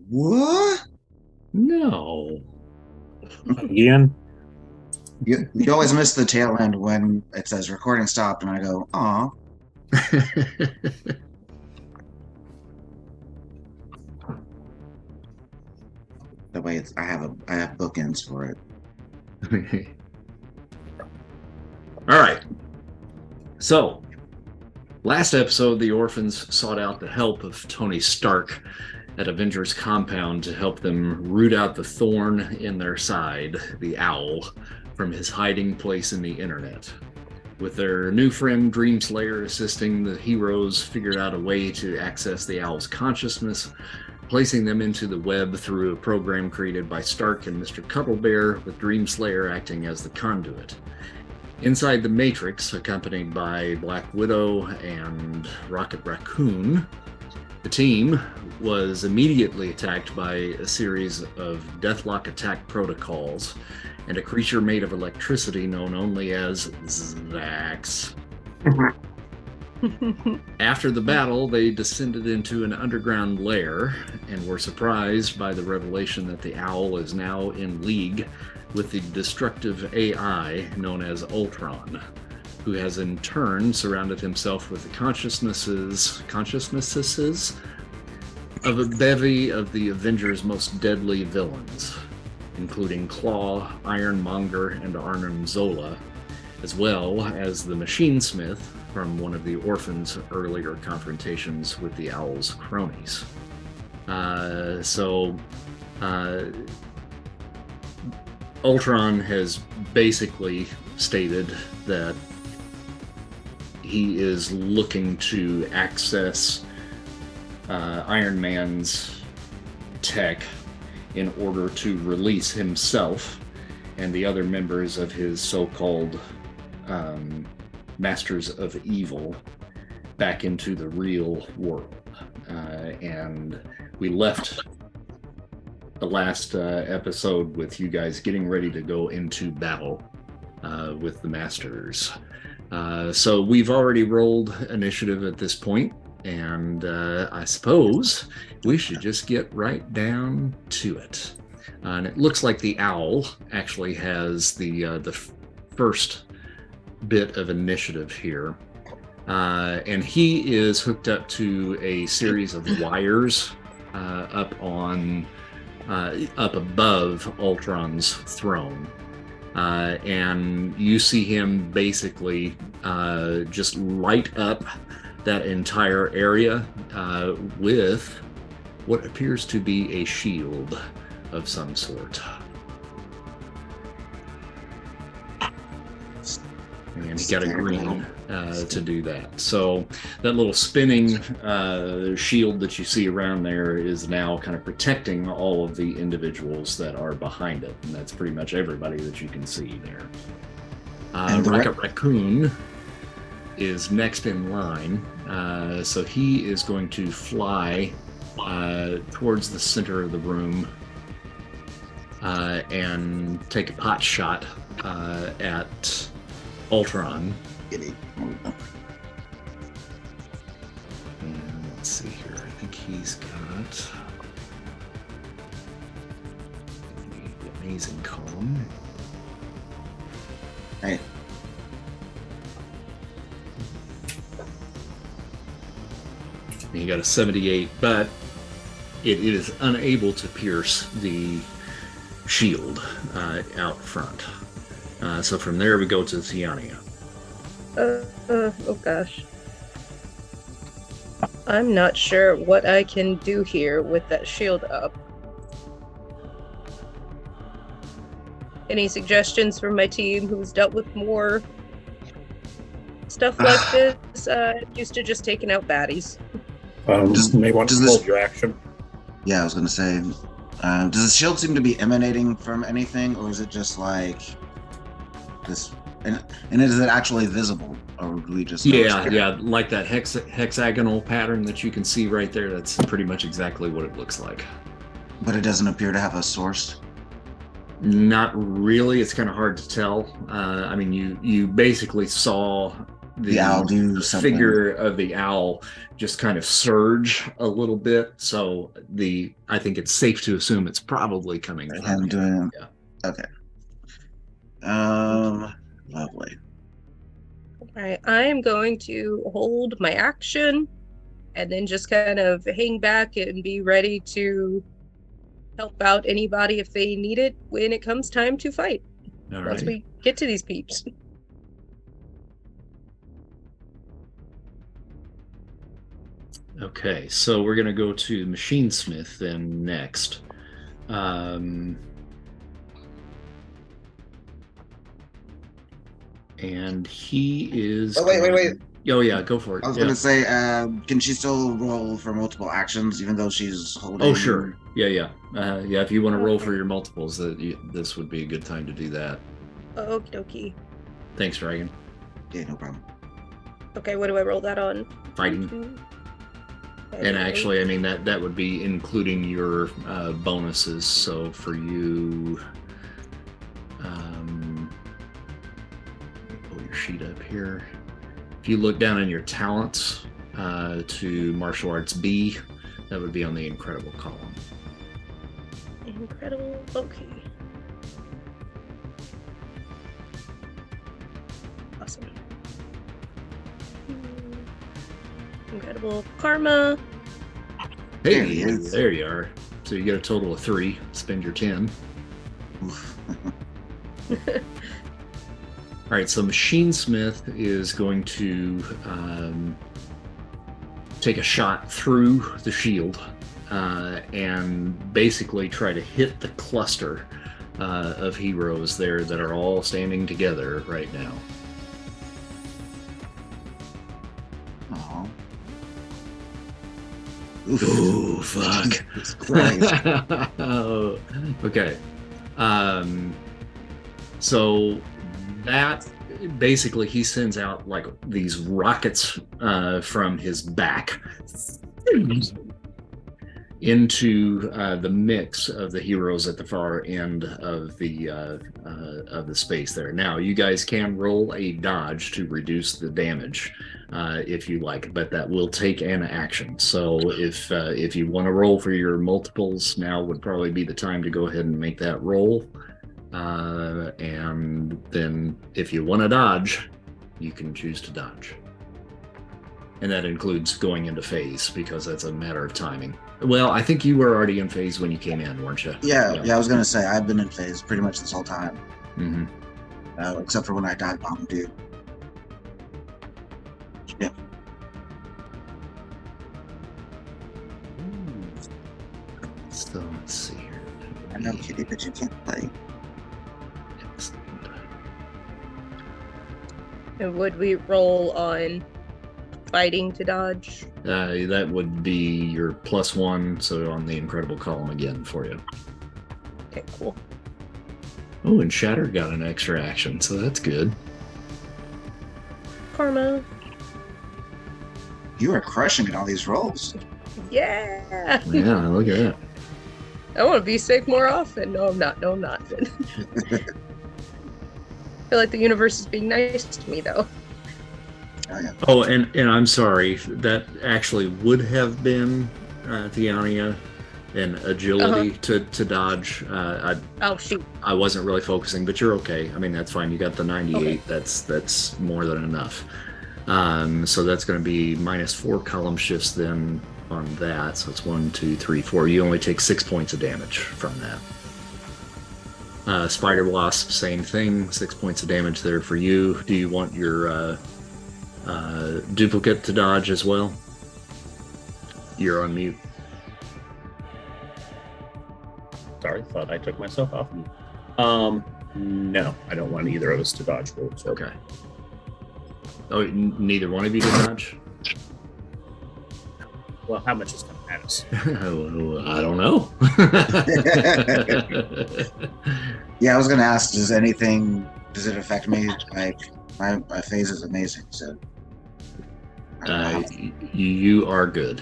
What? No. Again? You always miss the tail end when it says recording stopped, and I go, "Aw." That way, I have bookends for it. All right. So, last episode, the Orphans sought out the help of Tony Stark at Avengers compound to help them root out the thorn in their side, the owl, from his hiding place in the internet. With their new friend Dreamslayer assisting, the heroes figured out a way to access the owl's consciousness, placing them into the web through a program created by Stark and Mr. Cuddlebear, with Dreamslayer acting as the conduit. Inside the Matrix, accompanied by Black Widow and Rocket Raccoon, the team was immediately attacked by a series of Deathlock attack protocols and a creature made of electricity known only as Zax. After the battle, they descended into an underground lair and were surprised by the revelation that the owl is now in league with the destructive AI known as Ultron, who has in turn surrounded himself with the consciousnesses of a bevy of the Avengers' most deadly villains, including Claw, Ironmonger, and Arnim Zola, as well as the Machine Smith from one of the Orphans' earlier confrontations with the Owl's cronies. Ultron has basically stated that he is looking to access Iron Man's tech in order to release himself and the other members of his so-called Masters of Evil back into the real world. And we left the last episode with you guys getting ready to go into battle with the Masters. So we've already rolled initiative at this point, and I suppose we should just get right down to it. And it looks like the owl actually has the first bit of initiative here. And he is hooked up to a series of wires up above Ultron's throne. And you see him basically just light up that entire area with what appears to be a shield of some sort. And he got a green to do that. So that little spinning shield that you see around there is now kind of protecting all of the individuals that are behind it. And that's pretty much everybody that you can see there. Rocket Raccoon is next in line. So he is going to fly towards the center of the room and take a pot shot at Ultron. And let's see here. I think he's got the amazing column. Right. He got a 78, but it is unable to pierce the shield out front. So from there we go to Theania. Oh gosh. I'm not sure what I can do here with that shield up. Any suggestions from my team who's dealt with more stuff like this? Used to just taking out baddies. You may want to hold your action. Yeah, I was gonna say, does the shield seem to be emanating from anything, or is it just like this? And is it actually visible, or do we just? Yeah, like that hexagonal pattern that you can see right there. That's pretty much exactly what it looks like. But it doesn't appear to have a source. Not really. It's kind of hard to tell. I mean, you basically saw the owl do something. Figure of the owl just kind of surge a little bit. So I think it's safe to assume it's probably coming from him doing. Yeah. Okay. Lovely. All right, I am going to hold my action and then just kind of hang back and be ready to help out anybody if they need it when it comes time to fight. All once right. we get to these peeps. Okay, so we're gonna go to Machinesmith then next. And he is. Oh, wait. Oh yeah, go for it. I was gonna say, can she still roll for multiple actions even though she's holding? Oh sure, yeah. If you want to roll for your multiples, this would be a good time to do that. Okie dokie. Thanks, Dragon. Yeah, no problem. Okay, what do I roll that on? Fighting. And actually, I mean that would be including your bonuses. So for you, pull your sheet up here. If you look down in your talents to martial arts B, that would be on the incredible column. Incredible. Okay. Awesome. Incredible karma. Hey, There he is. There you are. So you get a total of 3. Spend your 10. All right, so Machinesmith is going to take a shot through the shield and basically try to hit the cluster of heroes there that are all standing together right now. Oh. Ooh, fuck. Oh, okay. So that basically he sends out like these rockets from his back into the mix of the heroes at the far end of the space there. Now you guys can roll a dodge to reduce the damage if you like, but that will take an action. So if you want to roll for your multiples, now would probably be the time to go ahead and make that roll. And then if you want to dodge, you can choose to dodge. And that includes going into phase because that's a matter of timing. Well, I think you were already in phase when you came in, weren't you? Yeah, I was gonna say I've been in phase pretty much this whole time. Mm-hmm. Except for when I dive bomb dude. Yeah. So let's see here. I know, Kitty, but you can't play. And would we roll on fighting to dodge? That would be your +1, so on the incredible column again for you. Okay, cool. Oh, and Shatter got an extra action, so that's good. Karma. You are crushing it on these rolls. Yeah. Yeah, look at that. I want to be safe more often. No, I'm not. No, I'm not. I feel like the universe is being nice to me, though. Oh, and I'm sorry. That actually would have been Theania and agility to dodge. Oh, shoot. I wasn't really focusing, but you're okay. I mean, that's fine. You got the 98. Okay. That's more than enough. So that's going to be -4 column shifts then on that. So it's 1, 2, 3, 4. You only take 6 points of damage from that. Spider Wasp, same thing. 6 points of damage there for you. Do you want your duplicate to dodge as well? You're on mute. Sorry, thought I took myself off. No, I don't want either of us to dodge rolls. Okay. Oh, neither one of you to dodge? Well, how much is coming at us? I don't know. Yeah, I was gonna ask, does it affect me? Like, my phase is amazing, so. You are good.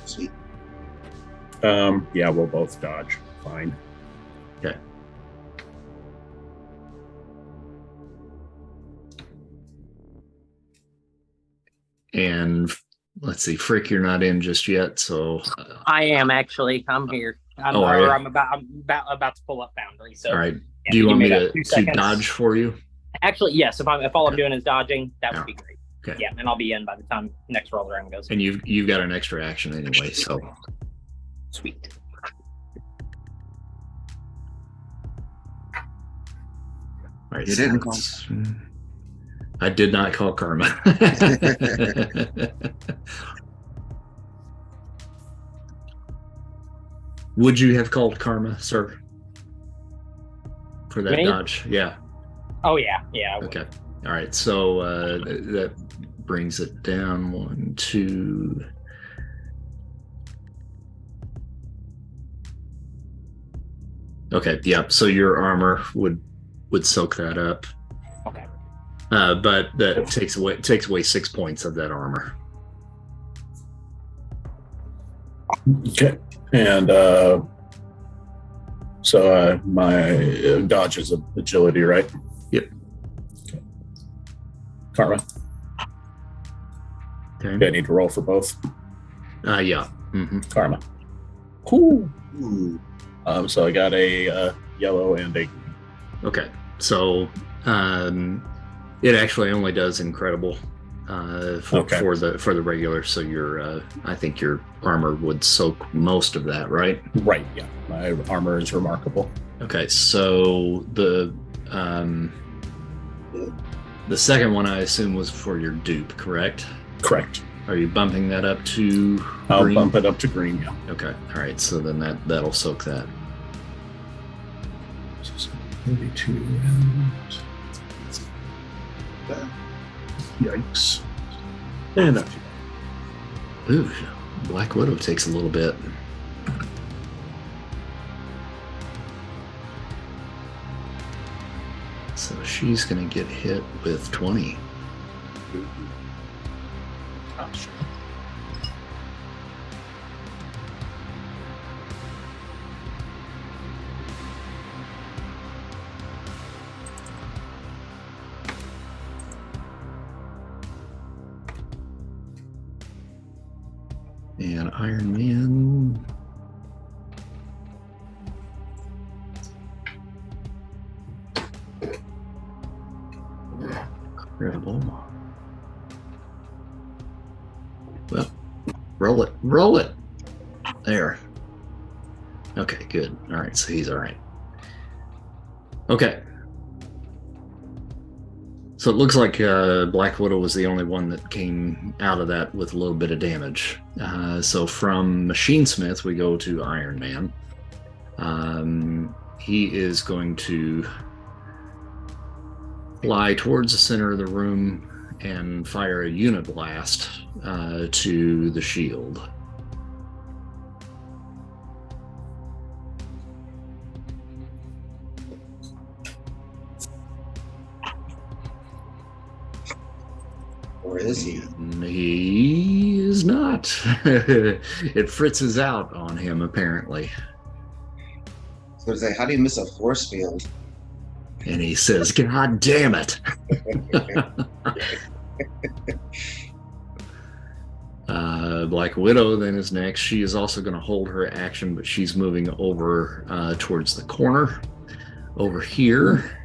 Sweet. Yeah, we'll both dodge. Fine. Okay. And let's see, Frick, you're not in just yet, so I am actually. I'm here. I'm about to pull up Foundry. So all right. yeah, Do you want me to seconds. dodge for you? Actually, yes. If all I'm doing is dodging, that would be great. Okay. Yeah, and I'll be in by the time next roll around goes. And you've got an extra action anyway, so Sweet. all right. You so didn't call. I did not call Karma. Would you have called Karma, sir? For that Me? dodge? Yeah. Oh yeah, yeah. I would. Okay. All right. So that brings it down 1, 2. Okay. Yeah. So your armor would soak that up. Okay. But that takes away 6 points of that armor. Okay. And so my dodge is agility, right? Yep. Okay. Karma. Okay. Do I need to roll for both? Yeah. Mm-hmm. Karma. Cool. Ooh. So I got a yellow and a green. Okay. So it actually only does incredible for the regular. So I think your armor would soak most of that, right? Right. Yeah. My armor is remarkable. Okay. So the second one I assume was for your dupe, correct? Correct. Are you bumping that up to I'll green? bump it up to green. Yeah. Okay. All right. So then that'll soak that. 32 and yikes. And not too bad. Ooh, Black Widow takes a little bit. So she's going to get hit with 20. Oh, sure. And Iron Man. Incredible. Well, roll it. Roll it. There. Okay, good. All right, so he's all right. Okay. So it looks like Black Widow was the only one that came out of that with a little bit of damage. So from Machine Smith, we go to Iron Man. He is going to fly towards the center of the room and fire a unit blast to the shield. Or is he? He is not. It fritzes out on him, apparently. So it's like, how do you miss a force field? And he says, God damn it. Black Widow then is next. She is also going to hold her action, but she's moving over towards the corner. Over here,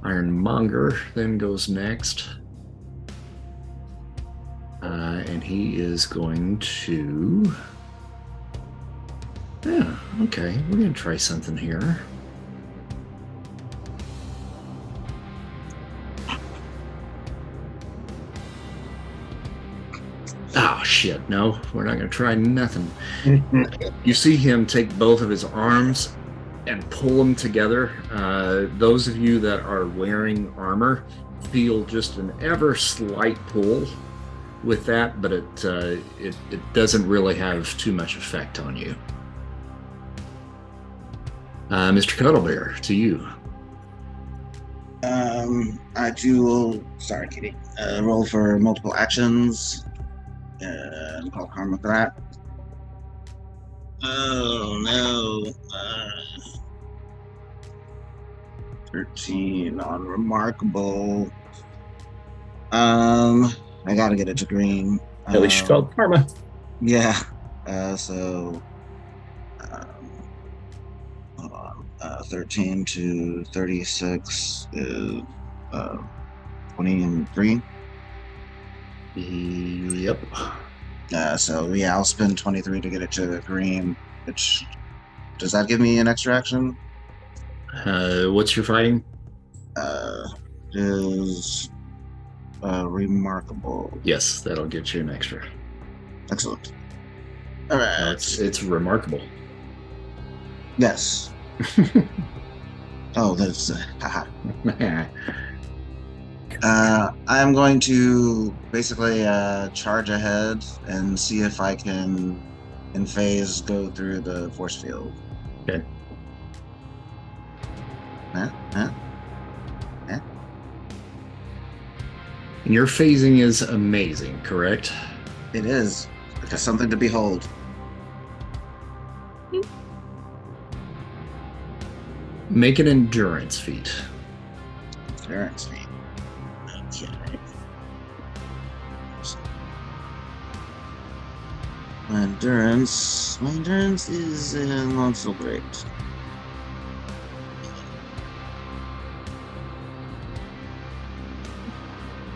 Ironmonger then goes next. And he is going to... Yeah, okay. We're going to try something here. Oh, shit. No, we're not going to try nothing. You see him take both of his arms and pull them together. Those of you that are wearing armor feel just an ever slight pull with that, but it doesn't really have too much effect on you. Mr. Cuddlebear, to you. I do. Sorry, Kitty. Roll for multiple actions. And call karma for that. Oh no. 13 on remarkable. I gotta get it to green. At least you called karma. Yeah. So hold on. 13 to 36 is 23. Yep. So yeah, I'll spend 23 to get it to green. Which does that give me an extra action? What's your fighting? Is remarkable. Yes, that'll get you an extra. Excellent. All right. It's remarkable. Yes. Oh, that's haha. I'm going to basically charge ahead and see if I can, in phase, go through the force field. Okay. Huh? And your phasing is amazing, correct? It is. It's something to behold. Make an endurance feat. Endurance feat. Okay. My endurance is not so great.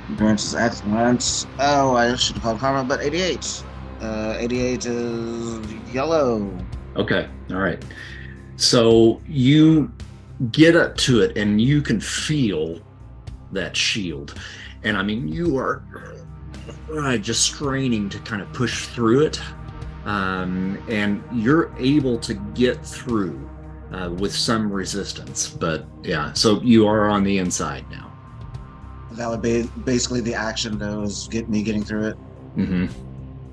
Endurance is excellent. Oh, I should have called karma, but 88. 88 is yellow. Okay, all right. So you get up to it and you can feel that shield. And I mean, you are just straining to kind of push through it. And you're able to get through with some resistance. But yeah, so you are on the inside now. That would be basically the action that was getting through it. Mm-hmm.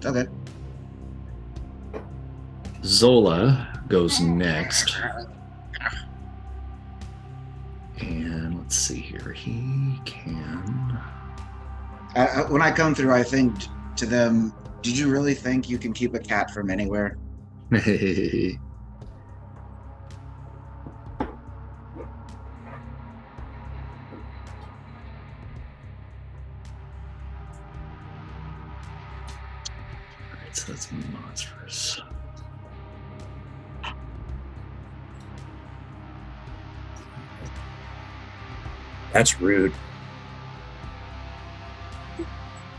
Okay. Zola goes next. And let's see here. He can... When I come through, I think to them, did you really think you can keep a cat from anywhere? Alright, so that's monstrous. That's rude.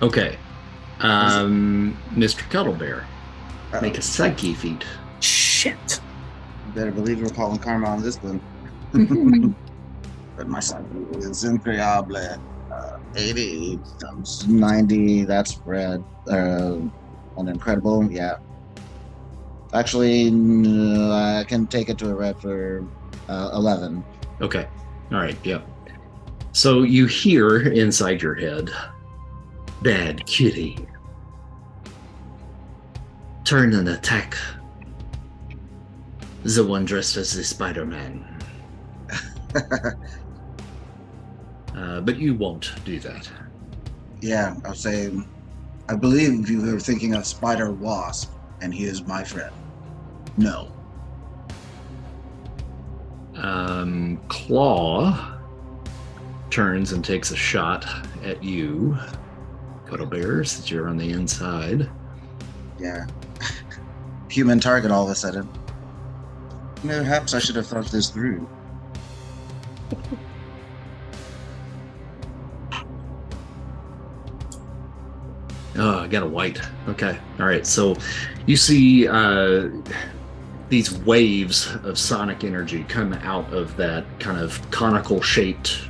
Okay. Mr. Cuddlebear, make a psyche feat. Shit. Better believe we're calling karma on this one. But my psyche is incredible. 80 times 90, that's red. An incredible, yeah. Actually, I can take it to a red for 11. Okay. All right. Yep. So you hear inside your head, "Bad kitty. Turn and attack the one dressed as the Spider-Man." But you won't do that. Yeah, I'll say, I believe you were thinking of Spider-Wasp, and he is my friend. No. Claw turns and takes a shot at you, Cuddlebear, since you're on the inside. Yeah. Human target all of a sudden. Perhaps I should have thought this through. Oh, got a white. Okay. All right. So you see these waves of sonic energy come out of that kind of conical shaped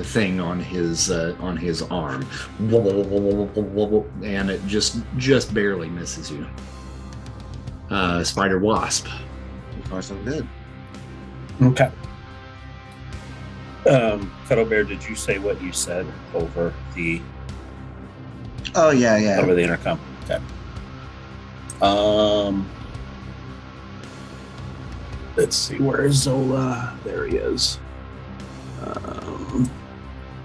thing on his arm, and it just barely misses you. Spider Wasp. So far, so good. Okay. Cuddle Bear, did you say what you said over the Oh yeah. over the intercom? Okay. Let's see, where is Zola? There he is.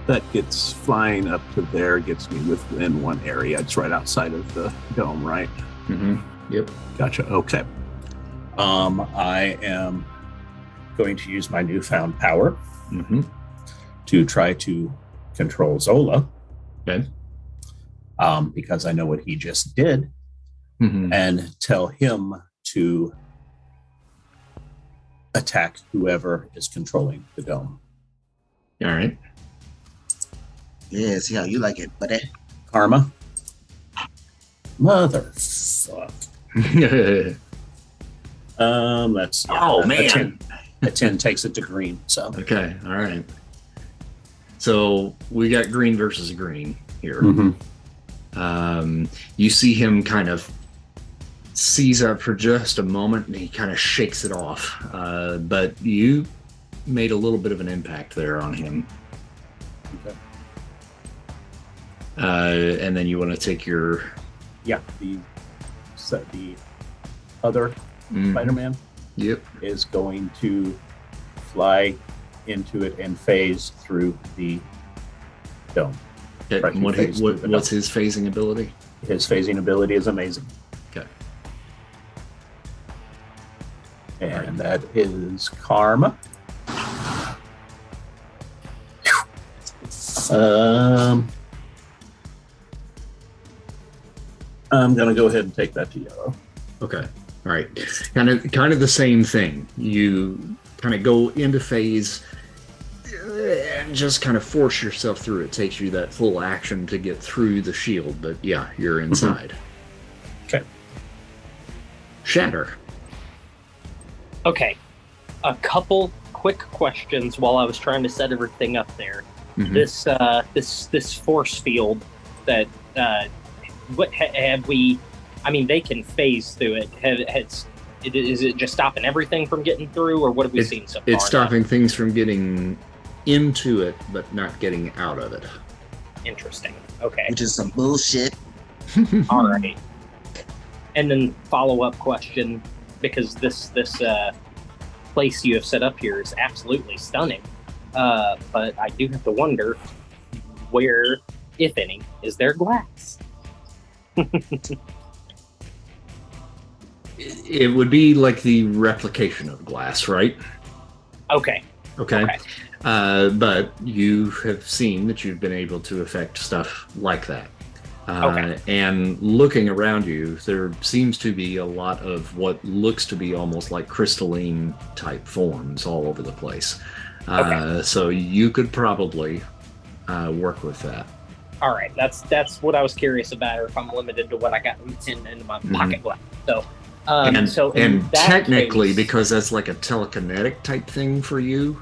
That gets flying up to there, gets me within one area. It's right outside of the dome, right? Mm-hmm. Yep. Gotcha. Okay. I am going to use my newfound power to try to control Zola. Okay. Because I know what he just did, and tell him to attack whoever is controlling the dome. All right. Yeah, see how you like it, buddy. Karma. Motherfuck. That's man. A 10 takes it to green. So Okay. All right. So we got green versus green here. You see him kind of seize up for just a moment, and he kind of shakes it off. But you made a little bit of an impact there on him. Okay. And then you want to take your the other Spider-Man Yep. is going to fly into it and phase through the dome. Okay. Right, And what's his phasing ability? His phasing ability is amazing. Okay. And that is Karma. I'm gonna go ahead and take that to yellow. Okay. All right. Kind of the same thing. You kind of go into phase and just kind of force yourself through. It takes you that full action to get through the shield, but yeah, you're inside. Okay. Shatter. Okay. A couple quick questions while I was trying to set everything up there. This force field that what have we? I mean, they can phase through it. Is it just stopping everything from getting through, or what have we seen so far? It's stopping things from getting into it, but not getting out of it. Interesting. Okay. Which is some bullshit. All right. And then follow-up question, because this place you have set up here is absolutely stunning. But I do have to wonder, where, if any, is there glass? It would be like the replication of glass, right? Okay. But you have seen that you've been able to affect stuff like that. And looking around you, there seems to be a lot of what looks to be almost like crystalline type forms all over the place. So you could probably work with that. All right, that's what I was curious about, or if I'm limited to what I got in my pocket glass. So, and technically, because that's like a telekinetic type thing for you,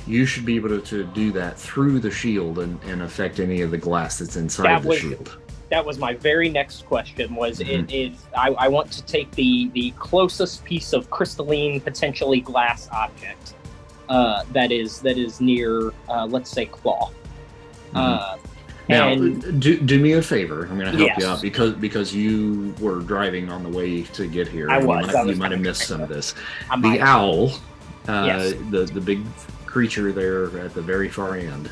you should be able to do that through the shield and affect any of the glass that's inside the shield. That was my very next question. I want to take the closest piece of crystalline, potentially glass object that is near, let's say, Claw. Now, do me a favor. I'm going to help you out because you were driving on the way to get here. You might have missed some of this. The owl, the big creature there at the very far end,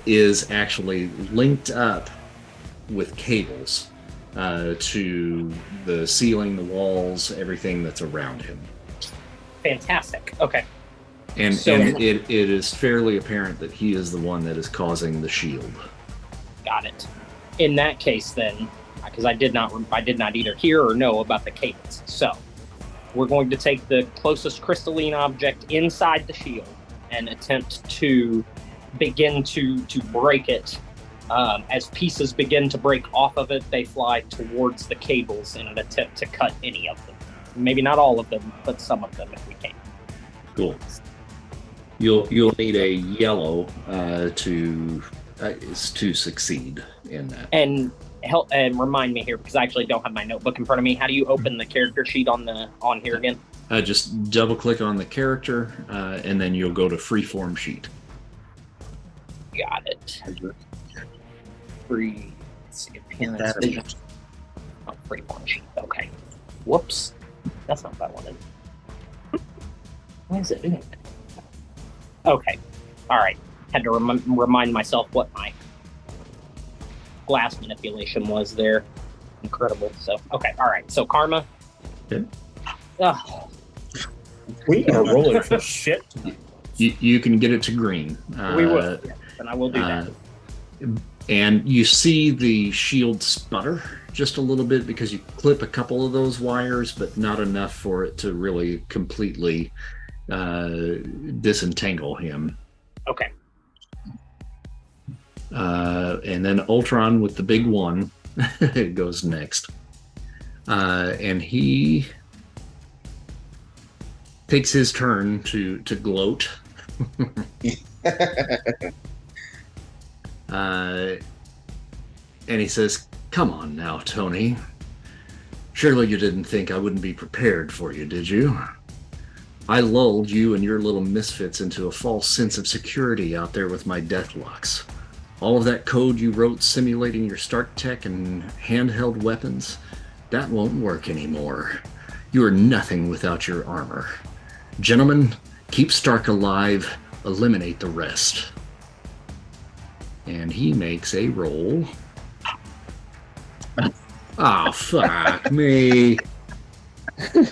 is actually linked up with cables to the ceiling, the walls, everything that's around him. Fantastic. Okay. And it is fairly apparent that he is the one that is causing the shield. Got it. In that case, then, because I did not either hear or know about the cables, so we're going to take the closest crystalline object inside the shield and attempt to begin to break it As pieces begin to break off of it, they fly towards the cables in an attempt to cut any of them. Maybe not all of them, but some of them if we can. Cool. You'll need a yellow to succeed in that. And help and remind me here, because I actually don't have my notebook in front of me. How do you open the character sheet on here again? Just double click on the character, and then you'll go to freeform sheet. Got it. Free. Let's see, appearance. Oh, freeform sheet. Okay. Whoops. That's not what I wanted. Why is it doing that? Okay. All right. Had to remind myself what my glass manipulation was there. Incredible. So, okay. All right. So, Karma. Okay. We are rolling for shit tonight. You can get it to green. We will. Yeah, and I will do that. And you see the shield sputter just a little bit because you clip a couple of those wires, but not enough for it to really completely disentangle him. Okay. And then Ultron with the big one goes next. And he takes his turn to gloat. And he says, "Come on now, Tony. Surely you didn't think I wouldn't be prepared for you, did you? I lulled you and your little misfits into a false sense of security out there with my deathlocks. All of that code you wrote simulating your Stark tech and handheld weapons, that won't work anymore. You are nothing without your armor. Gentlemen, keep Stark alive, eliminate the rest." And he makes a roll. Oh, fuck me.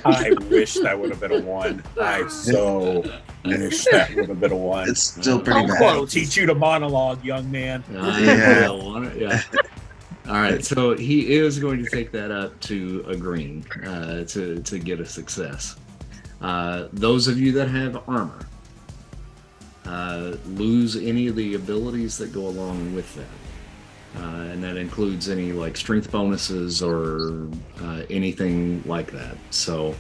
I wish that would have been a 1. I so wish that would have been a 1. It's still pretty bad. I'll teach you to monologue, young man. Yeah. All right, so he is going to take that up to a green to get a success. Those of you that have armor lose any of the abilities that go along with that. And that includes any like strength bonuses or anything like that. So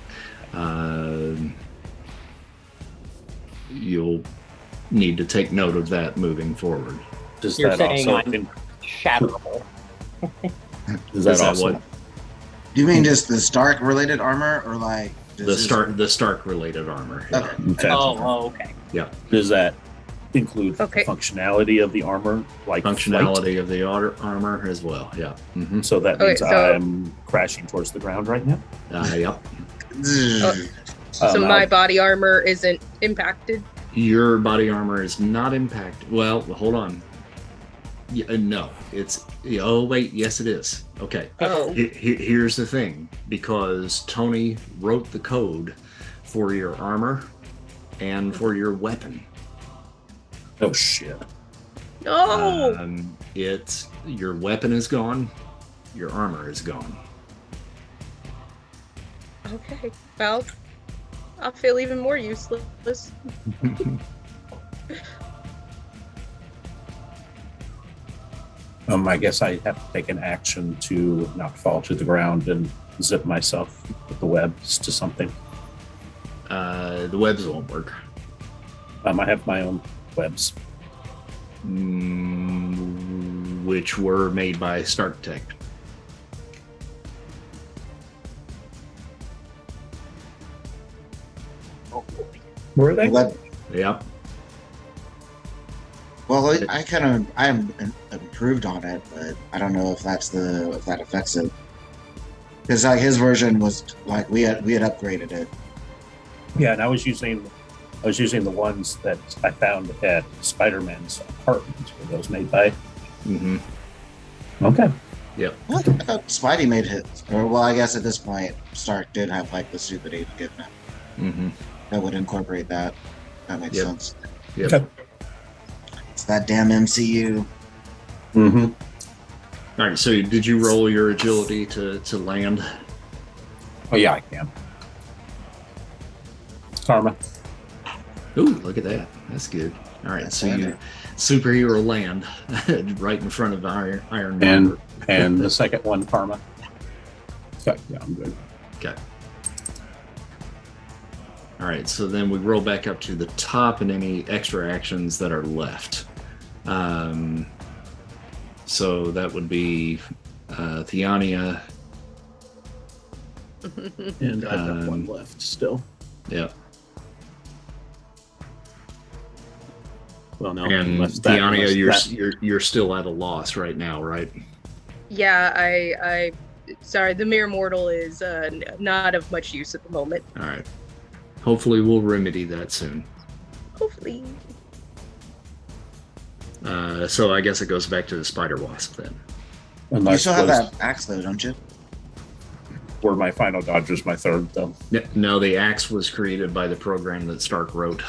you'll need to take note of that moving forward. Does You're that saying also I'm shatterable. does that Is that also what? Do you mean just the Stark related armor, or like The Stark related armor. Yeah. Okay. okay. Oh, okay. Does that include Okay. functionality of the armor, like Functionality of the armor as well. Yeah. Mm-hmm. flight? So that Okay, means so- I'm crashing towards the ground right now. Yep. So my body armor isn't impacted. Your body armor is not impacted. Well, hold on. Yeah, no, it's. Oh wait, yes it is. Okay. Oh. Here's the thing, because Tony wrote the code for your armor and for your weapon. Oh shit! No. It's your weapon is gone, your armor is gone. Okay. Well, I feel even more useless. I guess I have to take an action to not fall to the ground and zip myself with the webs to something. The webs won't work. I have my own webs. Which were made by Stark Tech. Were they? Well, Yep. I am improved on it, but I don't know if if that affects it. Because like his version was like we had upgraded it. Yeah, and I was using the ones that I found at Spider-Man's apartment. Were those made by? Mm-hmm. Okay. Yep. What? I thought Spidey made his. Or well, I guess at this point, Stark did have like the suit that he'd given him Mm-hmm. that would incorporate that. That makes Yep. sense. Yep. Okay. It's that damn MCU. Mm-hmm. All right. So, did you roll your agility to land? Oh yeah, I can. Karma. Ooh, look at that. That's good. All right, That's so you it. superhero land right in front of Iron Man. And the second one, Karma. Okay, yeah, I'm good. Okay. All right, so then we roll back up to the top and any extra actions that are left. So that would be Theania. And I've got one left still. Yeah. Well, no. And unless that- Theania, unless that- you're still at a loss right now, right? Yeah, I sorry, the mere mortal is not of much use at the moment. All right. Hopefully we'll remedy that soon. Hopefully. So I guess it goes back to the spider wasp then. You unless still have those that axe though, don't you? were my final dodgers, my third though. No, the axe was created by the program that Stark wrote.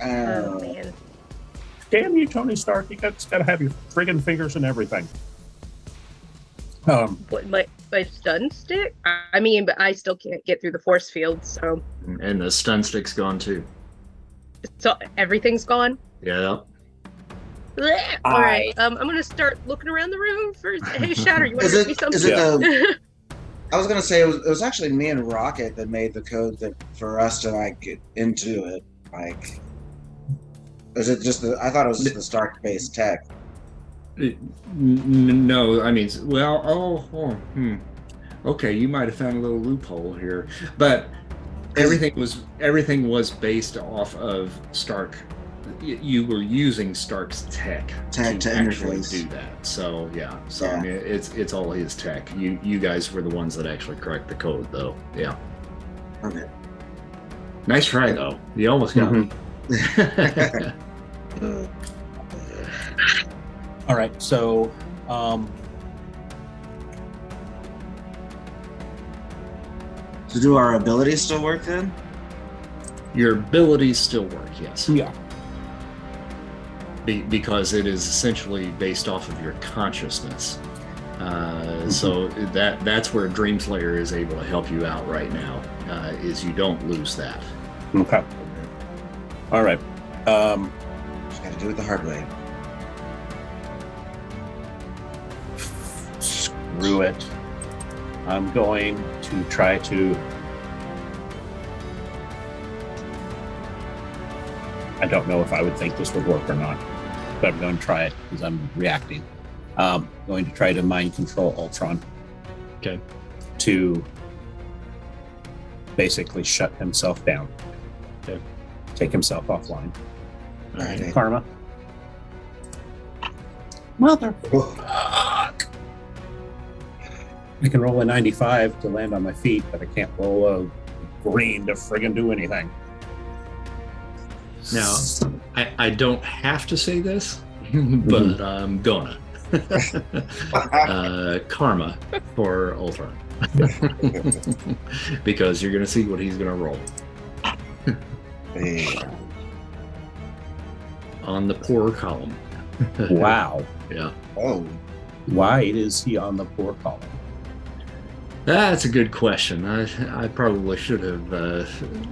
Oh man. Damn you, Tony Stark! You got to have your friggin' fingers and everything. What, my stun stick? I mean, but I still can't get through the force field, so And the stun stick's gone too. everything's gone. Yeah. Blech. All right, I'm gonna start looking around the room for. Hey, Shatter, you want Is to it? me something? Is it the? I was gonna say it was actually me and Rocket that made the code that for us to like get into it. Like, is it just the? I thought it was just the Stark-based tech. No, I mean, well, okay, you might have found a little loophole here, but everything was based off of Stark. You were using Stark's tech To actually interface. do that. So yeah, so Yeah. I mean, it's all his tech. You guys were the ones that actually cracked the code, though. Yeah, Okay. nice try though. You almost got me. All right, so So do our abilities still work then? Your abilities still work, yes. yeah, Because it is essentially based off of your consciousness. So that's where Dreamslayer is able to help you out right now, is you don't lose that. okay. All right. Just got to do it the hard way. Screw it. I'm going to try to. I don't know if I would think this would work or not, but I'm going to try it because I'm reacting. Going to try to mind control Ultron. Okay. To basically shut himself down. Okay. Take himself offline. All right. Okay. Karma. Mother. Oh, I can roll a 95 to land on my feet, but I can't roll a green to friggin' do anything. Now, I don't have to say this, but I'm gonna. Karma for Ultron. Because you're gonna see what he's gonna roll. hey. On the poor column. Wow. Yeah. Oh. Why is he on the poor column? That's a good question. I probably should have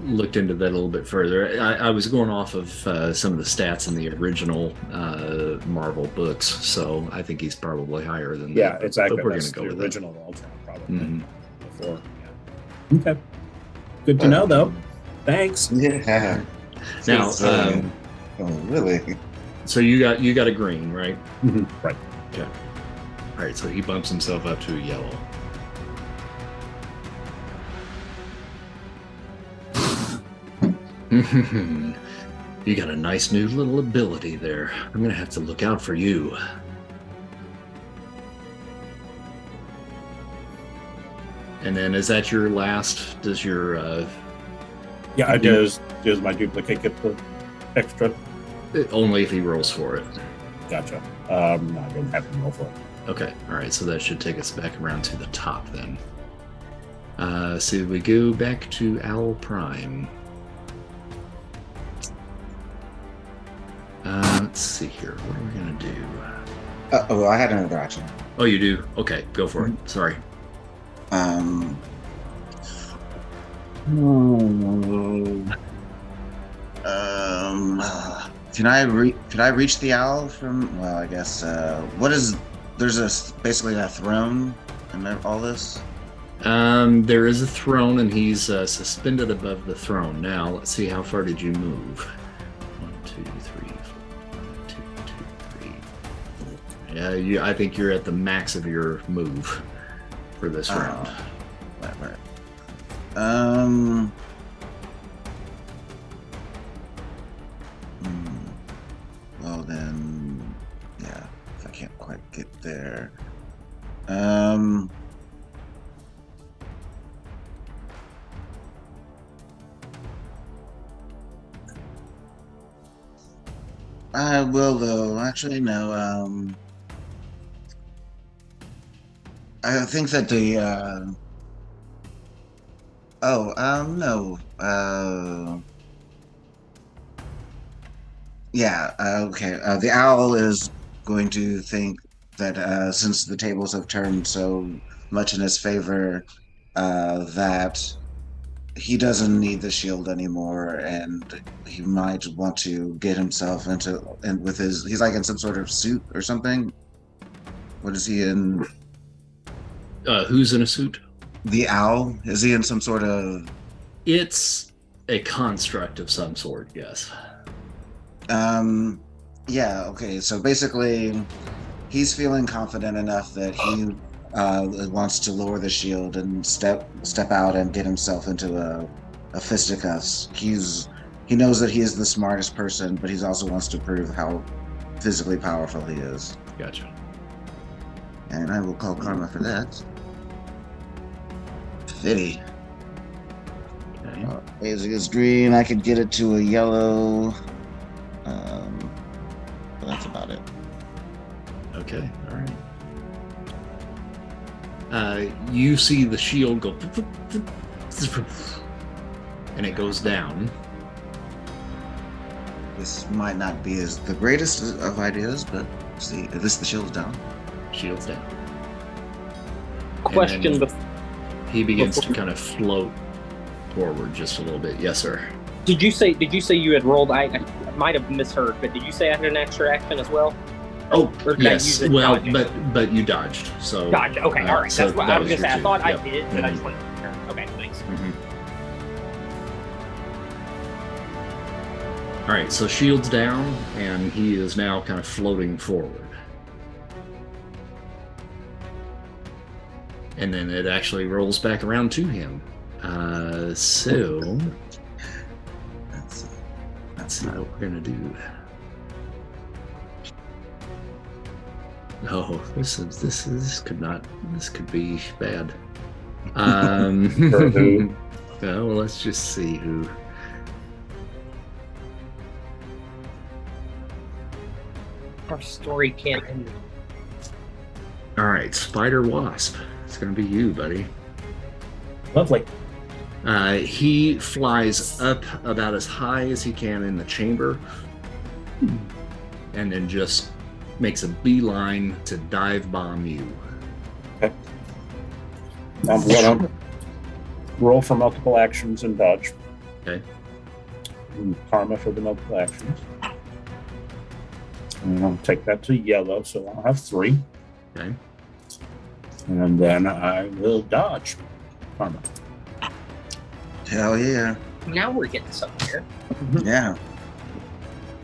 looked into that a little bit further. I was going off of some of the stats in the original Marvel books, so I think he's probably higher than Yeah, that. exactly. But we're That's going to go the with original Ultron, probably. Mhm. Before. Yeah. Okay. Good to know, though. Thanks. Yeah. Now, Oh, really? so you got a green, right? Right. Okay. All right, so he bumps himself up to a yellow. You got a nice new little ability there. I'm gonna have to look out for you. And then is that your last? Does your Yeah, I does my duplicate get the extra? only if he rolls for it? Gotcha. No, I didn't have to roll for it. Okay, all right. So that should take us back around to the top then. So we go back to Owl Prime. Let's see here. What are we gonna do? Oh, I had another action. Oh, you do? Okay, go for it. Sorry. Can I reach the owl from? Well, I guess. What is? There's basically a throne and all this. There is a throne, and he's suspended above the throne. Now, let's see, how far did you move? 1, 2, 3, 4, 1, 2, 2, 3. Yeah, I think you're at the max of your move for this round. Right. Well then, yeah. If I can't quite get there, I will though. Actually, no. I think that the. No. Yeah. Okay. The owl is going to think that since the tables have turned so much in his favor, that he doesn't need the shield anymore, and he might want to get himself into and with his. He's like in some sort of suit or something. What is he in? Who's in a suit? The owl? Is he in some sort of? It's a construct of some sort. Yes. Yeah. Okay. So basically, he's feeling confident enough that he wants to lower the shield and step out and get himself into a fisticuffs. He knows that he is the smartest person, but he also wants to prove how physically powerful he is. Gotcha. And I will call karma for that. 50. Okay. Basic is green. I could get it to a yellow. But that's about it. Okay. All right. You see the shield go, and it goes down. This might not be the greatest of ideas, but see, at least the shield's down. Shield's down. Question: He begins to kind of float forward just a little bit. Yes, sir. Did you say you had rolled? I might have misheard, but did you say I had an extra action as well? Oh, Or did I use yes. it Well, dodging? but you dodged. So Gotcha. Okay, all right. so That's what that I was gonna your say. I two. thought Yep. I did, but I just wanted to be sure. Okay, thanks. All right, so shield's down, and he is now kind of floating forward. And then it actually rolls back around to him. So let's see what we're gonna do. Oh, this could be bad. For who? Well, let's just see who. Our story can't end. All right, Spider Wasp. It's gonna be you, buddy. Lovely. He flies up about as high as he can in the chamber, and then just makes a beeline to dive bomb you. Okay. I'm gonna roll for multiple actions and dodge. Okay. And karma for the multiple actions. And I'll take that to yellow, so I'll have 3. Okay. And then I will dodge karma. Hell yeah. Now we're getting somewhere. Yeah.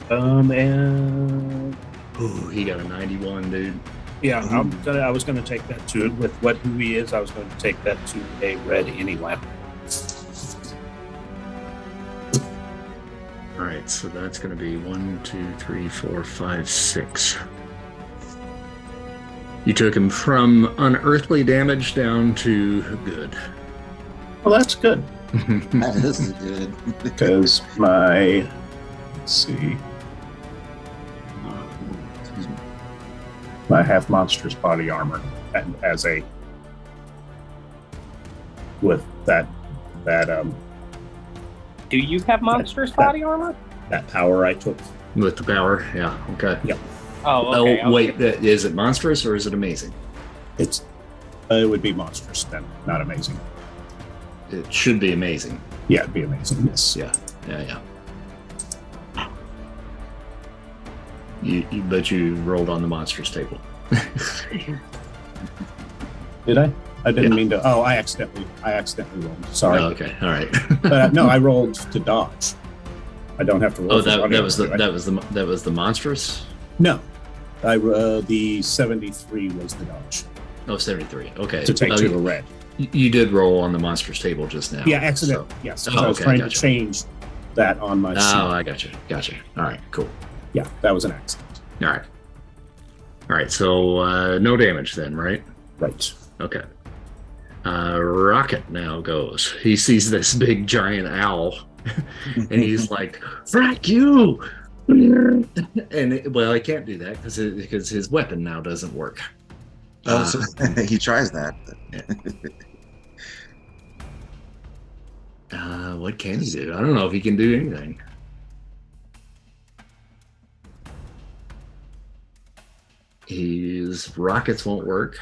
And Ooh, he got a 91, dude. yeah, I was gonna take that to with who he is. I was going to take that to a red anyway. All right, so that's going to be 1, 2, 3, 4, 5, 6. You took him from unearthly damage down to good. Well, that's good This is good. because my I have monstrous body armor and as a with that Do you have monstrous body armor? that power I took. With the power, yeah, okay. Yep. Oh, okay. Oh, wait, is it monstrous or is it amazing? It would be monstrous then, not amazing. It should be amazing. Yeah, it'd be amazing. Yes. Yeah. But you rolled on the monsters table. Did I? I didn't Yeah. mean to. Oh, I accidentally rolled. Sorry. Oh, okay, all right. No, I rolled to dodge. I don't have to roll. Oh, for that audio, was do I? that was the monstrous. No. The 73 was the dodge Oh, 73. Okay. to take Oh, to the red. you did roll on the monsters table just now. Yeah, accident. so- Yes. Oh, I was okay, trying gotcha. to change that on my sheet. Oh, I got you. All right, cool. Yeah, that was an accident. All right. So no damage then, right? Right. Okay. Rocket now goes. He sees this big giant owl, and he's like, "Frack you!" Well, I can't do that because his weapon now doesn't work. So he tries that. What can he do? I don't know if he can do anything. His rockets won't work.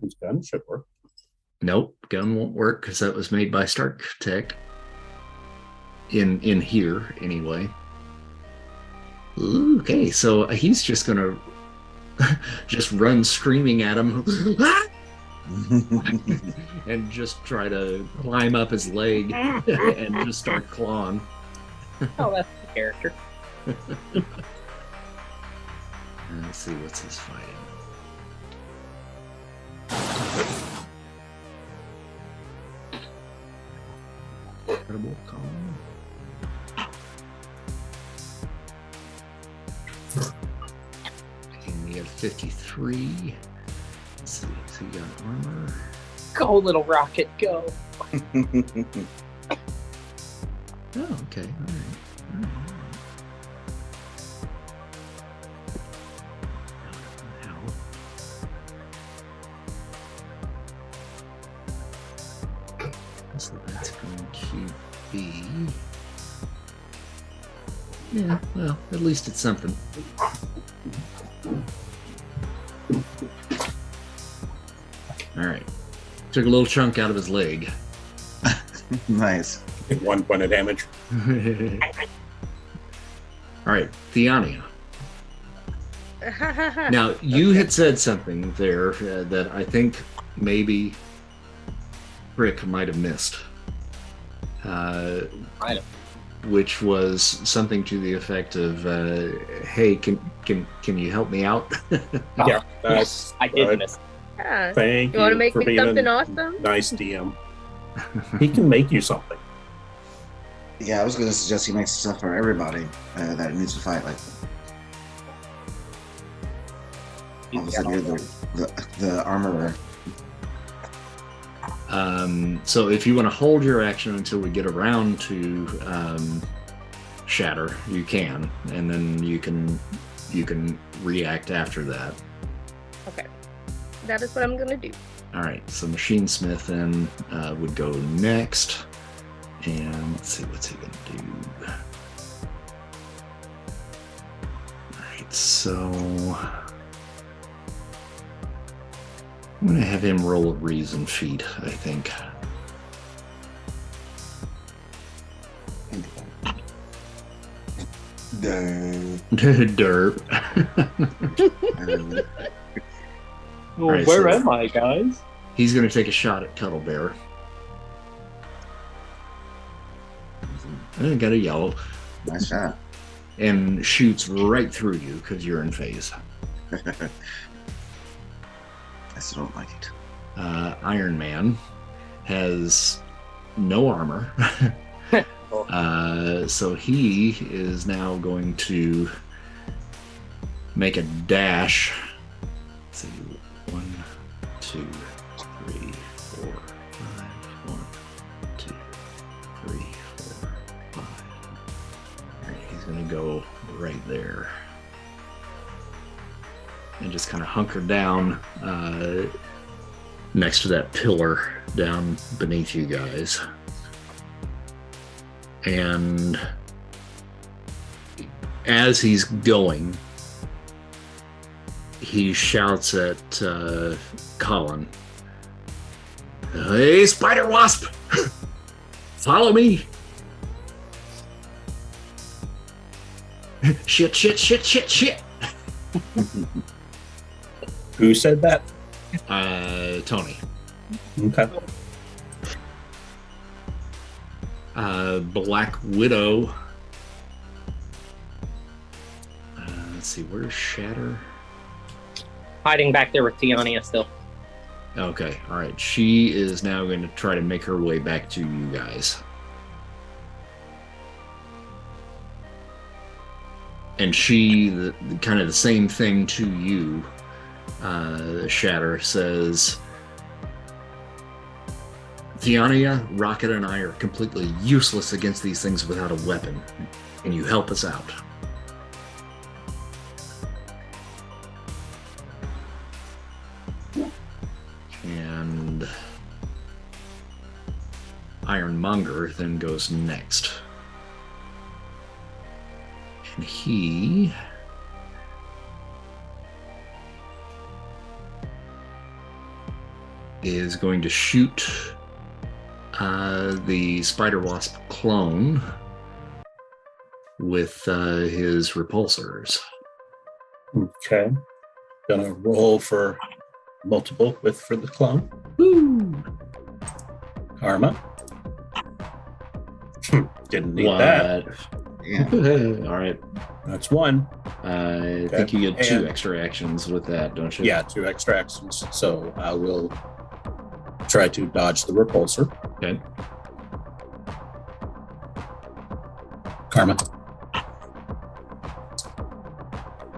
His gun should work. Nope, gun won't work because that was made by Stark Tech. In here, anyway. Okay, so he's just gonna just run screaming at him and just try to climb up his leg and just start clawing. Oh, that's the character. Let's see, what's his fighting? Incredible calm. And we have 53. Let's see, so you got armor. Go, little rocket, go. Oh, okay. All right. So that's going to be... Yeah, well, at least it's something. All right. Took a little chunk out of his leg. Nice. 1 point of damage. All right, Theania. Now, you had said something there that I think maybe Rick might have missed. Right. Which was something to the effect of, "Hey, can you help me out?" Yeah, Yes, I did right. miss. Yeah. Thank You want to make for me being something a awesome? nice DM. He can make you something. Yeah, I was gonna suggest he makes stuff for everybody that needs to fight. Like, obviously, you're the armorer. So if you want to hold your action until we get around to Shatter, you can, and then you can react after that. Okay. That is what I'm going to do. All right, so Machine Smith then would go next, and let's see what's he gonna do. All right, so I'm gonna have him roll a reason feat, I think. Derp. Well, Right, where so- am I, guys? He's gonna take a shot at Cuddle Bear. I got a yellow, Nice shot. and shoots right through you because you're in phase. I still don't like it. Iron Man has no armor. So he is now going to make a dash. Let's see, 1, 2, 3, 4, 5. 1, 2, 3, 4, 5. All right, he's going to go right there and just kind of hunker down next to that pillar down beneath you guys. And as he's going, he shouts at Colin, "Hey, Spider Wasp! Follow me!" Shit. Who said that? Tony. Okay. Black Widow. Let's see, where's Shatter? Hiding back there with Tiania still. Okay, all right. She is now going to try to make her way back to you guys. And she, kind of the same thing to you, Shatter, says, Tiania, Rocket, and I are completely useless against these things without a weapon. Can you help us out? And Ironmonger then goes next. And he is going to shoot the Spider Wasp clone with his repulsors. Okay. Gonna roll for multiple for the clone. Woo! Karma. Didn't need that. Yeah. All right. That's one. I think you get 2 And- extra actions with that, don't you? Yeah, 2 extra actions. So I will try to dodge the repulsor. Okay. Karma.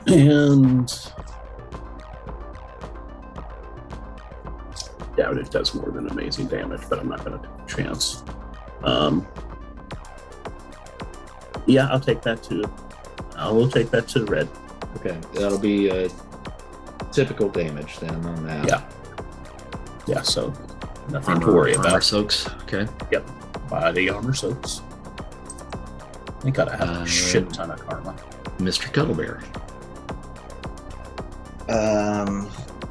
And doubt it does more than amazing damage, but I'm not going to take a chance. Yeah, I'll take that too. I will take that to red. Okay. That'll be typical damage then on that. Yeah. Yeah, so nothing to worry Armor about. soaks. Okay. Yep. Body armor soaks. I gotta have a shit ton of karma. Mr. Cuddlebear.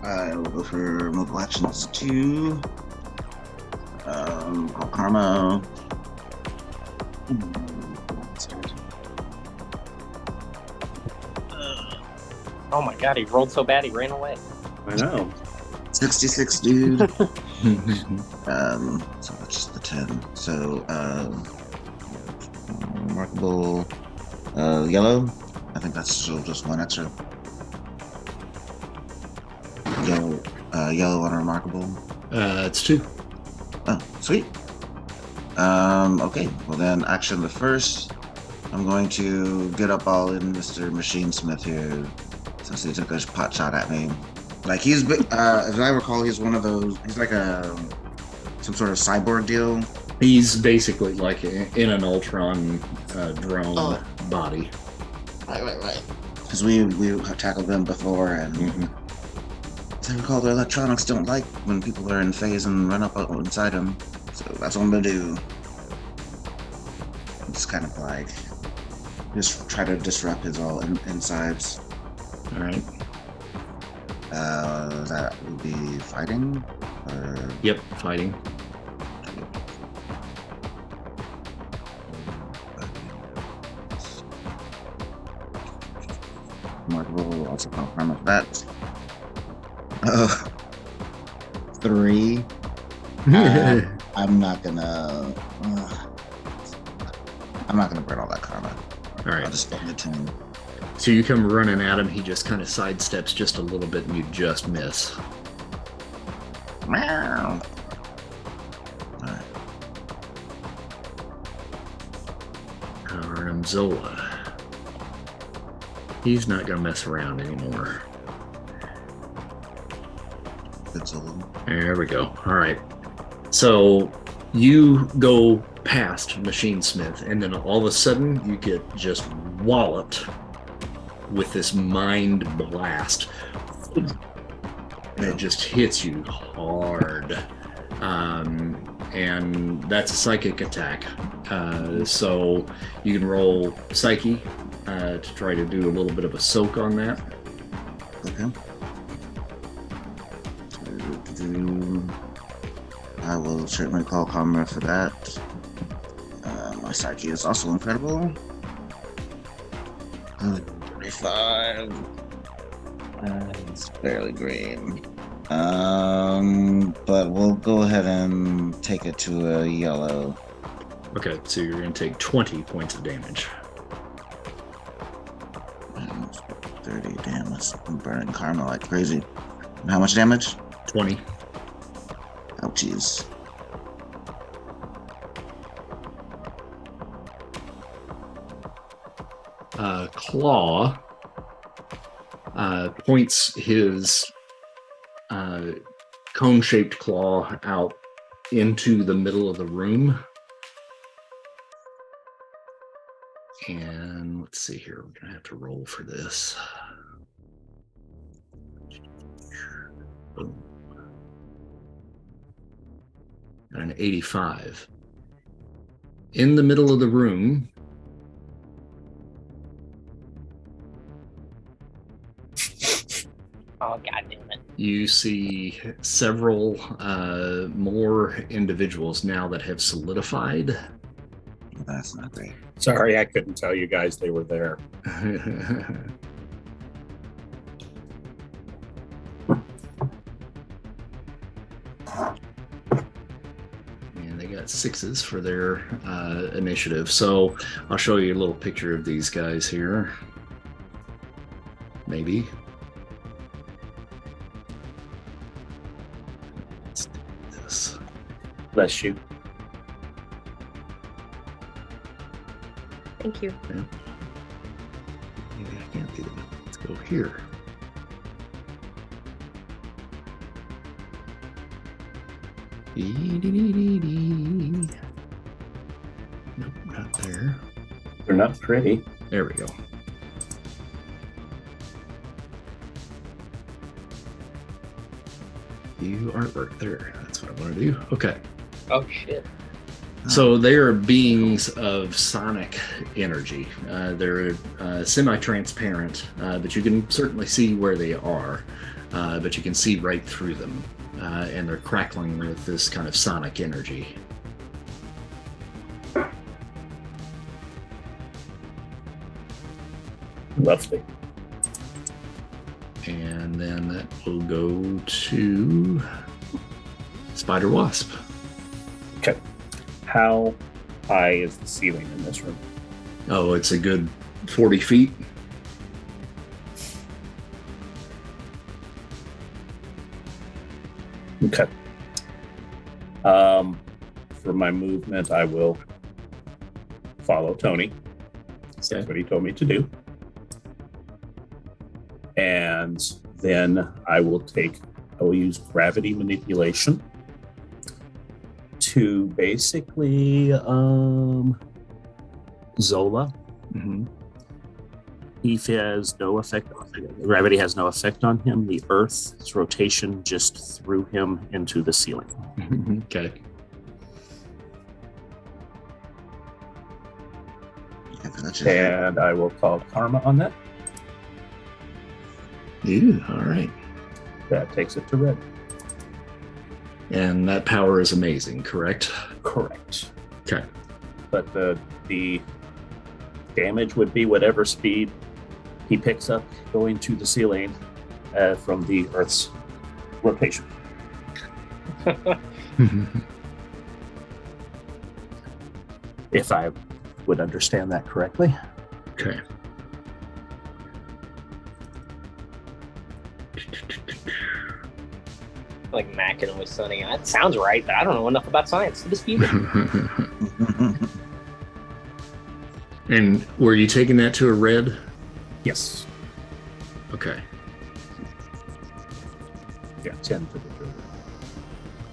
I will go for mobile actions 2. Karma. Oh my god, he rolled so bad he ran away. I know. 66, dude. So that's just the 10. So, remarkable. Yellow. I think that's still just 1 extra. Yellow unremarkable. It's 2. Oh, sweet. Okay. Well then, action the first. I'm going to get up all in Mr. Machine Smith here, since he took a pot shot at me. Like he's, as I recall, he's one of those. He's like some sort of cyborg deal. He's basically like in an Ultron drone body. Right. Because we have tackled them before, and as I recall, their electronics don't like when people are in phase and run up inside them. So that's what I'm gonna do. It's kind of like just try to disrupt his all insides. All right. That would be fighting. Yep. Fighting. Remarkable. Also confirm with that. 3. I'm not gonna burn all that karma. All right. I'll just spend the 10. So you come running at him. He just kind of sidesteps just a little bit, and you just miss. Meow. Alright. Arnim Zola. He's not going to mess around anymore. Good solo. There we go. All right. So you go past Machine Smith, and then all of a sudden you get just walloped with this mind blast. And it just hits you hard. And that's a psychic attack. So you can roll Psyche to try to do a little bit of a soak on that. Okay. I will certainly call Karma for that. My psyche is also incredible. 25. It's barely green. But we'll go ahead and take it to a yellow. Okay, so you're going to take 20 points of damage. 30 damage. I'm burning karma like crazy. How much damage? 20. Ouchies. Claw points his cone-shaped claw out into the middle of the room. And let's see here. We're going to have to roll for this. Boom. Got an 85. In the middle of the room, Oh, God damn it. you see several more individuals now that have solidified. That's not great. Sorry, I couldn't tell you guys they were there. And they got 6s for their initiative. So I'll show you a little picture of these guys here. Maybe. Let's do this. Bless you. Thank you. Yeah. Maybe I can't do that. Let's go here. Nope, not there. They're not pretty. There we go. You artwork there. That's what I want to do. Okay. Oh, shit. So they are beings of sonic energy. They're semi-transparent, but you can certainly see where they are. But you can see right through them. And they're crackling with this kind of sonic energy. Lovely. And then that will go to Spider Wasp. Okay. How high is the ceiling in this room? Oh, it's a good 40 feet. Okay. For my movement, I will follow Tony. That's what he told me to do. And then I will use gravity manipulation to basically Zola. Mm-hmm. He has no effect. Gravity has no effect on him. The Earth's rotation just threw him into the ceiling. Okay. And I will call karma on that. Ew, all right. That takes it to red. And that power is amazing, correct? Correct. Okay. But the damage would be whatever speed he picks up going to the ceiling from the Earth's rotation. If I would understand that correctly. Okay. Like macking with Sunny. That sounds right, but I don't know enough about science to dispute it. And were you taking that to a red? Yes. Okay. Yeah, 10 to the red.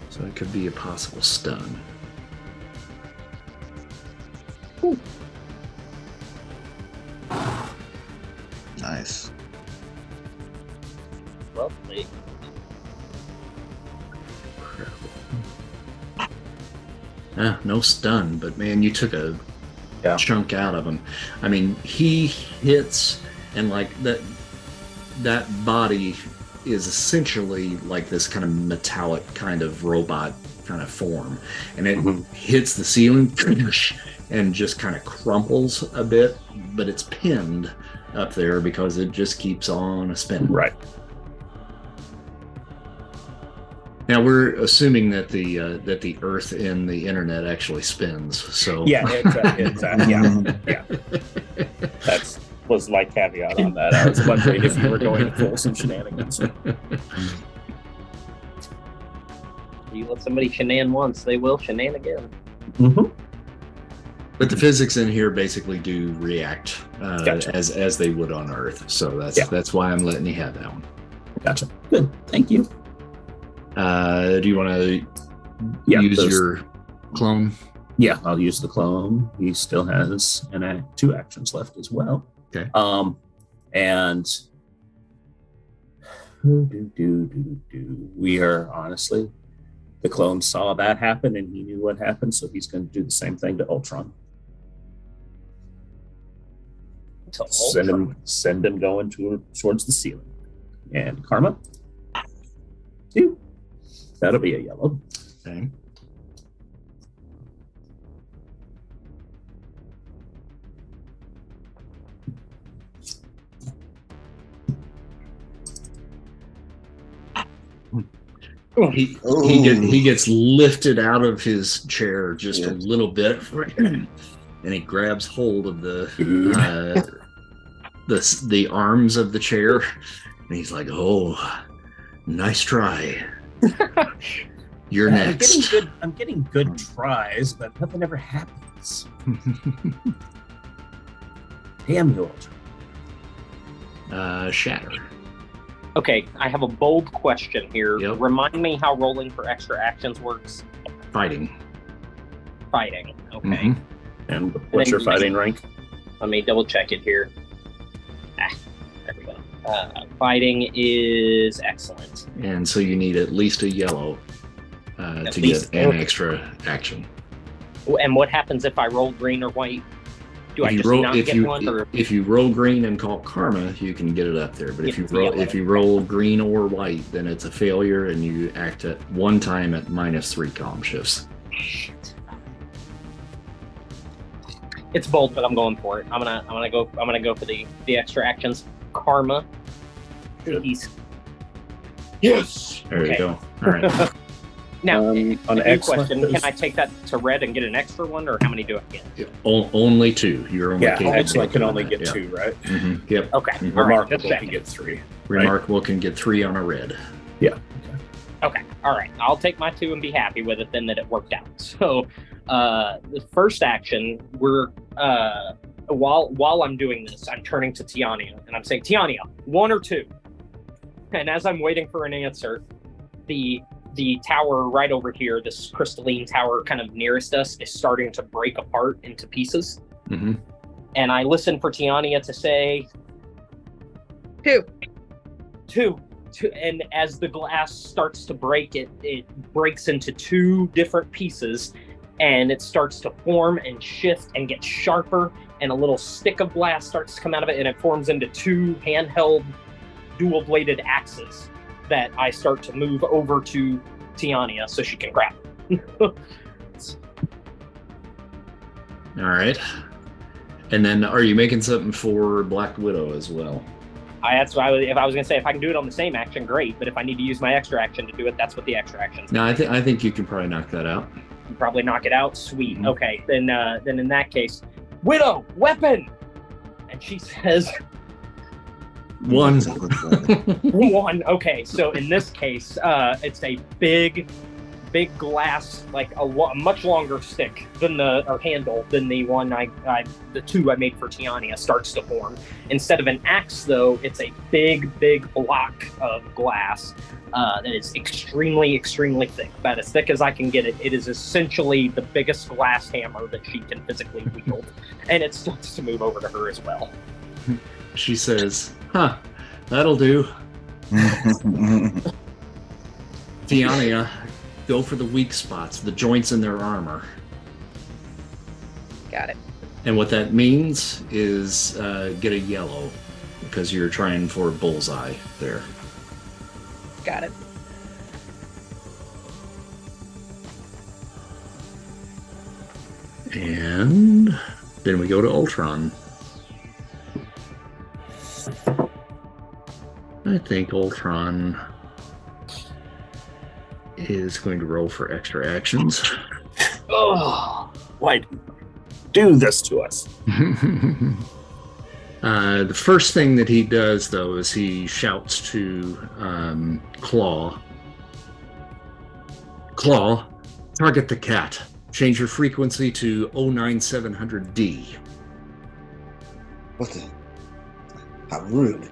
So it could be a possible stun. Nice. Lovely. No stun, but man, you took a Yeah. chunk out of him. I mean, he hits, and like that body is essentially like this kind of metallic kind of robot kind of form, and it hits the ceiling and just kind of crumples a bit, but it's pinned up there because it just keeps on spinning. Right. Now we're assuming that the Earth and the internet actually spins. So Yeah, yeah. That's was my caveat on that. I was wondering if you were going to pull some shenanigans. You let somebody shenan once, they will shenan again. Mm-hmm. But the physics in here basically do react Gotcha. as they would on Earth. So that's why I'm letting you have that one. Gotcha. Good. Thank you. Do you want to use your clone? Yeah, I'll use the clone. He still has two actions left as well. Okay. And we are honestly, the clone saw that happen and he knew what happened, so he's going to do the same thing to Ultron. Send him going towards the ceiling. And Karma, that'll be a yellow. Okay. He gets lifted out of his chair just a little bit, and he grabs hold of the arms of the chair, and he's like, "Oh, nice try. You're next." I'm getting good tries, but nothing ever happens. Damn you, Ultron. Shatter. Okay, I have a bold question here. Yep. Remind me how rolling for extra actions works. Fighting. Okay. Mm-hmm. And what's your fighting rank? Let me double check it here. There we go. Fighting is excellent. And so you need at least a yellow to get an extra action. And what happens if I roll green or white? Do I just not get one? Or? If you roll green and call Karma, you can get it up there. But if you roll green or white, then it's a failure, and you act at one time at -3 column shifts. Shit. It's bold, but I'm going for it. I'm gonna go for the extra actions. Karma. Please. Yes. There you go. All right. Now, on a new question: can I take that to red and get an extra one, or how many do I get? Only 2. You're only excellent can only get 2, right? Mm-hmm. Yep. Okay. Mm-hmm. Remarkable can get 3. Remarkable can get 3 on a red. Yeah. Okay. All right. I'll take my 2 and be happy with it then that it worked out. So, the first action, we're while I'm doing this, I'm turning to Tiania and I'm saying, Tiania, 1 or 2. And as I'm waiting for an answer, the tower right over here, this crystalline tower kind of nearest us, is starting to break apart into pieces. Mm-hmm. And I listen for Tiania to say 2. And as the glass starts to break, it breaks into 2 different pieces, and it starts to form and shift and get sharper, and a little stick of glass starts to come out of it, and it forms into 2 handheld dual-bladed axes that I start to move over to Tiania so she can grab it. All right. And then are you making something for Black Widow as well? That's what if I was going to say, if I can do it on the same action, great. But if I need to use my extra action to do it, that's what the extra action is. No, I think you can probably knock that out. You probably knock it out. Sweet. Mm-hmm. Okay. Then in that case, Widow, weapon! And she says... 1. 1. Okay, so in this case, it's a big glass, like a much longer stick than or handle than the one the 2 I made for Tiania starts to form. Instead of an axe, though, it's a big block of glass that is extremely thick, about as thick as I can get it. It is essentially the biggest glass hammer that she can physically wield, and it starts to move over to her as well. She says, "Huh, that'll do." Tiania, go for the weak spots, the joints in their armor. Got it. And what that means is get a yellow, because you're trying for bullseye there. Got it. And then we go to Ultron. I think Ultron is going to roll for extra actions. Oh, why do this to us? The first thing that he does, though, is he shouts to Claw. Claw, target the cat. Change your frequency to 09700D. What the? How rude.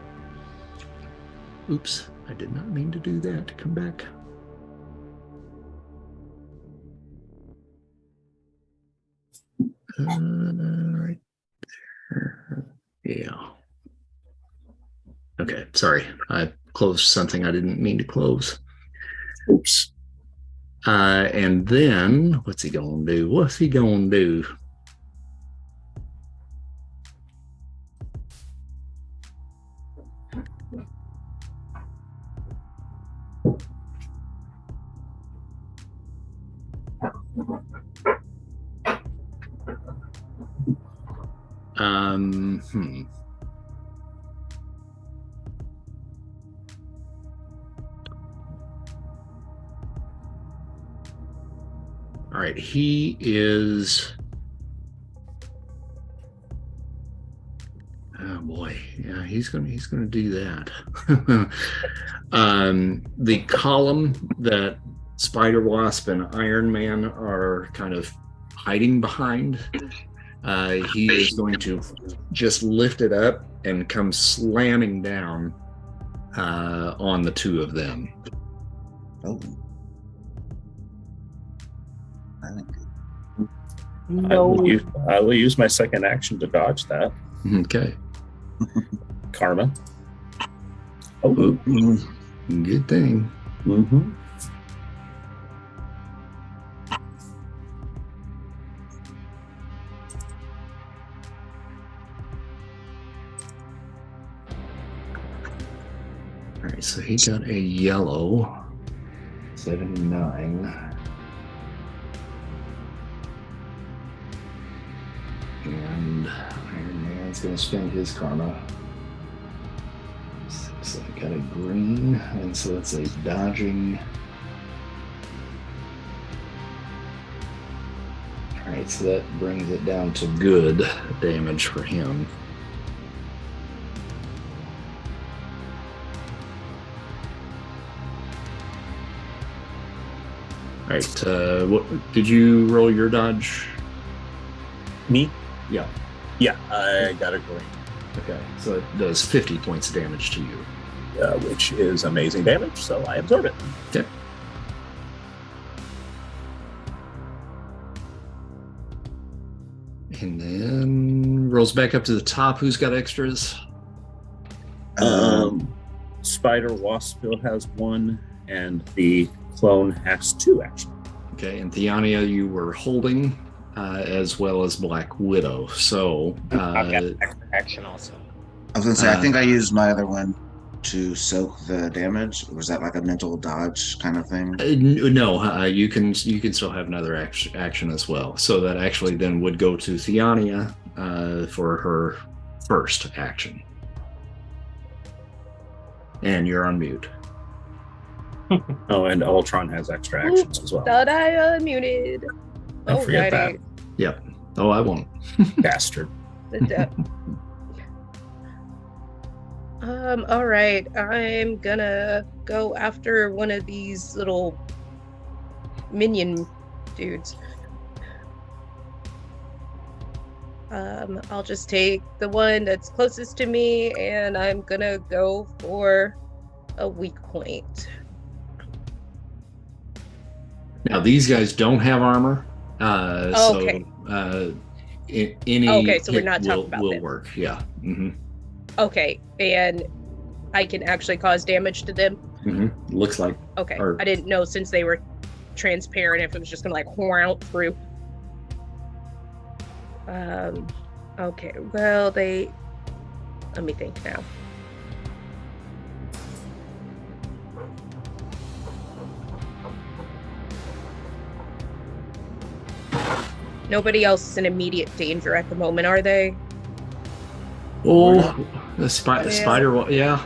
Oops, I did not mean to do that. Come back. Right there. Yeah. Okay, sorry. I closed something I didn't mean to close. Oops. And then, what's he gonna do? What's he gonna do? Um, hmm. All right, he is. Oh boy, yeah, he's gonna do that. The column that Spider Wasp and Iron Man are kind of hiding behind, he is going to just lift it up and come slamming down on the two of them. Oh. I think No. I will use my second action to dodge that. Okay. Karma. Oh, good thing. Mm-hmm. All right, so he got a yellow 79. And Iron Man's going to spend his karma. So I got a green, and so it's a dodging. All right, so that brings it down to good damage for him. All right, what did you roll your dodge? Me? Yeah. Yeah, I got a green. Okay, so it does 50 points of damage to you. Which is amazing damage, so I absorb it. Okay. And then rolls back up to the top. Who's got extras? Spider Wasp still has one, and the clone has two, actually. Okay, and Theania, you were holding, as well as Black Widow. So, I've got extra action also. I was gonna say, I think I used my other one to soak the damage. Was that like a mental dodge kind of thing? no, you can still have another action as well. So that actually then would go to Theania for her first action. And you're on mute. Oh, and Ultron has extra actions as well. Thought I unmuted. Don't forget that. Yep. Oh, I won't. Bastard. All right. I'm gonna go after one of these little minion dudes. I'll just take the one that's closest to me, and I'm gonna go for a weak point. Now these guys don't have armor, Okay. so any Okay, so we're hit not talking about will them. work. Yeah. Mm-hmm. Okay, and I can actually cause damage to them. Mm-hmm. Looks like. Okay, Or- I didn't know since they were transparent if it was just gonna like whore out through. Okay, well let me think now. Nobody else is in immediate danger at the moment, are they? Oh, the Yeah. spider. Yeah.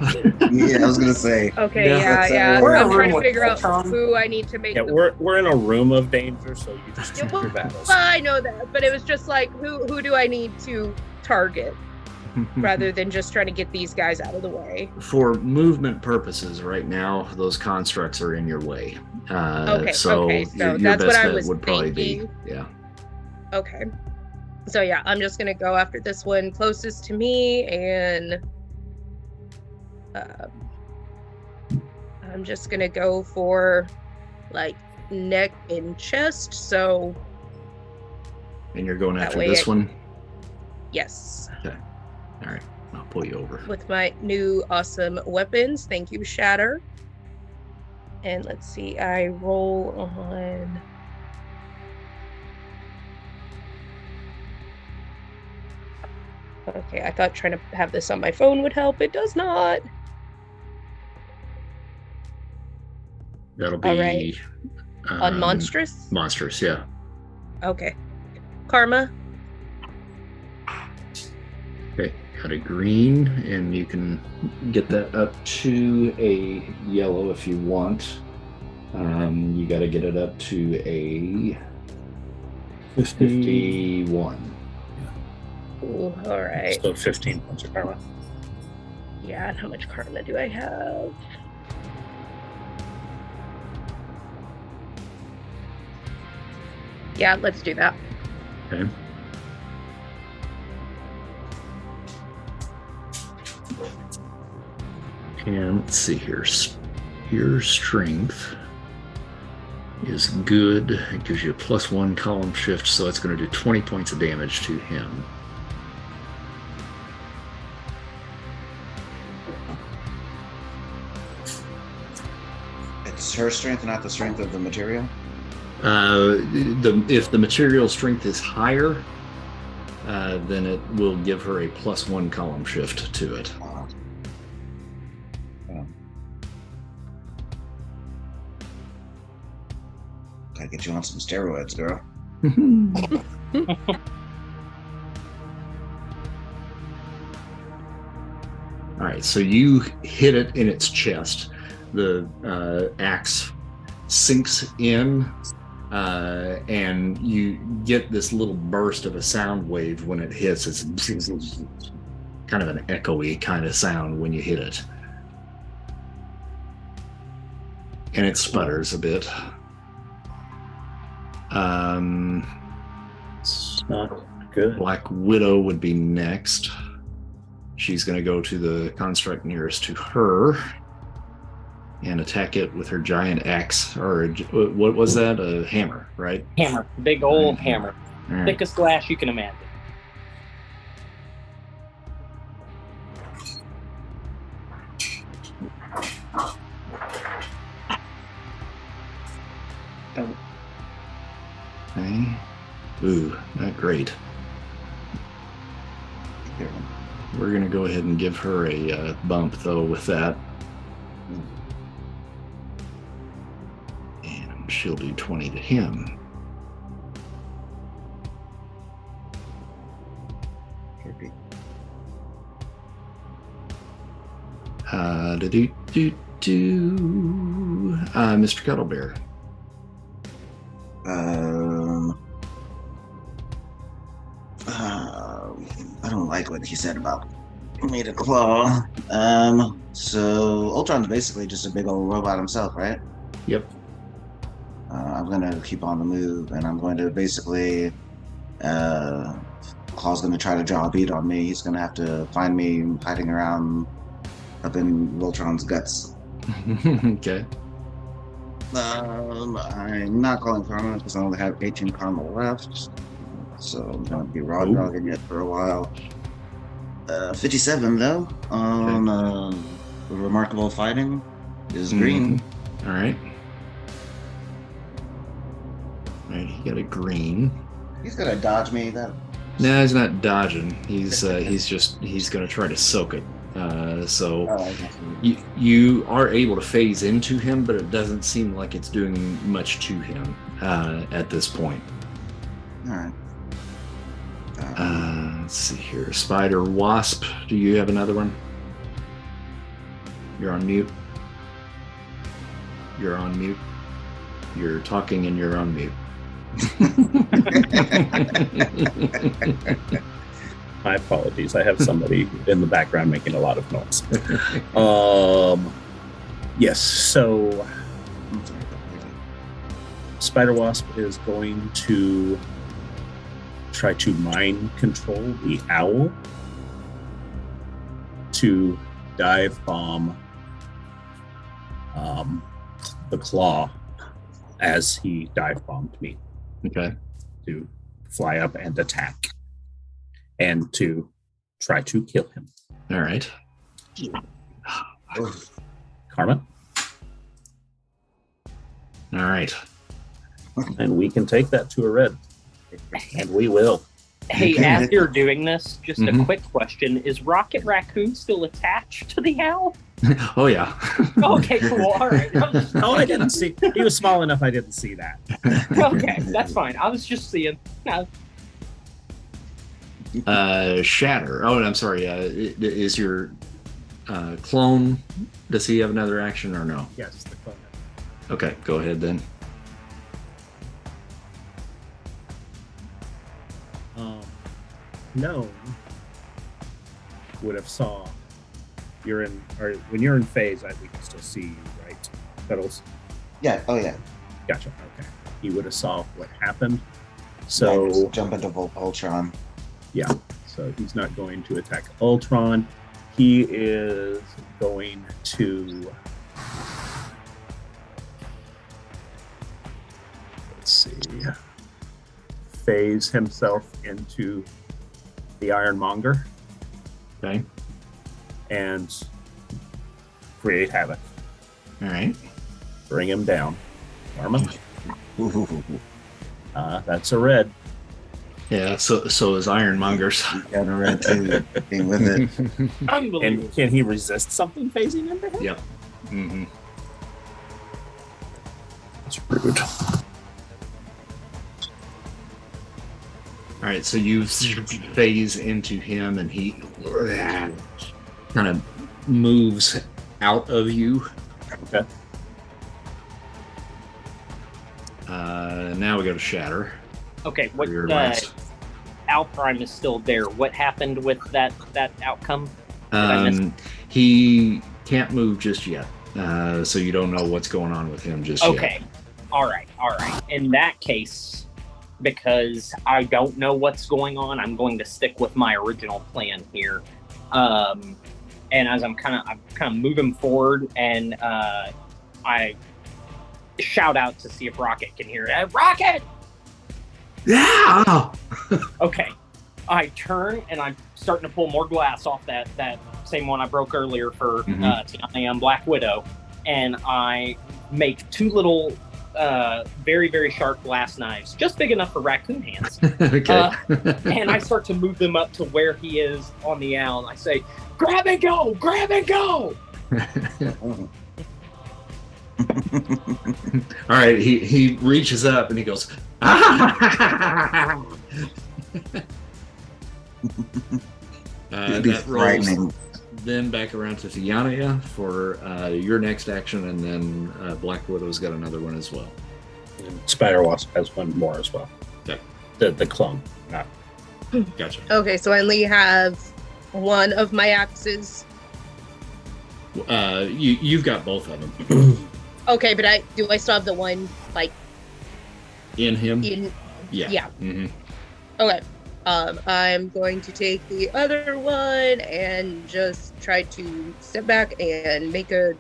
Yeah, I was gonna say. Okay, Yeah. yeah. We're in a I'm trying room to with figure out Ultron. who I need to make. Yeah, we're in a room of danger, so you just choose your battles. I know that, but it was just like, who do I need to target rather than just trying to get these guys out of the way? For movement purposes, right now, those constructs are in your way. Okay, so so your that's best what I bet was would probably thinking. be, yeah. Okay. So yeah, I'm just gonna go after this one closest to me, and I'm just gonna go for like neck and chest. So And you're going That after way this one? yes, Okay. All right. I'll pull you over. with my new awesome weapons. Thank you, Shatter. And let's see, I roll on. Okay, I thought trying to have this on my phone would help. It does not. That'll be All right. On monstrous? Monstrous, yeah. Okay. Karma. Okay. Got a green, and you can get that up to a yellow if you want. You got to get it up to a 51. Ooh, all right. So 15 points of karma. Yeah, and how much karma do I have? Yeah, let's do that. Okay. And let's see here. Your strength is good. It gives you a +1 column shift, so it's going to do 20 points of damage to him. It's her strength, not the strength of the material. If the material strength is higher, then it will give her a +1 column shift to it. Gotta get you on some steroids, girl. All right, so you hit it in its chest. The axe sinks in, and you get this little burst of a sound wave when it hits. It's kind of an echoey kind of sound when you hit it. And it sputters a bit. It's not good. Black Widow would be next. She's going to go to the construct nearest to her and attack it with her giant axe, or what was that? A hammer, right? Hammer. Big old hammer. All right. Thickest glass you can imagine. Okay. Ooh, not great. We're going to go ahead and give her a bump, though, with that. And she'll do 20 to him. Mr. Cuddlebear. I don't like what he said about me to claw. So Ultron's basically just a big old robot himself, right? Yep. I'm gonna keep on the move, and I'm going to basically Claw's gonna try to draw a bead on me. He's gonna have to find me hiding around up in Ultron's guts. Okay. I'm not calling karma because I only have 18 karma left, so I'm gonna be raw dogging it for a while. 57 though on remarkable fighting is green. All right. All right, he got a green. He's gonna dodge me. That No, he's not dodging. He's going to try to soak it. You are able to phase into him, but it doesn't seem like it's doing much to him at this point. all right. Let's see here. Spider Wasp. Do you have another one? You're on mute. You're on mute. You're talking and you're on mute. My apologies. I have somebody in the background making a lot of noise. Yes, so Spider Wasp is going to try to mind control the owl to dive bomb the claw as he dive bombed me. Okay. To fly up and attack and to try to kill him. All right. Karma. All right. And we can take that to a red. And we will. Hey, as you're doing this, just Mhm. a quick question. Is Rocket Raccoon still attached to the owl? Oh, yeah. Okay, cool. All right. Oh, I didn't see. He was small enough. I didn't see that. Okay, that's fine. I was just seeing. No. Shatter. Oh, I'm sorry. Is your clone, does he have another action or no? Yes, the clone. Okay, go ahead then. Gnome would have saw you're in, or when you're in phase, we can still see you, right? Petals. Yeah. Oh yeah. Gotcha. Okay. He would have saw what happened. Yeah, So just jump into Ultron. yeah. So he's not going to attack Ultron. He is going to. Let's see. Phase himself into the Ironmonger Okay. and create havoc. All right. Bring him down. Karma. Ooh, That's a red. Yeah, so is Ironmonger's. got a red too. Be with it. Unbelievable. And can he resist something phasing into him? Yep. Mm-hmm. That's rude. All right, so you phase into him, and he kind of moves out of you. Okay. Now we go to Shatter. Okay, for what your last. Al Prime is still there. What happened with that outcome? I miss- He can't move just yet, so you don't know what's going on with him just yet. Okay. All right. In that case, because I don't know what's going on, I'm going to stick with my original plan here. And as I'm kind of moving forward, and I shout out to see if Rocket can hear it. Rocket! Yeah. Okay. I turn and I'm starting to pull more glass off that same one I broke earlier for Tiana and Black Widow, and I make two little very, very sharp glass knives, just big enough for raccoon hands. Okay. And I start to move them up to where he is on the owl, and I say, grab and go, grab and go! All right, he reaches up and he goes, It'd be that rolls frightening. then back around to Tiana for your next action, and then Black Widow's got another one as well. And Spider Wasp has one more as well. Okay. The clone, not. Gotcha. Okay, so I only have one of my axes. You've got both of them Okay, but I still have the one like in him. in. Yeah. Yeah. Mm-hmm. Okay. I'm going to take the other one and just try to step back and make a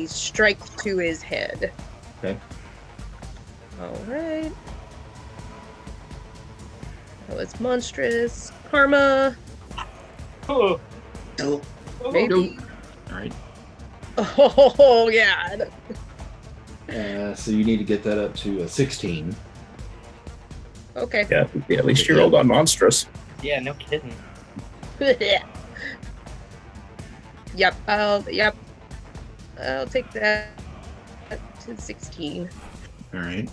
strike to his head. Okay. All right. That was monstrous. Karma. Oh, Oh, Maybe. All right. Oh, yeah. So you need to get that up to a 16. Okay. Yeah, at least you rolled on monstrous. yeah, no kidding. Yep. I'll take that to 16. All right.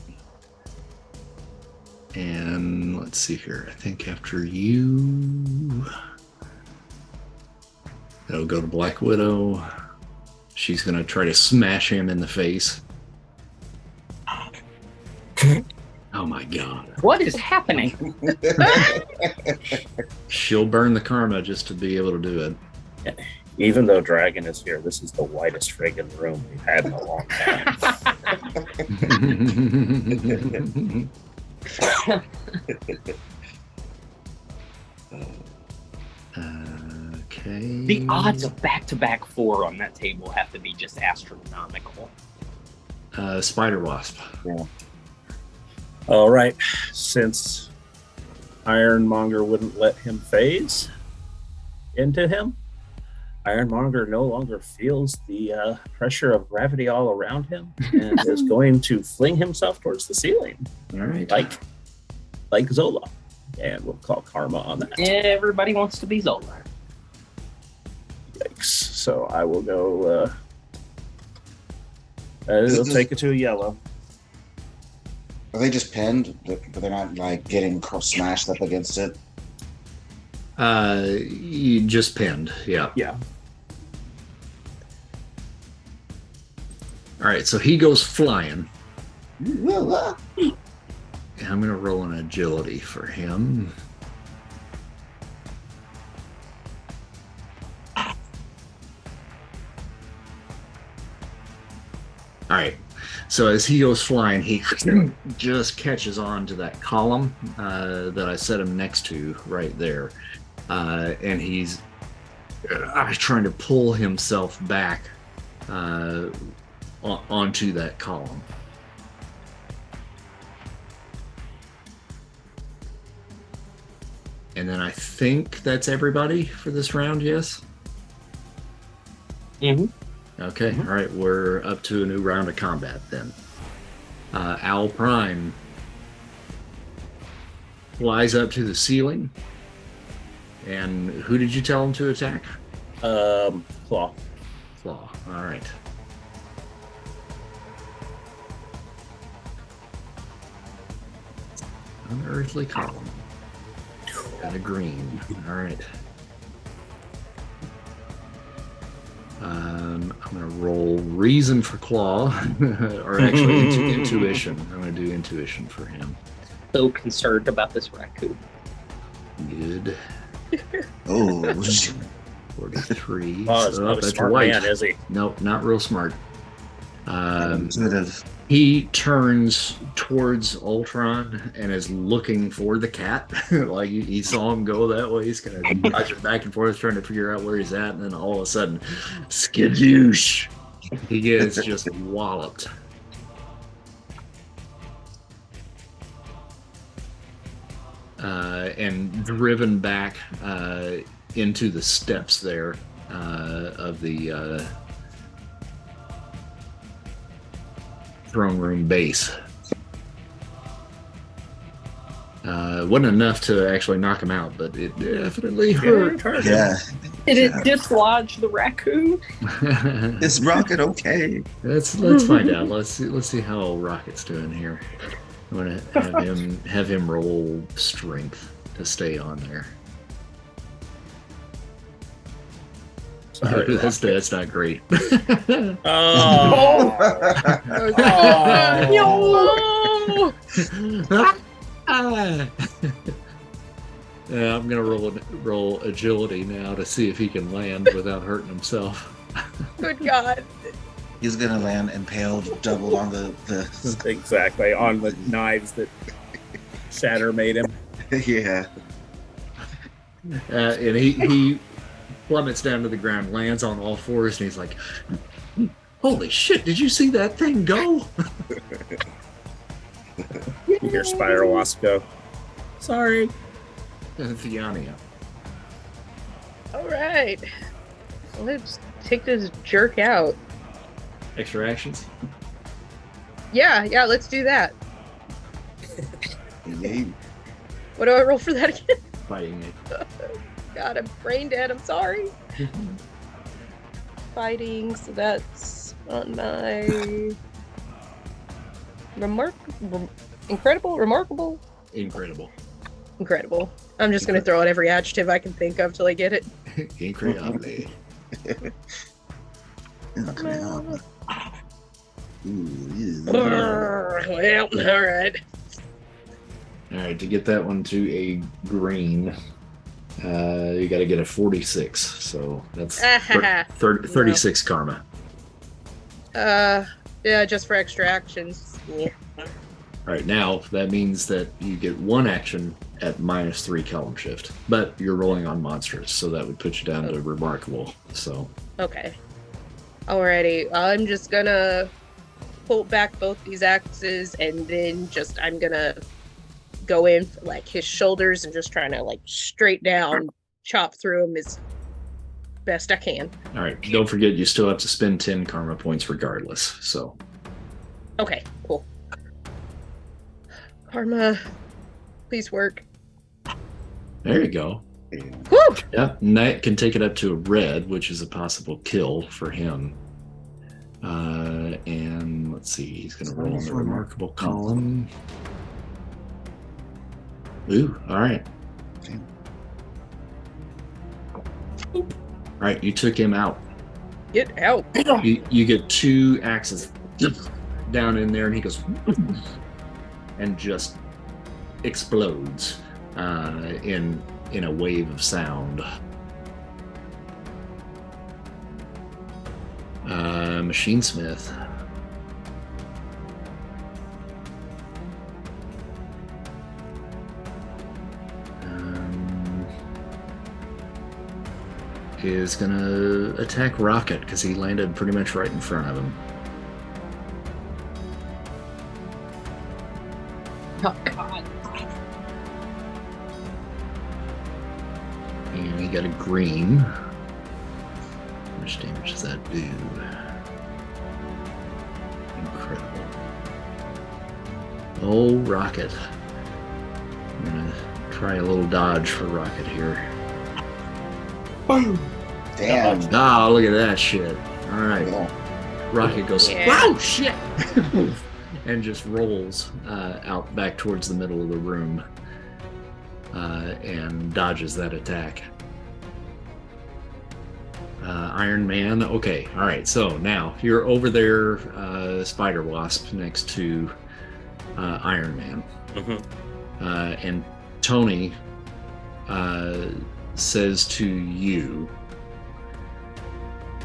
And let's see here. I think after you, it'll go to Black Widow. She's going to try to smash him in the face. Oh my God. What is happening? She'll burn the karma just to be able to do it. Even though Dragon is here, this is the whitest friggin' room we've had in a long time. Okay. The odds of back-to-back 4 on that table have to be just astronomical. Spider Wasp. Yeah. All right, since Ironmonger wouldn't let him phase into him, Ironmonger no longer feels the pressure of gravity all around him and is going to fling himself towards the ceiling, All right. like Zola. And we'll call karma on that. Everybody wants to be Zola. Yikes. So I will go. It'll take it to a yellow. Are they just pinned, but they're not like getting smashed up against it? You just pinned. Yeah. Yeah. All right. So he goes flying. Ah. And I'm going to roll an agility for him. All right. So as he goes flying, he just catches on to that column that I set him next to right there. And he's trying to pull himself back onto that column. And then I think that's everybody for this round, yes? Mm-hmm. Okay, all right, we're up to a new round of combat then. Owl Prime flies up to the ceiling. And who did you tell him to attack? Claw. Claw, all right. Unearthly column. Got a green, all right. I'm going to roll reason for claw, or actually intuition. I'm going to do intuition for him. So concerned about this raccoon. Good. Oh, 43. Oh, it's not a that's smart white. man, is he? Nope, not real smart. intuitive. He turns towards Ultron and is looking for the cat. Like he saw him go that way. He's kind of dodging back and forth, trying to figure out where he's at. And then all of a sudden, skadoosh! He gets just walloped. And driven back into the steps there of the throne room base. Wasn't enough to actually knock him out, but it definitely hurt. Yeah. Did it dislodge the raccoon? Is Rocket okay? Let's find out. Let's see how Rocket's doing here. I'm gonna have him roll strength to stay on there. Sorry, that's not great. Oh. Yeah, I'm gonna roll agility now to see if he can land without hurting himself. Good God. He's gonna land impaled, doubled on the Exactly, on the knives that Shatter made him. yeah. And he plummets down to the ground, lands on all fours, and he's like, "Holy shit! Did you see that thing go?" You hear Spider Wasp go, "Sorry." And Theania. All right. Let's take this jerk out. Extra actions? Yeah, let's do that. Yeah. What do I roll for that again? Fighting me. God, I'm brain dead. I'm sorry. Fighting, so that's on my incredible, remarkable. Incredible. Incredible. I'm just going to throw out every adjective I can think of till I get it. Incredible. Incredible. Well, all right. All right, to get that one to a green, you got to get a 46. So that's 36 karma. Yeah, just for extra actions. Yeah. All right, now that means that you get one action at -3 column shift, but you're rolling on monsters, so that would put you down to remarkable. So Okay. Alrighty, I'm just gonna pull back both these axes, and then I'm gonna go in for like his shoulders and just trying to like straight down chop through him as best I can. all right, don't forget you still have to spend 10 karma points regardless. So Okay, cool. Karma, please work. there you go. Woo! Yep, Knight can take it up to a red, which is a possible kill for him. And let's see, he's going to roll in the remarkable column. Ooh, all right. Okay. All right, you took him out. Get out. You get 2 axes down in there, and he goes and just explodes in a wave of sound. Machinesmith. Is gonna attack Rocket because he landed pretty much right in front of him. Oh, God. And he got a green. How much damage does that do? Incredible. Oh, Rocket. I'm gonna try a little dodge for Rocket here. Boom. Damn. Ah, look at that shit. All right. Yeah. Rocket goes, Yeah. wow, shit! And just rolls out back towards the middle of the room and dodges that attack. Iron Man. Okay, all right. So now you're over there, Spider Wasp, next to Iron Man. Mm-hmm. And Tony says to you,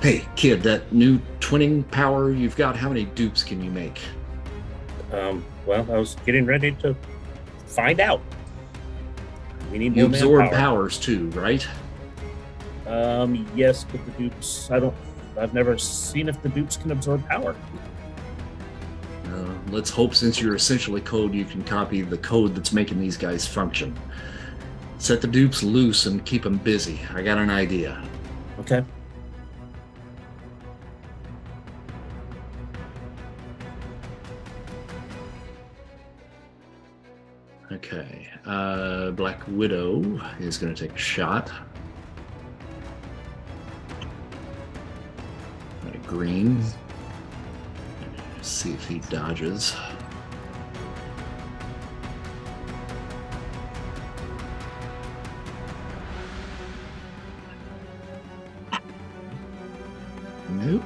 hey, kid, that new twinning power you've got, how many dupes can you make? Well, I was getting ready to find out. We need You more absorb manpower. powers too, right? Yes, but the dupes, I've never seen if the dupes can absorb power. Let's hope since you're essentially code, you can copy the code that's making these guys function. Set the dupes loose and keep them busy. I got an idea. Okay. Okay. Black Widow is going to take a shot. Got a green. See if he dodges. Nope.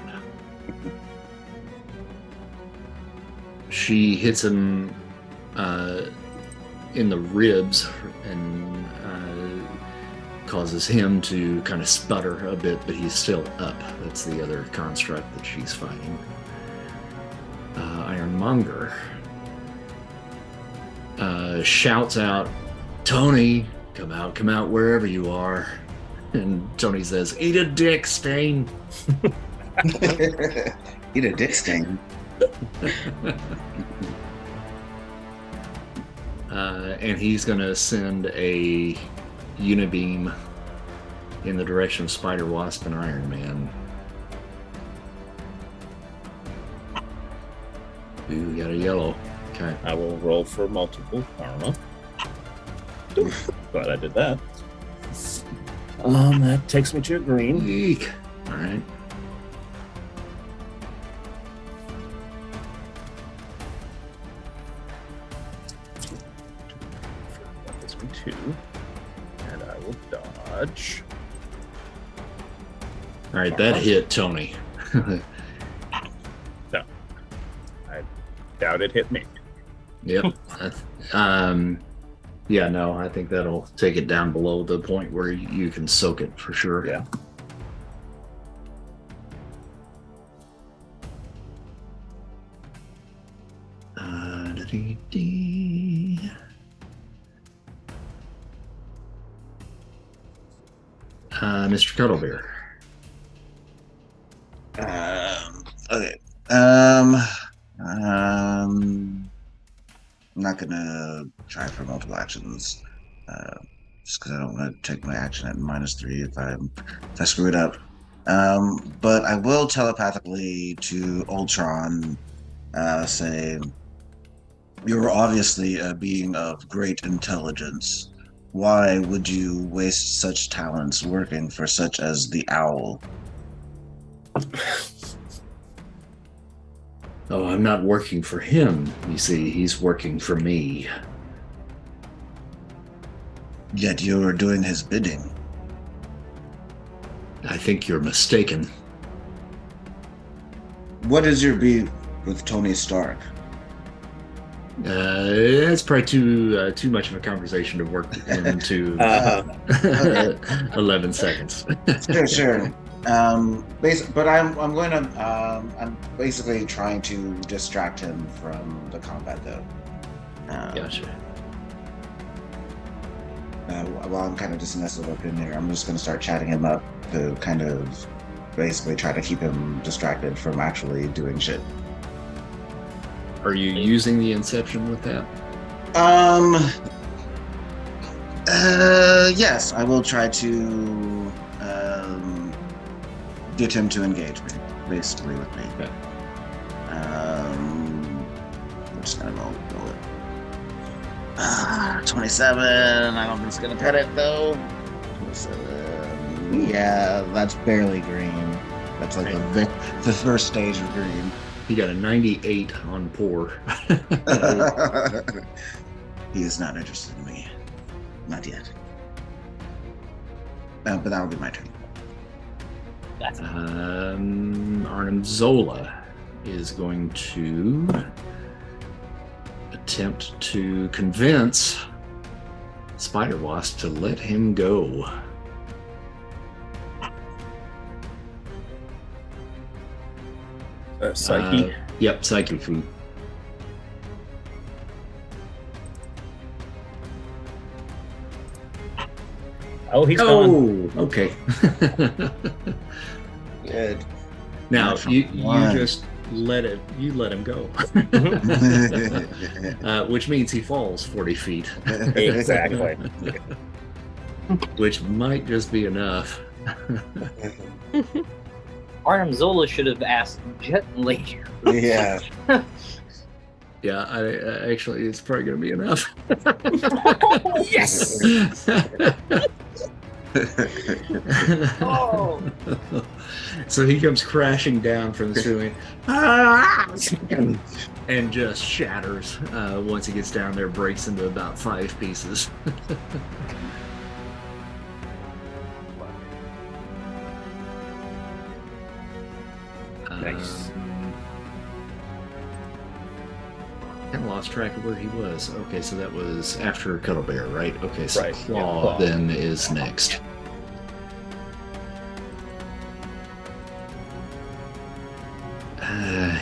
She hits him in the ribs and causes him to kind of sputter a bit, but he's still up. That's the other construct that she's fighting. Ironmonger shouts out, Tony, come out wherever you are. And Tony says, eat a dick, Stain. Eat a dick stain. And he's going to send a unibeam in the direction of Spider Wasp and Iron Man. Ooh, we got a yellow. Okay. I will roll for multiple karma. Glad I did that. That takes me to a green. Eek. All right. going to, and I will dodge. All right, that hit Tony. Doubt it hit me. Yep. Yeah, no, I think that'll take it down below the point where you can soak it for sure. Yeah. Mr. Cuddlebear. Okay. I'm not gonna try for multiple actions, just because I don't want to take my action at -3 if I screw it up. But I will telepathically to Ultron, say, "You're obviously a being of great intelligence. Why would you waste such talents working for such as the Owl?" Oh, I'm not working for him. You see, he's working for me. Yet you're doing his bidding. I think you're mistaken. What is your beef with Tony Stark? It's probably too much of a conversation to work into 11 seconds. Sure. But I'm basically trying to distract him from the combat, though. Gotcha. While I'm kind of just nestled up in here, I'm just going to start chatting him up to kind of basically try to keep him distracted from actually doing shit. Are you using the Inception with that? Yes, I will try to get him to engage me, basically, with me. Okay. I'm just gonna roll it. 27. I don't think it's gonna cut it though. 27. Yeah, that's barely green. That's like the first stage of green. He got a 98 on poor. He is not interested in me. Not yet. But that will be my turn. Arnim Zola is going to attempt to convince Spider Wasp to let him go. Psyche. Yep, Psyche food. Oh, he's gone. Okay. Good. Now you just let him go, which means he falls 40 feet. Exactly. Which might just be enough. Arnim Zola should have asked gently. Yeah. Yeah, I actually, it's probably going to be enough. Yes! Oh! So he comes crashing down from the ceiling and just shatters. Once he gets down there, breaks into about 5 pieces. Nice. Kind of lost track of where he was. Okay, so that was after Cuddle Bear, right? Okay, so Right, Claw yeah, then is next.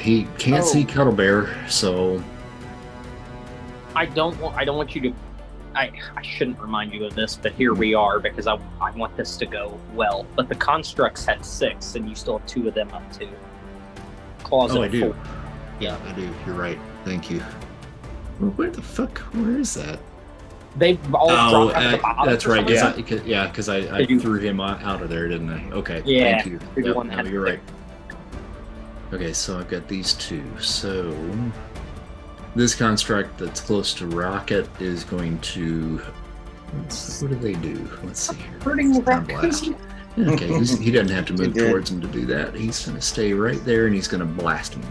He can't see Cuddle Bear, so I don't want you to. I shouldn't remind you of this, but here we are because I want this to go well. But the constructs had 6, and you still have 2 of them up too. Claws. I do. 4. Yeah, I do. You're right. Thank you. Well, where the fuck? Where is that? They all dropped at the bottom. That's right. Yeah. Because I threw him out of there, didn't I? Okay. Yeah, Thank you. you're the one that No, had you're to right. Okay, so I've got these 2. So this construct that's close to Rocket is going to. What do they do? Let's see here. Hurting the Time blast. raccoon. Okay, he doesn't have to move He did. towards him to do that. He's going to stay right there and he's going to blast him.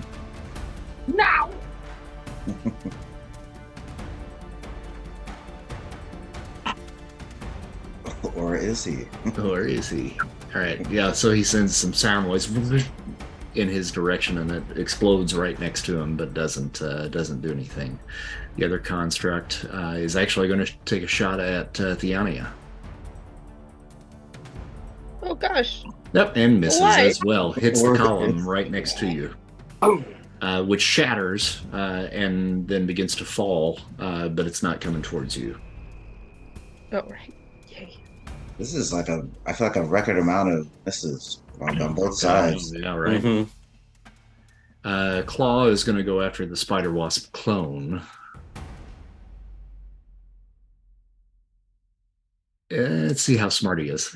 Now. Or is he? Or is he? All right. Yeah. So he sends some sound waves in his direction, and it explodes right next to him, but doesn't do anything. The other construct is actually going to take a shot at Theania. Oh gosh. Yep, and misses Why? as well. Hits the Or- column right next to you, Oh, which shatters and then begins to fall, but it's not coming towards you. All right. Yay. This is I feel like a record amount of misses on both sides. Yeah, right. Mhm. Claw is going to go after the Spider Wasp clone. Let's see how smart he is.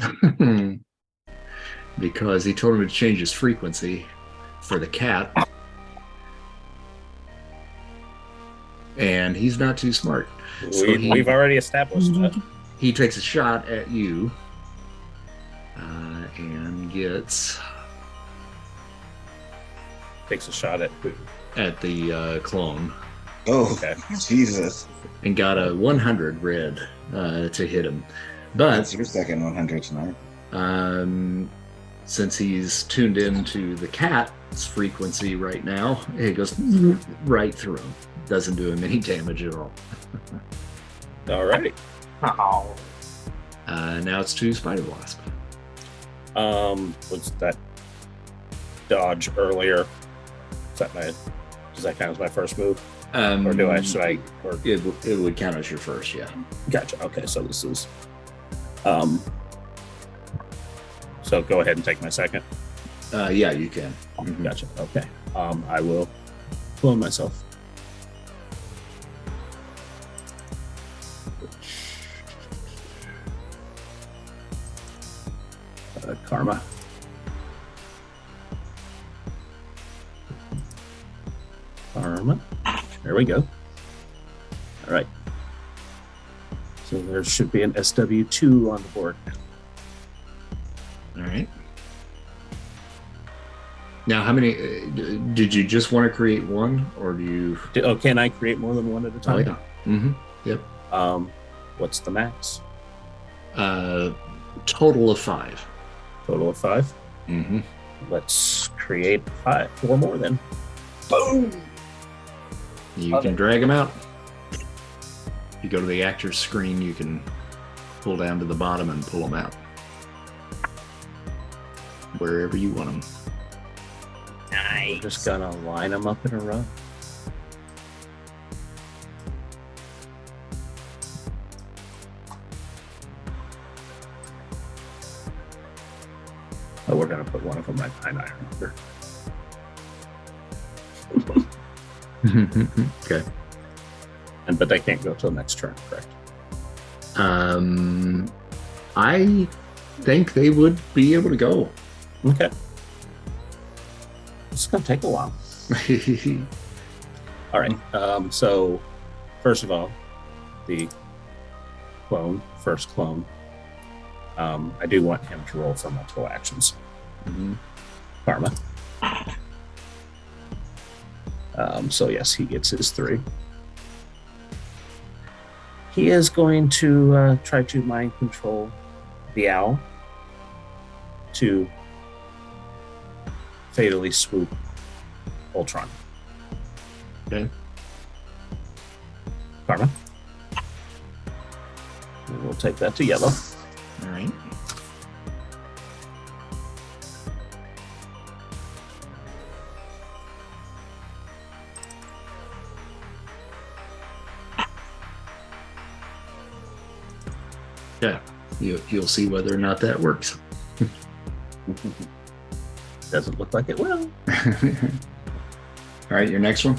Because he told him to change his frequency for the cat. And he's not too smart. So We've already established that. He takes a shot at you and gets Takes a shot at the clone Oh, Okay. Jesus. and got a 100 red to hit him. But That's your second 100 tonight. since he's tuned into the cat's frequency right now, it goes right through him. Doesn't do him any damage at all. Alrighty. oh. Now it's to Spider Wasp. Was that dodge earlier? Does that count as my first move? Or should I? Or It would count as your first, yeah. gotcha. Okay, so this is. So go ahead and take my second. Yeah, you can. Mhm. Gotcha. Okay. I will clone myself. Karma. Karma. There we go. All right. So there should be an SW2 on the board. All right. Now, how many did you just want to create one, or do you? Can I create more than one at a Oh time? yeah. Mm-hmm. Yep. What's the max? Total of 5. Total of 5. Mm-hmm. Let's create 4 more then. Boom. You Love can it. drag them out. If you go to the actor's screen, you can pull down to the bottom and pull them out wherever you want them. We're Nice. just gonna line them up in a row. Oh, we're gonna put one of them right behind Ironmonger. Okay. But they can't go till next turn, correct? I think they would be able to go. Okay. It's gonna take a while. All right. So first of all, the first clone. I do want him to roll for multiple actions. Mhm. Karma. So yes, he gets his 3. He is going to try to mind control the owl to fatally swoop Ultron. Okay. Karma. And we'll take that to yellow. All right. Yeah, you'll see whether or not that works. Doesn't look like it will. All right, your next one.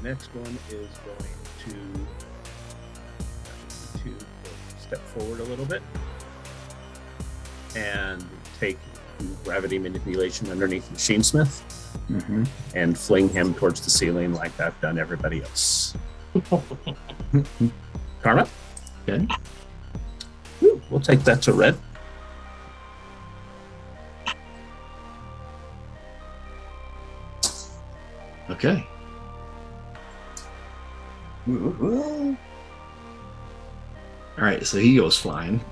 Next one is going to step forward a little bit and take gravity manipulation underneath Machine Smith Mm-hmm. and fling him towards the ceiling like I've done everybody else. Karma? Okay. Woo, we'll take that to red. Okay. Woo-hoo. All right, so he goes flying.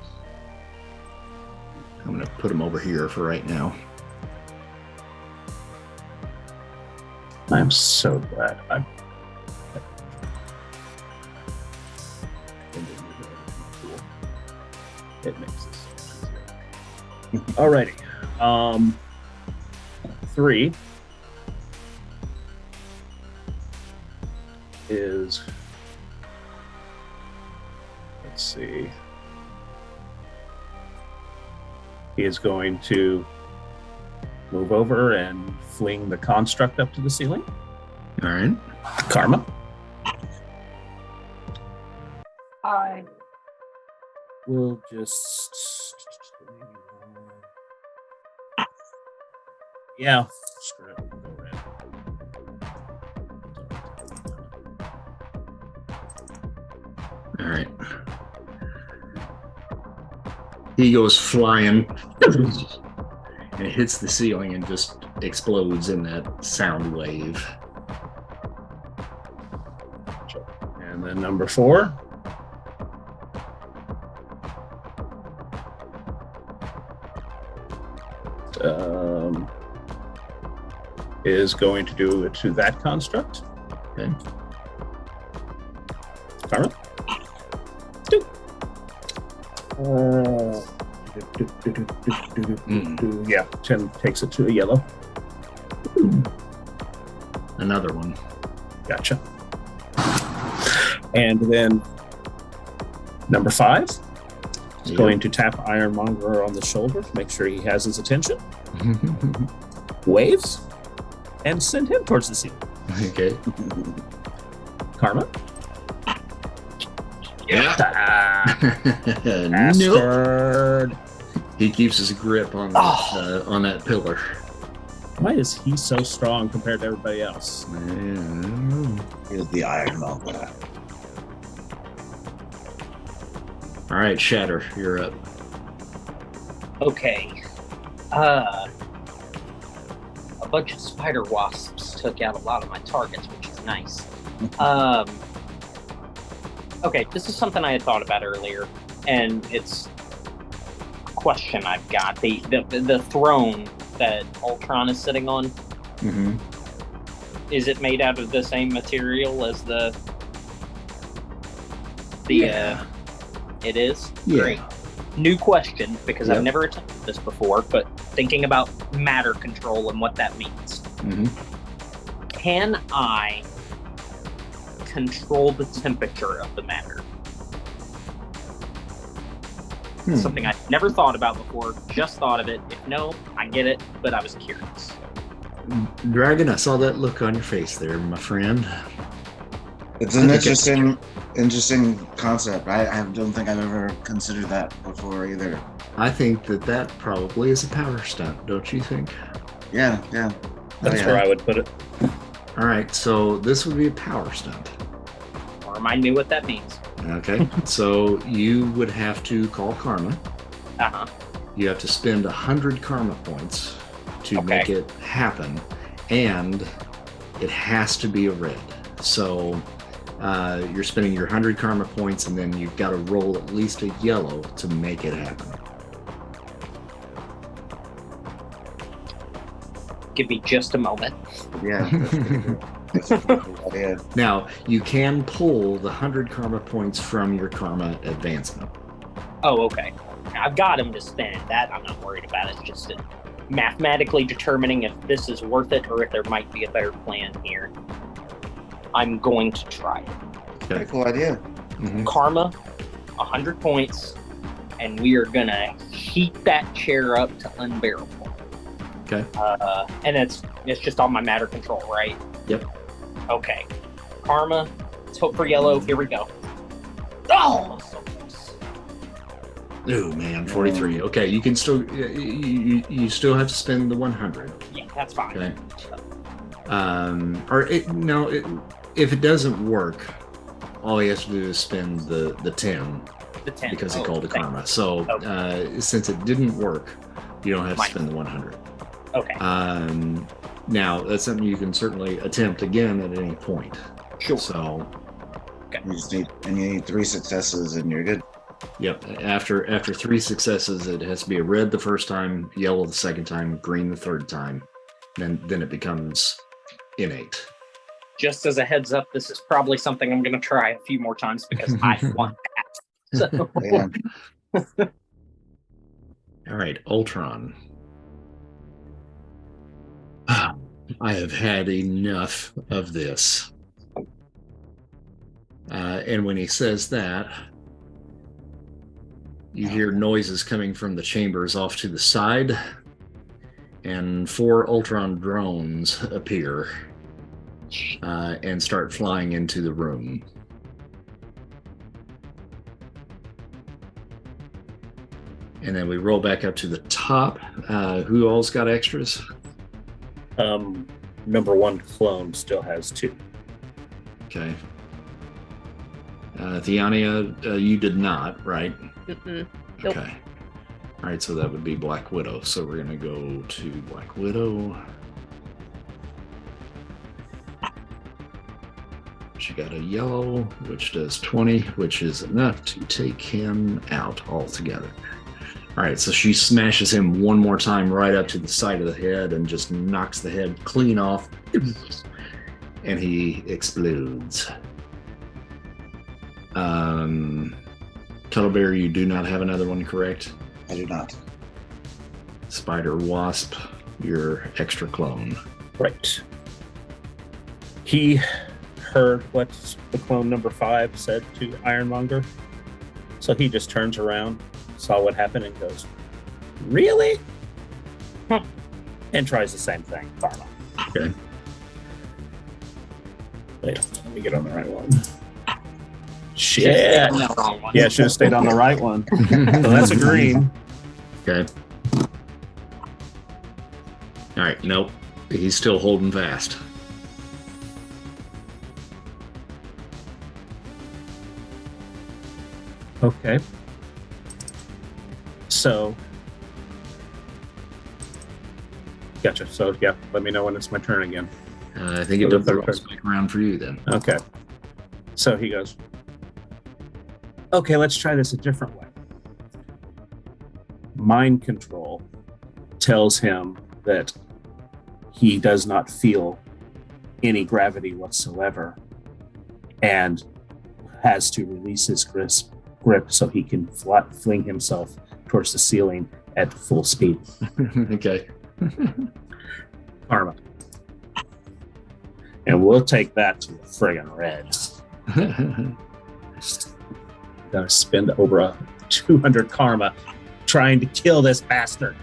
I'm going to put him over here for right now. I'm so glad I'm. It makes this easier. Alrighty. 3 is. Let's see. He is going to move over and fling the construct up to the ceiling. All right. Karma. Hi. We'll just. Yeah. Screw it. We'll go red. All right. He goes flying and it hits the ceiling and just explodes in that sound wave. And then number 4. Is going to do it to that construct. Okay. Karma. Yeah, 10 takes it to a yellow. Another one. Gotcha. And then number 5 is going to tap Ironmonger on the shoulder to make sure he has his attention. Waves and send him towards the ceiling. Okay. Karma. Yeah. Nope. Bastard. He keeps his grip on that pillar. Why is he so strong compared to everybody else? Here's the Ironmonger. All right, Shatter, you're up. Okay. A bunch of spider wasps took out a lot of my targets, which is nice. Okay, this is something I had thought about earlier, and it's a question I've got. The throne that Ultron is sitting on, Mm-hmm. is it made out of the same material as the Yeah. It is? Yeah. Great. New question, because Yep. I've never attempted this before, but thinking about matter control and what that means. Mm-hmm. Can I control the temperature of the matter? Something I've never thought about before, just thought of it. If no, I get it, but I was curious. Dragon, I saw that look on your face there, my friend. It's an I think interesting concept. I don't think I've ever considered that before either. I think that probably is a power stunt, don't you think? Yeah. That's where I would put it. All right, so this would be a power stunt. Or I knew what that means. Okay, so you would have to call Karma. Uh-huh. You have to spend 100 Karma points to Okay. make it happen, and it has to be a red. So you're spending your 100 Karma points, and then you've got to roll at least a yellow to make it happen. Give me just a moment. Yeah. That's a good idea. Now, you can pull the 100 Karma points from your Karma advancement. Oh, okay. I've got him to spend. That I'm not worried about. It's just mathematically determining if this is worth it or if there might be a better plan here. I'm going to try it. Pretty cool idea. Mhm. Karma, 100 points, and we are gonna heat that chair up to unbearable. Okay. And it's just on my matter control, right? Yep. Okay. Karma, let's hope for yellow. Here we go. Oh, so close. Oh man, 43. Okay, you can still you still have to spend the 100. Yeah, that's fine. Okay. If it doesn't work, all he has to do is spend the 10 The 10. because he called it okay. Karma. So since it didn't work, you don't have to spend the 100. Okay. Now, that's something you can certainly attempt again at any point. Sure. So, You need 3 successes and you're good. yep. After 3 successes, it has to be a red the first time, yellow the second time, green the third time. Then it becomes innate. Just as a heads up, this is probably something I'm going to try a few more times because I want that. So, Yeah. All right, Ultron. I have had enough of this. And when he says that, you hear noises coming from the chambers off to the side, and 4 Ultron drones appear and start flying into the room. And then we roll back up to the top. Who all's got extras? Number 1 clone still has 2. Okay. Theania, you did not, right? Nope. Okay. All right, so that would be Black Widow. So we're going to go to Black Widow. She got a yellow, which does 20, which is enough to take him out altogether. All right, so she smashes him one more time right up to the side of the head and just knocks the head clean off. And he explodes. Cuddlebear, you do not have another one, correct? I do not. Spider Wasp, your extra clone. Right. He heard what the clone number 5 said to Ironmonger. So he just turns around, saw what happened, and goes, "Really?" And tries the same thing. Karma. Okay. Wait, let me get on the right one. Shit. On the wrong one. Yeah, should have stayed on the right one. So that's a green. Okay. All right, nope. He's still holding fast. Okay. So. Gotcha. So, yeah, let me know when it's my turn again. I think it does back around for you then. Okay. So he goes, "Okay, let's try this a different way." Mind control tells him that he does not feel any gravity whatsoever and has to release his grip so he can fling himself towards the ceiling at full speed. Okay. Karma. And we'll take that to a friggin' red. Gotta spend over 200 karma trying to kill this bastard.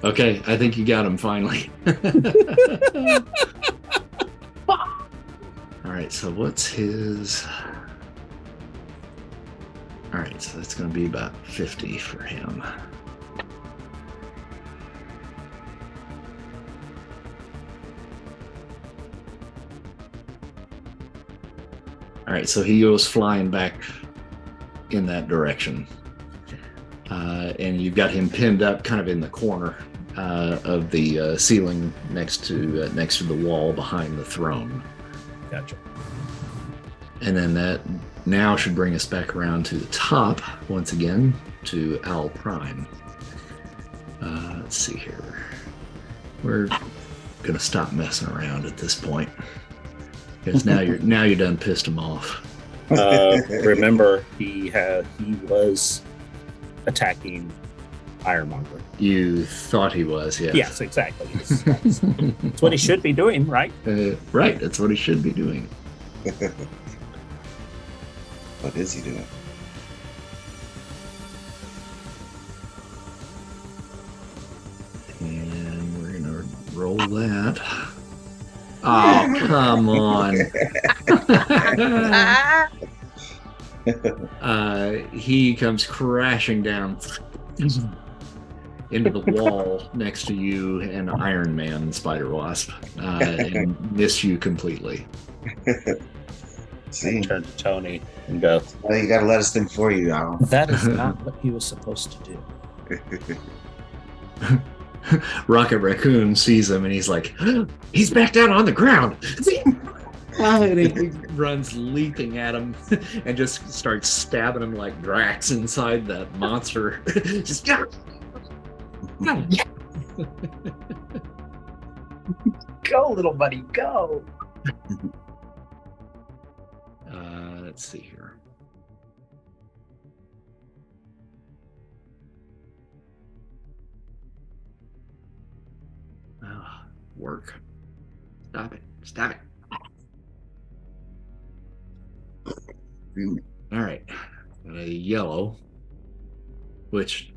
Okay, I think you got him finally. All right, so what's his... All right, so that's going to be about 50 for him. All right, so he goes flying back in that direction. And you've got him pinned up kind of in the corner of the ceiling next to the wall behind the throne. Gotcha. And then that now should bring us back around to the top once again to Owl Prime. Let's see here. We're gonna stop messing around at this point because now you're done pissed him off. Remember, he was attacking Ironmonger. You thought he was, yes. Yes, exactly. That's what he should be doing, right? Right, that's what he should be doing. What is he doing? And we're gonna roll that. Oh, come on. He comes crashing down into the wall next to you and Iron Man Spider Wasp and miss you completely. See, Turn to Tony and go, well, you got to let us think for you, Al. "That is not what he was supposed to do." Rocket Raccoon sees him and he's like, he's back down on the ground. And he runs leaping at him and just starts stabbing him like Drax inside that monster. Just Go, little buddy, go. Let's see here. Work. Stop it. Stop it. All right. Got a yellow, which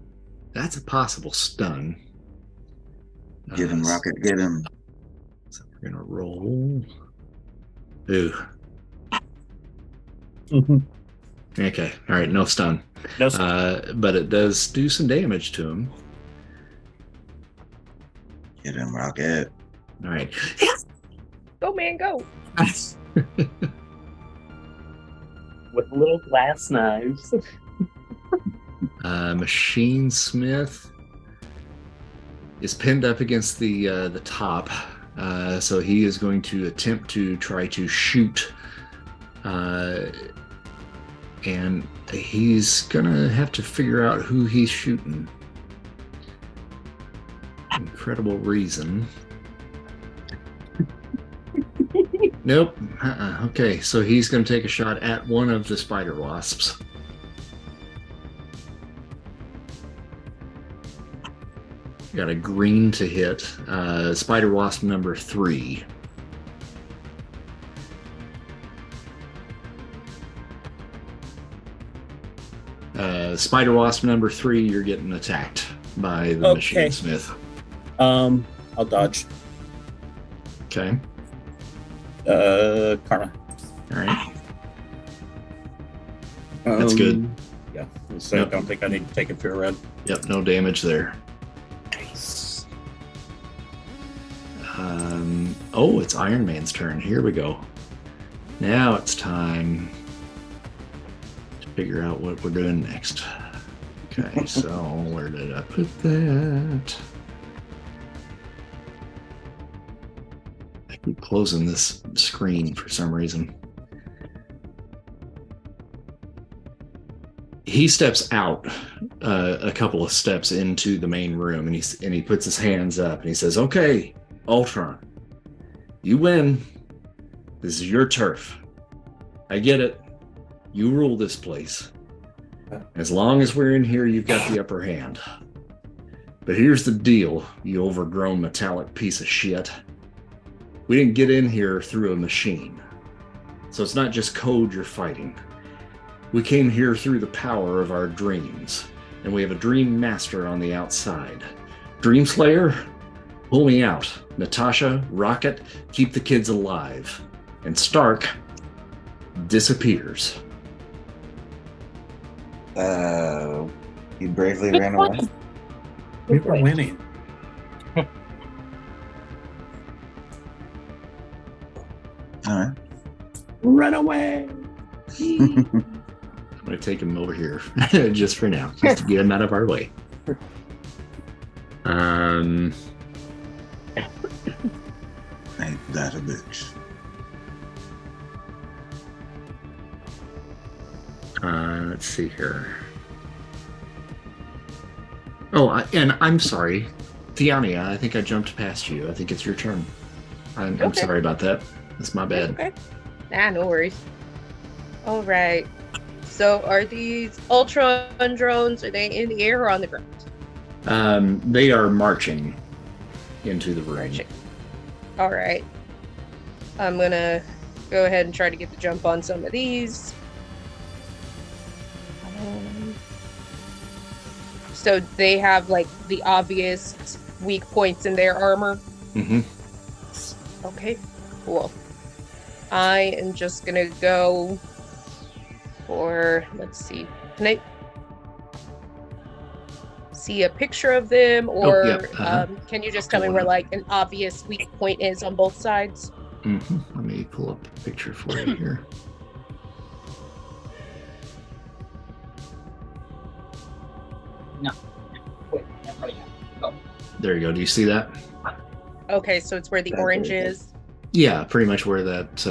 that's a possible stun. Get him, Rocket, get him. So we're going to roll. Ooh. Okay. All right. No stun. No stun. But it does do some damage to him. Get him, Rocket. All right. Go, man, go. With little glass knives. Machine Smith is pinned up against the top, so he is going to attempt to try to shoot, and he's gonna have to figure out who he's shooting. Incredible reason. Nope. Okay, so he's going to take a shot at one of the spider wasps. Got a green to hit. Spider wasp number 3. Spider wasp number 3, you're getting attacked by the Machine Smith. I'll dodge. Okay. Karma. All right. That's good. Yeah. So I don't think I need to take it for a red. Yep, no damage there. Nice. Oh, it's Iron Man's turn. Here we go. Now it's time to figure out what we're doing next. Okay, so where did I put that? I keep closing this screen for some reason. He steps out a couple of steps into the main room, and he puts his hands up and he says, "Okay, Ultron, you win. This is your turf. I get it. You rule this place. As long as we're in here, you've got the upper hand. But here's the deal, you overgrown metallic piece of shit. We didn't get in here through a machine. So it's not just code you're fighting. We came here through the power of our dreams, and we have a dream master on the outside. Dream Slayer, pull me out. Natasha, Rocket, keep the kids alive. And Stark disappears." He bravely ran away. We were winning. All right. Run away. I'm going to take him over here just for now, just to get him out of our way. Ain't that a bitch? Let's see here. Oh, and I'm sorry. Theania, I think I jumped past you. I think it's your turn. I'm Okay. sorry about that. That's my bad. Okay. Nah, no worries. All right. So are these Ultron drones, are they in the air or on the ground? They are marching into the room. Marching. All right. I'm going to go ahead and try to get the jump on some of these. So they have like the obvious weak points in their armor. Mm-hmm. Okay, cool. I am just gonna go for, let's see, can I see a picture of them, or can you just tell me where like an obvious weak point is on both sides? Mm-hmm. Let me pull up a picture for you here. No. Wait, I'm running out. Go. There you go. Do you see that? Okay, so it's where the That's orange very good. is. Yeah, pretty much where that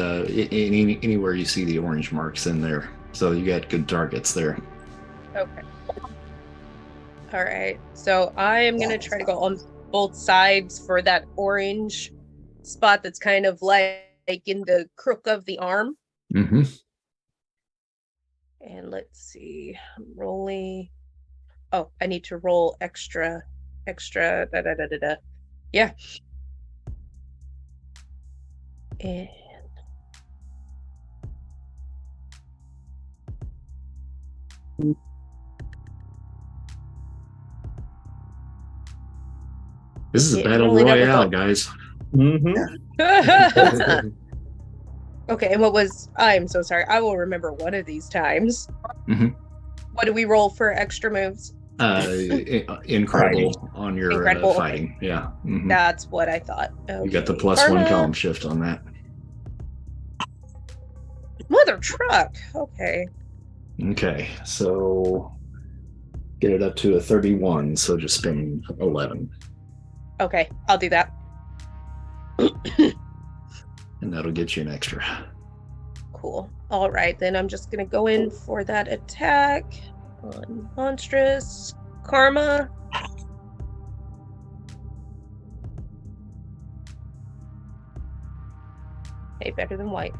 anywhere you see the orange marks in there. So you got good targets there. Okay. All right. So I am gonna try to go on both sides for that orange spot that's kind of like in the crook of the arm. Mm-hmm. And let's see. I'm rolling. Oh, I need to roll extra. Yeah. And This is a Yeah, battle really never royale, thought- guys. Mm-hmm. okay, and what was I'm so sorry. I will remember one of these times. Mhm. What do we roll for extra moves? Incredible on your Incredible, okay. fighting. Yeah. Mhm. That's what I thought. You got the Okay, +1 karma. column shift on that. Mother truck. Okay. Okay, so get it up to a 31, so just spend 11. Okay, I'll do that. And that'll get you an extra. Cool. All right, then I'm just gonna go in for that attack on monstrous karma. Hey, better than white.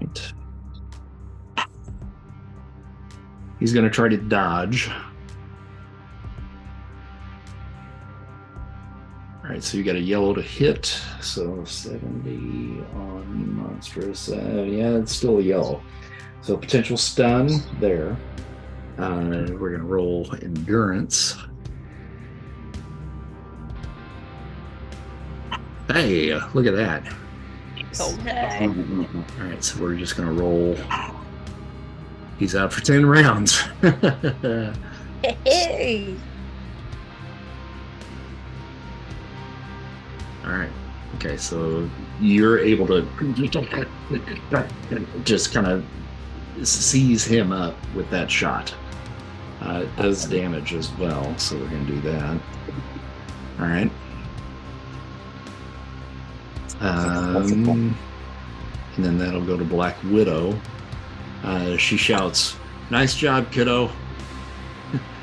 Right. He's going to try to dodge. All right, so you got a yellow to hit. So 70 on monstrous. Yeah, it's still a yellow. So potential stun there. We're going to roll endurance. Hey, look at that. Okay. All right, so we're just going to roll. He's out for 10 rounds. Hey. All right. Okay, so you're able to just kind of seize him up with that shot. It does damage as well, so we're going to do that. All right. And then that'll go to Black Widow. She shouts, "Nice job, kiddo."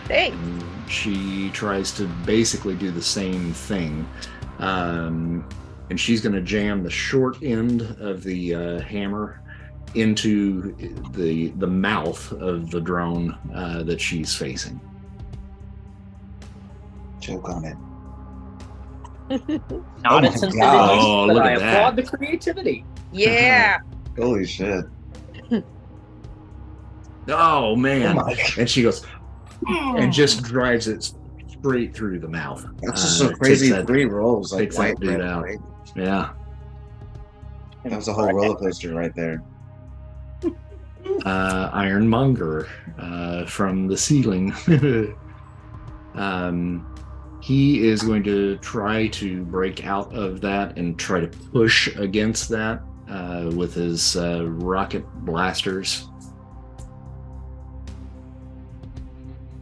Hey. And she tries to basically do the same thing. And she's going to jam the short end of the hammer into the mouth of the drone that she's facing. Choke on it. Not Oh a my sensitive gosh. use, Oh, but look I at applaud that. the creativity. Yeah. Holy shit. Oh, Oh man. my God. And she goes, and just drives it straight through the mouth. That's just so Takes crazy. that- 3 rolls. Like takes that white, dude red, out. white. Yeah. That was a whole roller coaster right there. Ironmonger from the ceiling. He is going to try to break out of that and try to push against that with his rocket blasters.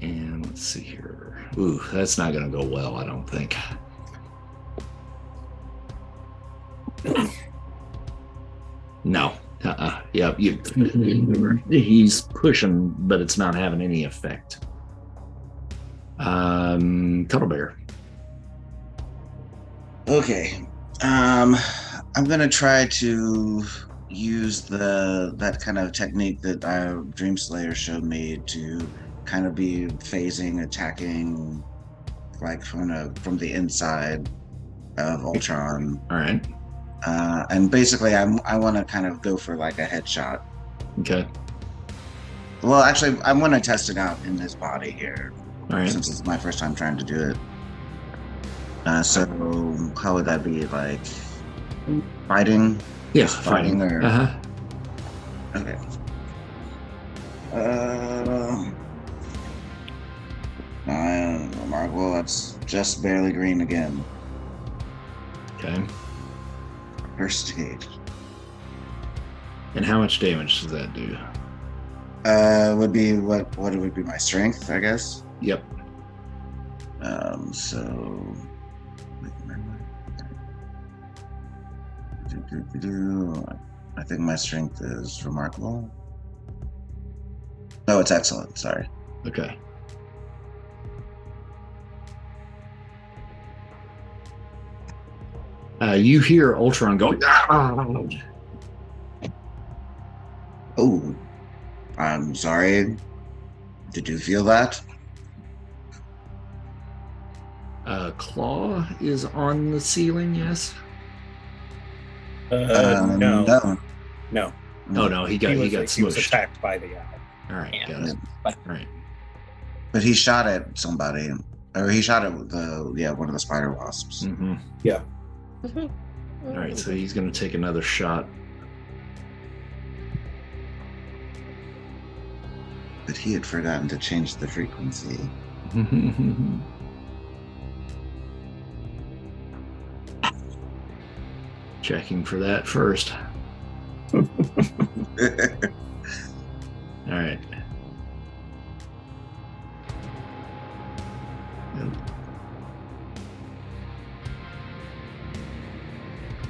And let's see here. Ooh, that's not going to go well, I don't think. No. Yeah, he's pushing, but it's not having any effect. Cuddlebear. Okay. I'm gonna try to use that kind of technique that Dream Slayer showed me to kind of be phasing, attacking, like from the inside of Ultron. All right. And basically, I want to kind of go for like a headshot. Okay. Well, actually, I want to test it out in his body here, All right. since it's my first time trying to do it. So how would that be? Like fighting? Yeah, Just fighting or okay. Well, that's just barely green again. Okay. First stage. And how much damage does that do? Would be what it would be my strength, I guess. Yep. So. I think my strength is remarkable. No, it's excellent. Sorry. Okay. You hear Ultron going. Oh, I'm sorry. Did you feel that? Claw is on the ceiling. Yes. No. Oh no, he got he was smushed. attacked by the owl. All right, Yeah. got it. All right. But he shot at somebody, or he shot at one of the spider wasps. Mm-hmm. Yeah. All right, so he's going to take another shot. But he had forgotten to change the frequency. Checking for that first. All right.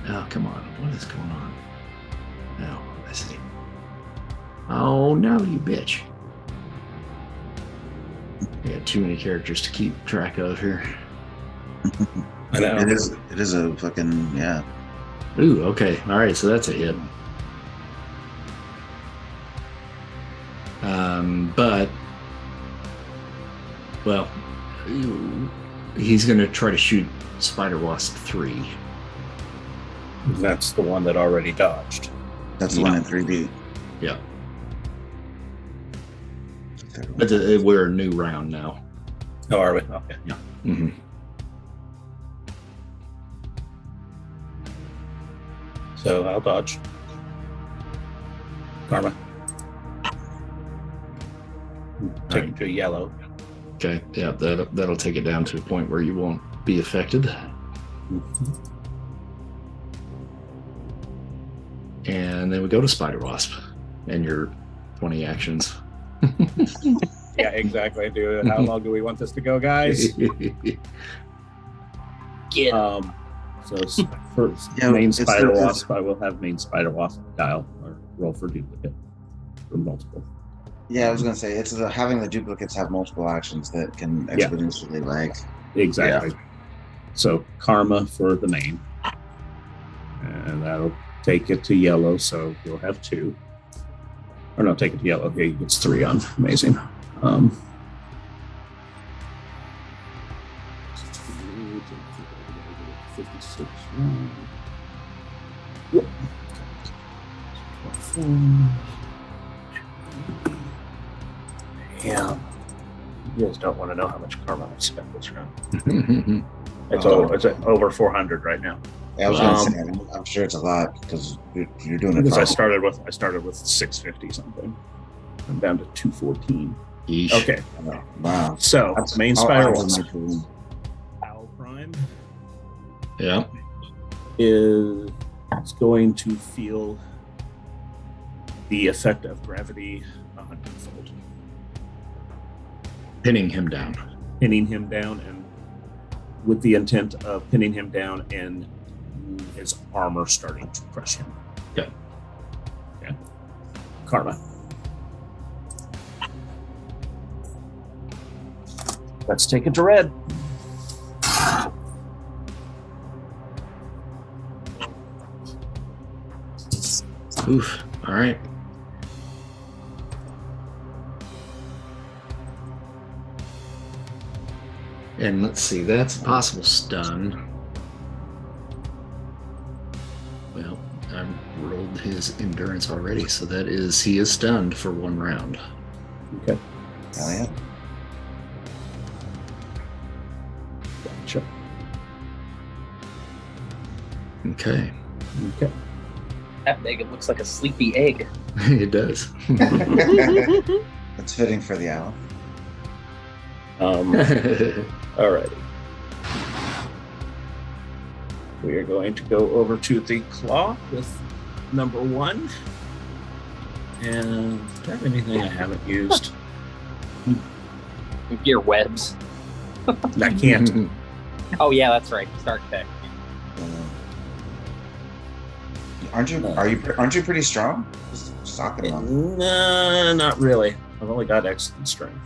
Oh, come on. What is going on? No, I see. Oh, no, you bitch. We got too many characters to keep track of here. I know. It is a fucking, yeah. Ooh, okay. All right, so that's a hit. But, well, he's going to try to shoot Spider Wasp 3. That's the one that already dodged. That's the one in 3D. Yeah. But we're a new round now. Oh, are we? Okay. Yeah. Mm-hmm. So I'll dodge. Karma. Take it to yellow. Okay. Yeah, that'll take it down to a point where you won't be affected. Mm-hmm. And then we go to Spider Wasp and your 20 actions. Yeah, exactly. How long do we want this to go, guys? Get So for main Spider Wasp, I will have main Spider Wasp dial or roll for duplicate for multiple. Yeah, I was gonna say it's having the duplicates have multiple actions that can exponentially Exactly. Yeah. So karma for the main, and that'll take it to yellow. So you'll have 2. Or no, take it to yellow. Okay, he gets 3 on. Amazing. Yep. Yeah. You guys don't want to know how much karma I spent this round. It's over 400 right now. Yeah, I was gonna say, I'm sure it's a lot because you're doing it. Because I started with 650 something. I'm down to 214. Yeesh. Okay. Wow. So main Spider Wasp. Owl Prime. Yeah. Is going to feel the effect of gravity 100-fold. Pinning him down. Pinning him down, and with the intent of pinning him down and his armor starting to crush him. Okay. Yeah. Karma. Let's take it to red. Oof. All right. And let's see, that's a possible stun. Well, I rolled his endurance already, so he is stunned for 1 round. Okay. Hell yeah. Gotcha. Okay. Okay. that big. It looks like a sleepy egg. It does. That's fitting for the owl. Alrighty. We are going to go over to the claw with number 1. And do I have anything I haven't used? Gear webs. I can't. Oh yeah, that's right. Stark Tech. Aren't you pretty strong? Just talking about. Not really. I've only got excellent strength.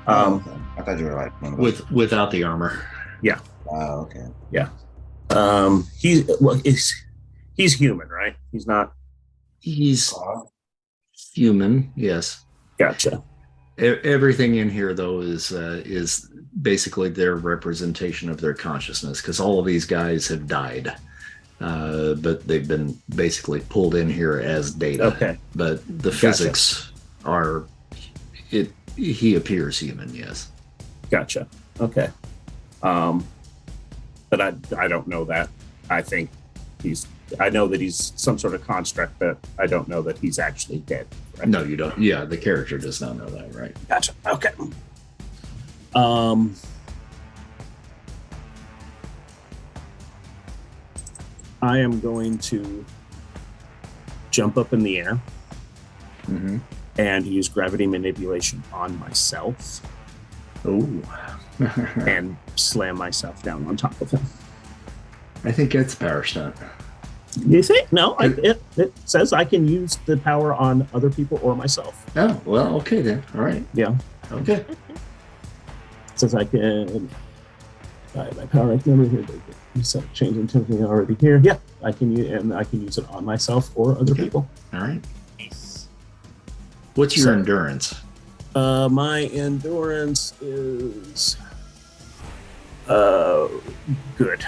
Okay. I thought you were like one of those. Without the armor. Yeah. Oh, okay. Yeah. He's human, right? He's not. He's human, yes. Gotcha. Everything in here, though, is basically their representation of their consciousness, because all of these guys have died, but they've been basically pulled in here as data. Okay. But the physics are it. He appears human, yes. Gotcha. Okay. But I don't know that. I know that he's some sort of construct, but I don't know that he's actually dead. Right? No, you don't. Yeah, the character does not know that, right? Gotcha. Okay. I am going to jump up in the air and use gravity manipulation on myself. Oh. And slam myself down on top of him. I think it's a power stunt. You think? No, it says I can use the power on other people or myself. Oh, well, okay then. All right. Yeah. Okay. It says I can my power I can here. So changing something already here. Yeah, I can use it on myself or other people. All right. What's your endurance? My endurance is good.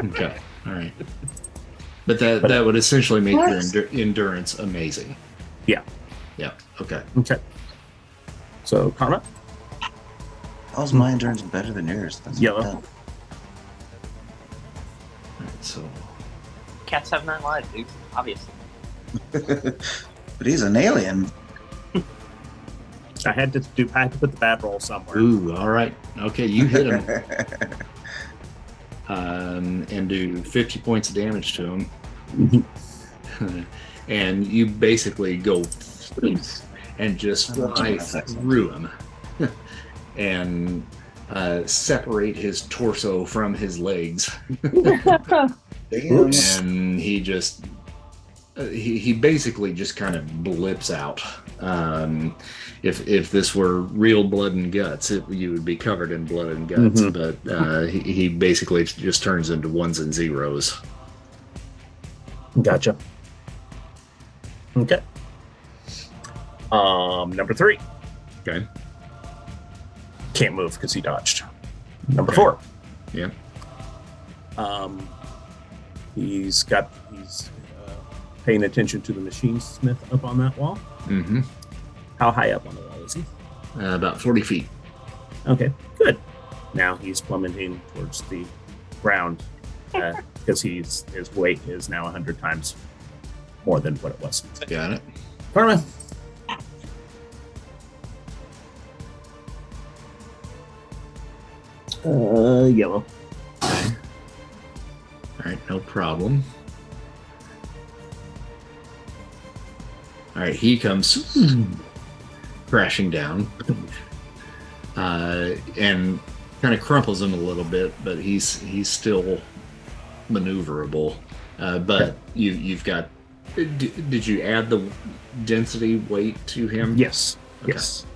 Okay. All right. But that would essentially make your endurance amazing. Yeah. Yeah. Okay. Okay. So Karma. How's my endurance better than yours? That's Yellow. All right, so Cats have 9 lives, dude. Obviously. But he's an alien. I had to put the bad roll somewhere. ooh, all right. Okay, you hit him. And do 50 points of damage to him. And you basically go and just fly through him and separate his torso from his legs. And he just he basically just kind of blips out. If this were real blood and guts, you would be covered in blood and guts. But he basically just turns into ones and zeros. Gotcha. Okay. Number 3. Okay. Can't move because he dodged. Number 4. Yeah. He's paying attention to the machine smith up on that wall. Mm-hmm. How high up on the wall is he? About 40 feet. Okay, good. Now he's plummeting towards the ground because his weight is now 100 times more than what it was. Got it. Karma. Yellow. Okay. All right, no problem. All right, he comes crashing down and kind of crumples him a little bit, but he's still maneuverable. But you've got. Did you add the density weight to him? Yes. Okay. Yes.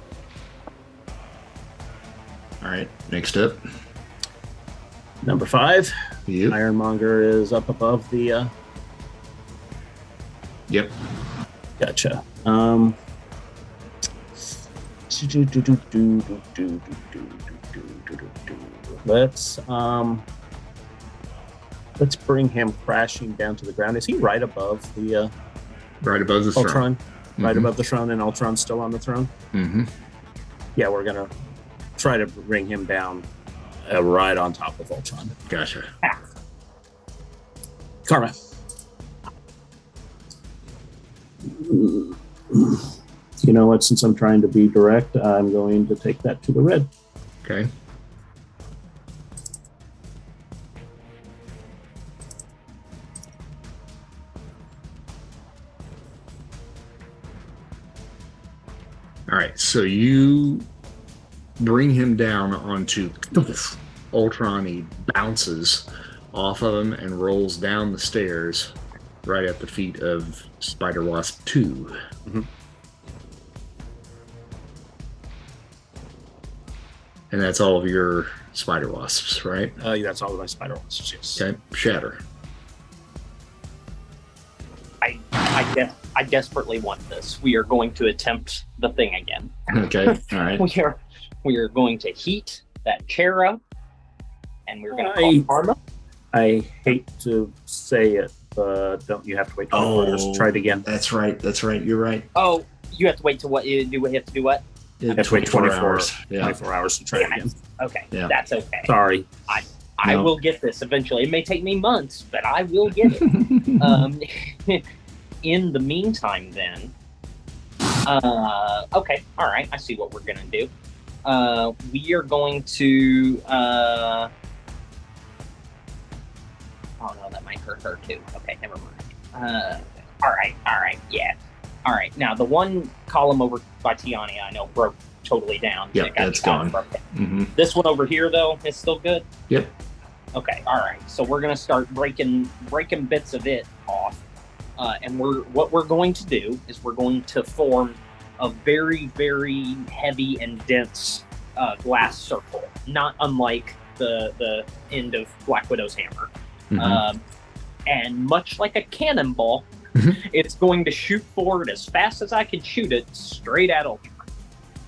All right, next up. Number 5. You. Ironmonger is up above the. Yep. Gotcha. Let's bring him crashing down to the ground. Is he right above the Right above the Ultron? throne. Right above the throne, and Ultron's still on the throne? Mm-hmm. Yeah, we're gonna try to bring him down right on top of Ultron. Gotcha. Karma. You know what? Since I'm trying to be direct, I'm going to take that to the red. Okay. All right, so you bring him down onto Ultron. He bounces off of him and rolls down the stairs right at the feet of Spider-Wasp 2. Mm-hmm. And that's all of your Spider-Wasps, right? That's all of my Spider-Wasps, yes. Okay, Shatter. I desperately want this. We are going to attempt the thing again. Okay, all right. We are going to heat that chair up, and we're going to call Karma. I hate to say it, but don't you have to wait 24 hours to try it again? That's right. You're right. Oh, you have to wait to what? We have to do what? You have to wait 24 hours. Yeah. 24 hours to try it again. Okay, yeah. That's okay. Sorry. I will get this eventually. It may take me months, but I will get it. In the meantime, then, okay, all right, I see what we're gonna do. We are going to. Oh no, that might hurt her too. Okay, never mind. All right, yeah. All right, now the one column over by Tiani, I know broke totally down. Yeah, that's gone. Mm-hmm. This one over here, though, is still good. Yep. Okay, all right. So we're gonna start breaking bits of it off, and what we're going to do is we're going to form a very, very heavy and dense glass circle, not unlike the end of Black Widow's hammer. Mm-hmm. And much like a cannonball, it's going to shoot forward as fast as I can shoot it, straight at Ultron.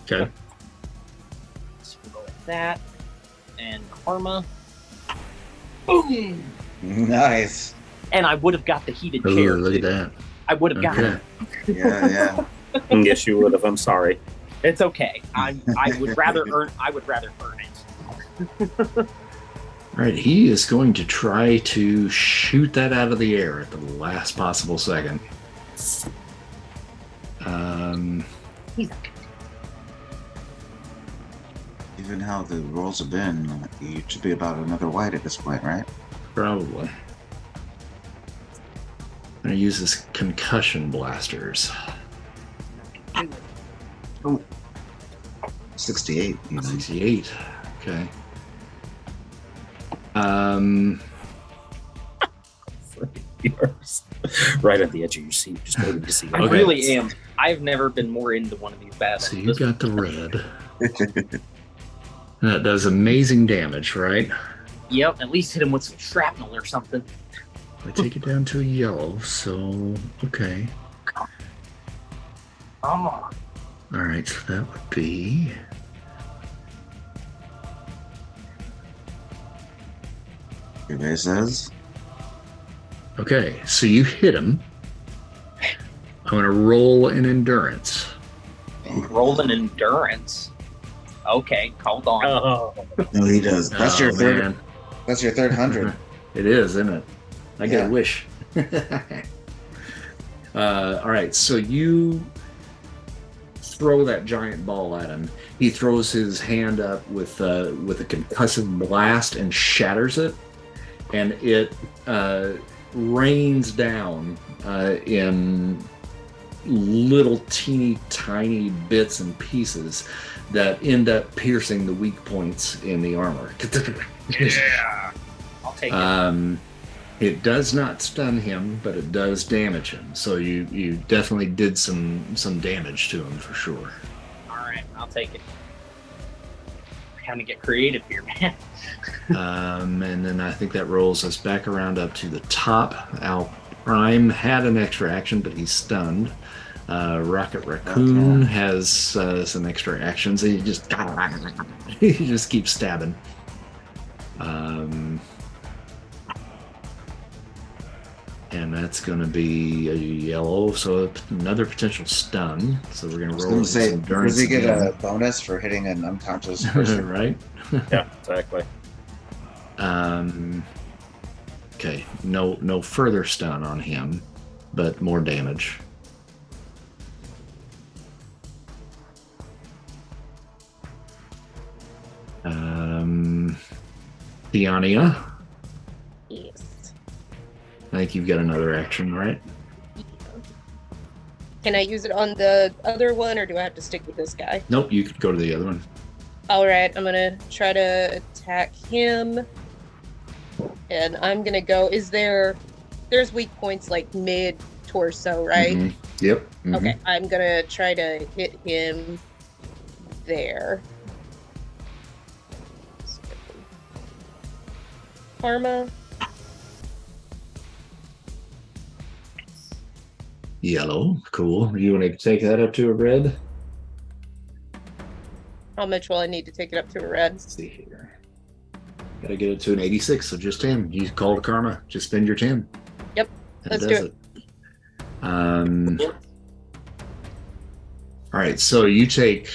Okay. So we'll go with that. And Karma. Boom! Nice. And I would have got the heated chair. Ooh, look at that. I would have gotten it. Yeah. Yes, you would have. I'm sorry. It's okay. I would rather earn it. All right, he is going to try to shoot that out of the air at the last possible second. Even how the rolls have been, you should be about another white at this point, right? Probably. I'm going to use this concussion blasters. Oh. 68. 68. Okay. Right at the edge of your seat, just waiting to see. I really am. I've never been more into one of these battles. So you got the red. That does amazing damage, right? Yep, at least hit him with some shrapnel or something. I take it down to a yellow, so okay. Come on. All right, so that would be. Your guy says. Okay, so you hit him. I'm going to roll an endurance. Roll an endurance. Okay, hold on. Oh. No, he does. That's your third. Man. That's your third 100. It is, isn't it? I get Yeah. a wish. All right, so you throw that giant ball at him. He throws his hand up with a concussive blast and shatters it, and it rains down in little teeny tiny bits and pieces that end up piercing the weak points in the armor. Yeah. I'll take it. It does not stun him, but it does damage him. So you definitely did some damage to him for sure. All right, I'll take it. Trying to get creative here, man. And then I think that rolls us back around up to the top. Al Prime had an extra action, but he's stunned. Rocket Raccoon has some extra actions. He just keeps stabbing. And that's going to be a yellow, so another potential stun. So we're going to roll. Say, does he get a bonus for hitting an unconscious person? Right? Yeah, exactly. Okay, no further stun on him, but more damage. Diania, Yes. I think you've got another action, right? Can I use it on the other one, or do I have to stick with this guy? Nope, you could go to the other one. All right, I'm gonna try to attack him, and I'm gonna go. There's weak points like mid torso, right? Mhm. Yep. Mhm. Okay, I'm gonna try to hit him there. Karma. Yellow. Cool. You want to take that up to a red? How much will I need to take it up to a red? Let's see here. Gotta get it to an 86, so just 10. You called karma. Just spend your 10. Yep. That Let's does do it. All right, so you take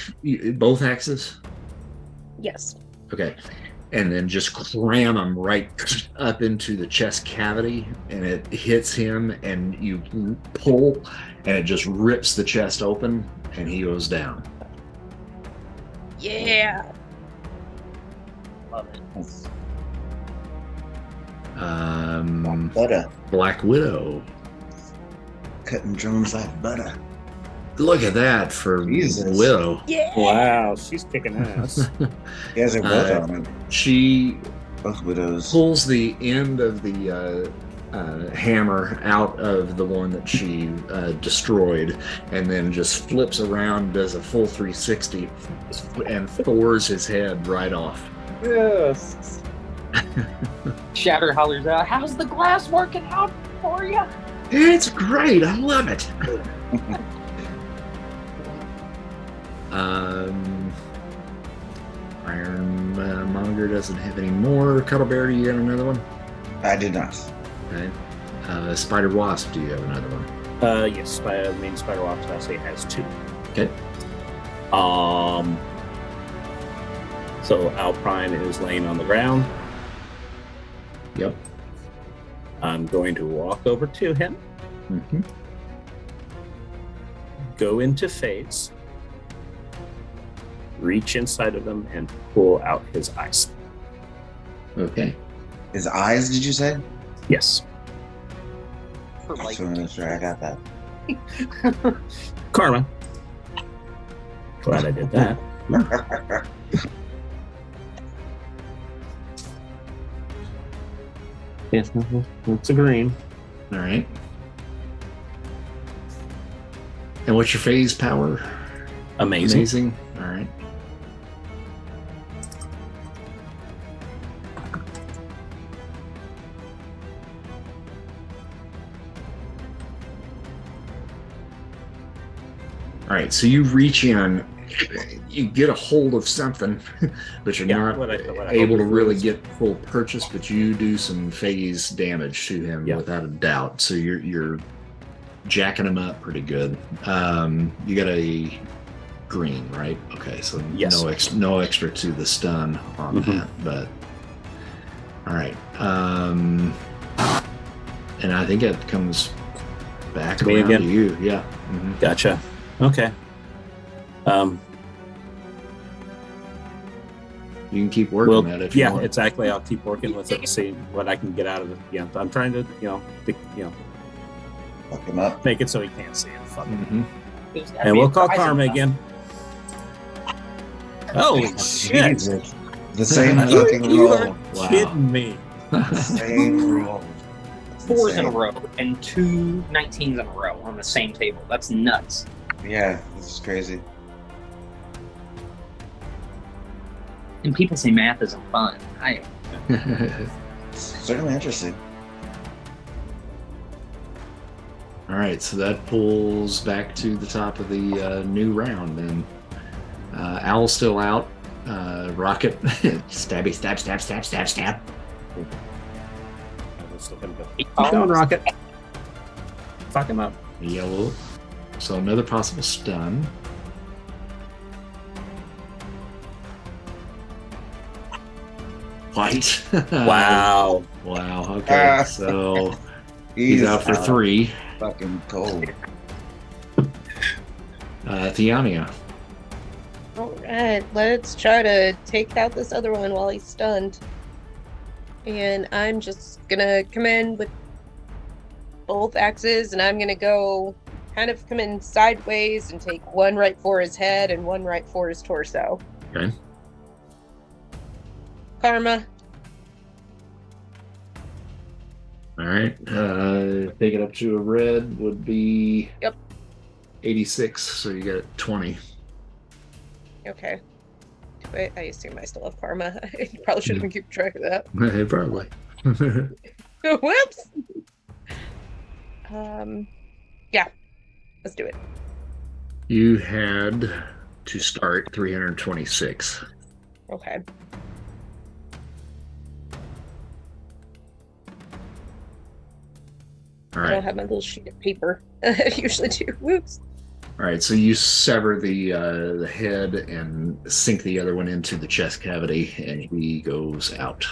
both axes? Yes. Okay. And then just cram him right up into the chest cavity, and it hits him, and you pull, and it just rips the chest open, and he goes down. Yeah. Love it. Butter. Black Widow. Cutting drones like butter. Look at that for Jesus. Widow. Yeah. Wow, she's kicking ass. You guys are both on it. She Both widows. pulls the end of the hammer out of the one that she destroyed, and then just flips around, does a full 360, and Thor's his head right off. Yes. Shatter hollers out, how's the glass working out for you? It's great. I love it. Ironmonger doesn't have any more. Cuddlebear, do you got another one? I did not. Okay. Spider Wasp, do you have another one? Yes, main Spider Wasp actually has 2. Okay. So Alprime is laying on the ground. Yep. I'm going to walk over to him, Mm-hmm. go into phase, reach inside of him, and pull out his eyes. Okay. His eyes, did you say? Yes. For like, So I'm sure I got that. Karma. Glad I did that. Yes, it's a green. All right. And what's your phase power? Amazing. All right. All right, so you reach in, you get a hold of something, but you're not what I able to hope it really was. get full purchase, but you do some phase damage to him Yeah. without a doubt. So you're jacking him up pretty good. You got a green, right? Okay, so Yes. no extra to the stun on Mhm. that, but all right. And I think it comes back To me around again? to you. Yeah. Mhm. Gotcha. Okay. You can keep working Well, that if you yeah, want. exactly. I'll keep working with it, see what I can get out of it. Yeah, I'm trying to, Fuck him up. make it so he can't see it. Fuck it. Mhm. there's gotta And be we'll a call prize Karma in again. Oh shit! Jesus. The same You- fucking You roll. are Wow. kidding me. Same roll. that. 4s in a row and 2 19s in a row on the same table. That's nuts. Yeah, this is crazy. And people say math isn't fun. Certainly interesting. All right, so that pulls back to the top of the new round. Then Owl's still out. Rocket, stabby, stab, stab, stab, stab, stab. I was looking good. Keep Keep going, Rocket. Fuck him up. Yellow. So another possible stun. White. Wow. Wow. Okay, so he's out for 3. Fucking cold. Theania. Alright, let's try to take out this other one while he's stunned. And I'm just gonna come in with both axes, and I'm gonna go kind of come in sideways and take one right for his head and one right for his torso. Okay. Karma. All right. Take it up to a red would be. Yep. 86. So you got 20. Okay. Wait, I assume I still have karma. I probably should have been keeping track of that. Probably. Whoops. Yeah. Let's do it. You had to start 326. Okay. All I don't right. have my little sheet of paper. I usually do. Whoops. All right. So you sever the head and sink the other one into the chest cavity, and he goes out.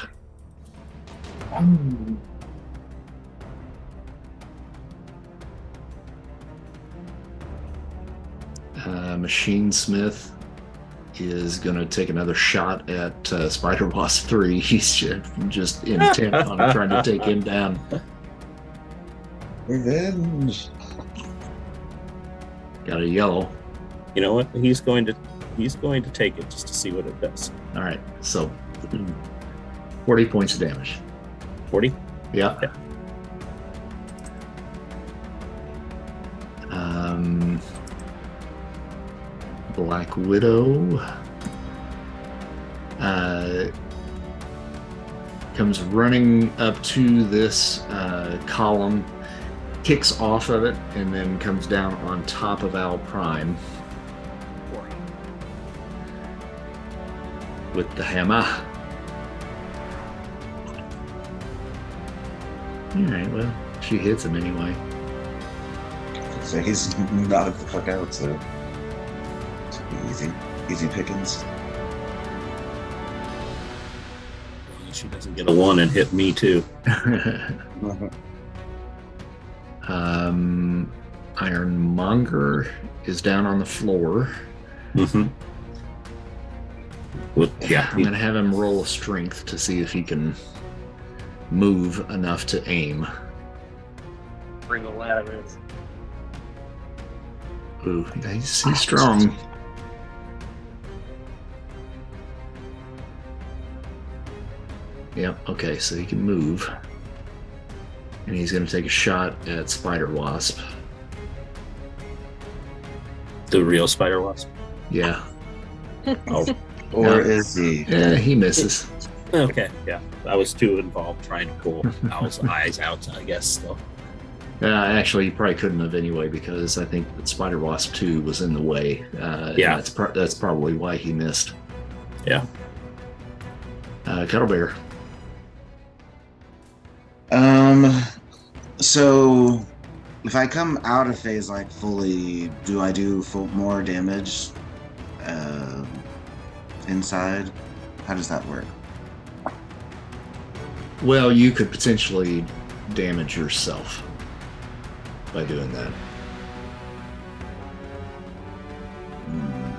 Machine Smith is going to take another shot at Spider Wasp 3. He's just intent on trying to take him down. Revenge. Got a yellow. You know what? He's going to take it just to see what it does. All right, so 40 points of damage. 40? Yeah. Yeah. Black Widow comes running up to this column, kicks off of it, and then comes down on top of Al Prime with the hammer. Alright, well, she hits him anyway. So he's knocked the fuck out, so it's easy pickings. She doesn't get a 1 and hit me too. Ironmonger is down on the floor. Mm-hmm. Well, yeah, I'm going to have him roll a strength to see if he can move enough to aim. Bring a lot of this. Ooh, he's strong. Yep, okay, so he can move. And he's going to take a shot at Spider Wasp. the real Spider Wasp. Yeah. Oh, Or No. is he? Yeah, he misses. okay, yeah. I was too involved trying to pull Owl's eyes out, I guess. So. Actually, he probably couldn't have anyway because I think that Spider Wasp 2 was in the way. Yeah. That's probably why he missed. Yeah. Cuddlebear. So if I come out of phase like fully, do I do more damage inside? How does that work? Well, you could potentially damage yourself by doing that. Hmm.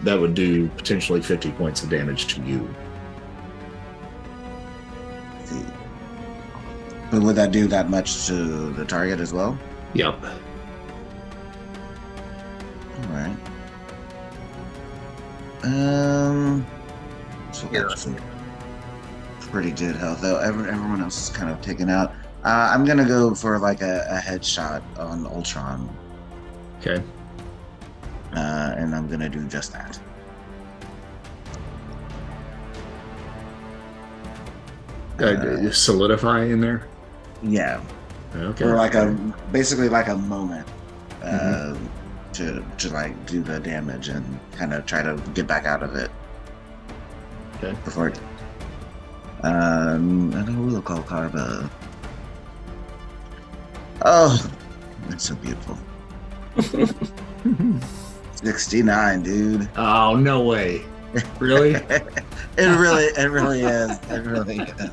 That would do potentially 50 points of damage to you. See. But would that do that much to the target as well? Yep. All right. So that's some pretty good health though. Everyone else is kind of taken out. I'm gonna go for like a headshot on Ultron, Okay. and I'm gonna do just that. Solidify in there. Yeah, Okay. or like basically like a moment to like do the damage and kind of try to get back out of it. Okay. Before it. And I will call Carva. Oh, that's so beautiful. 69, dude. Oh, no way. Really? It really is. It really is.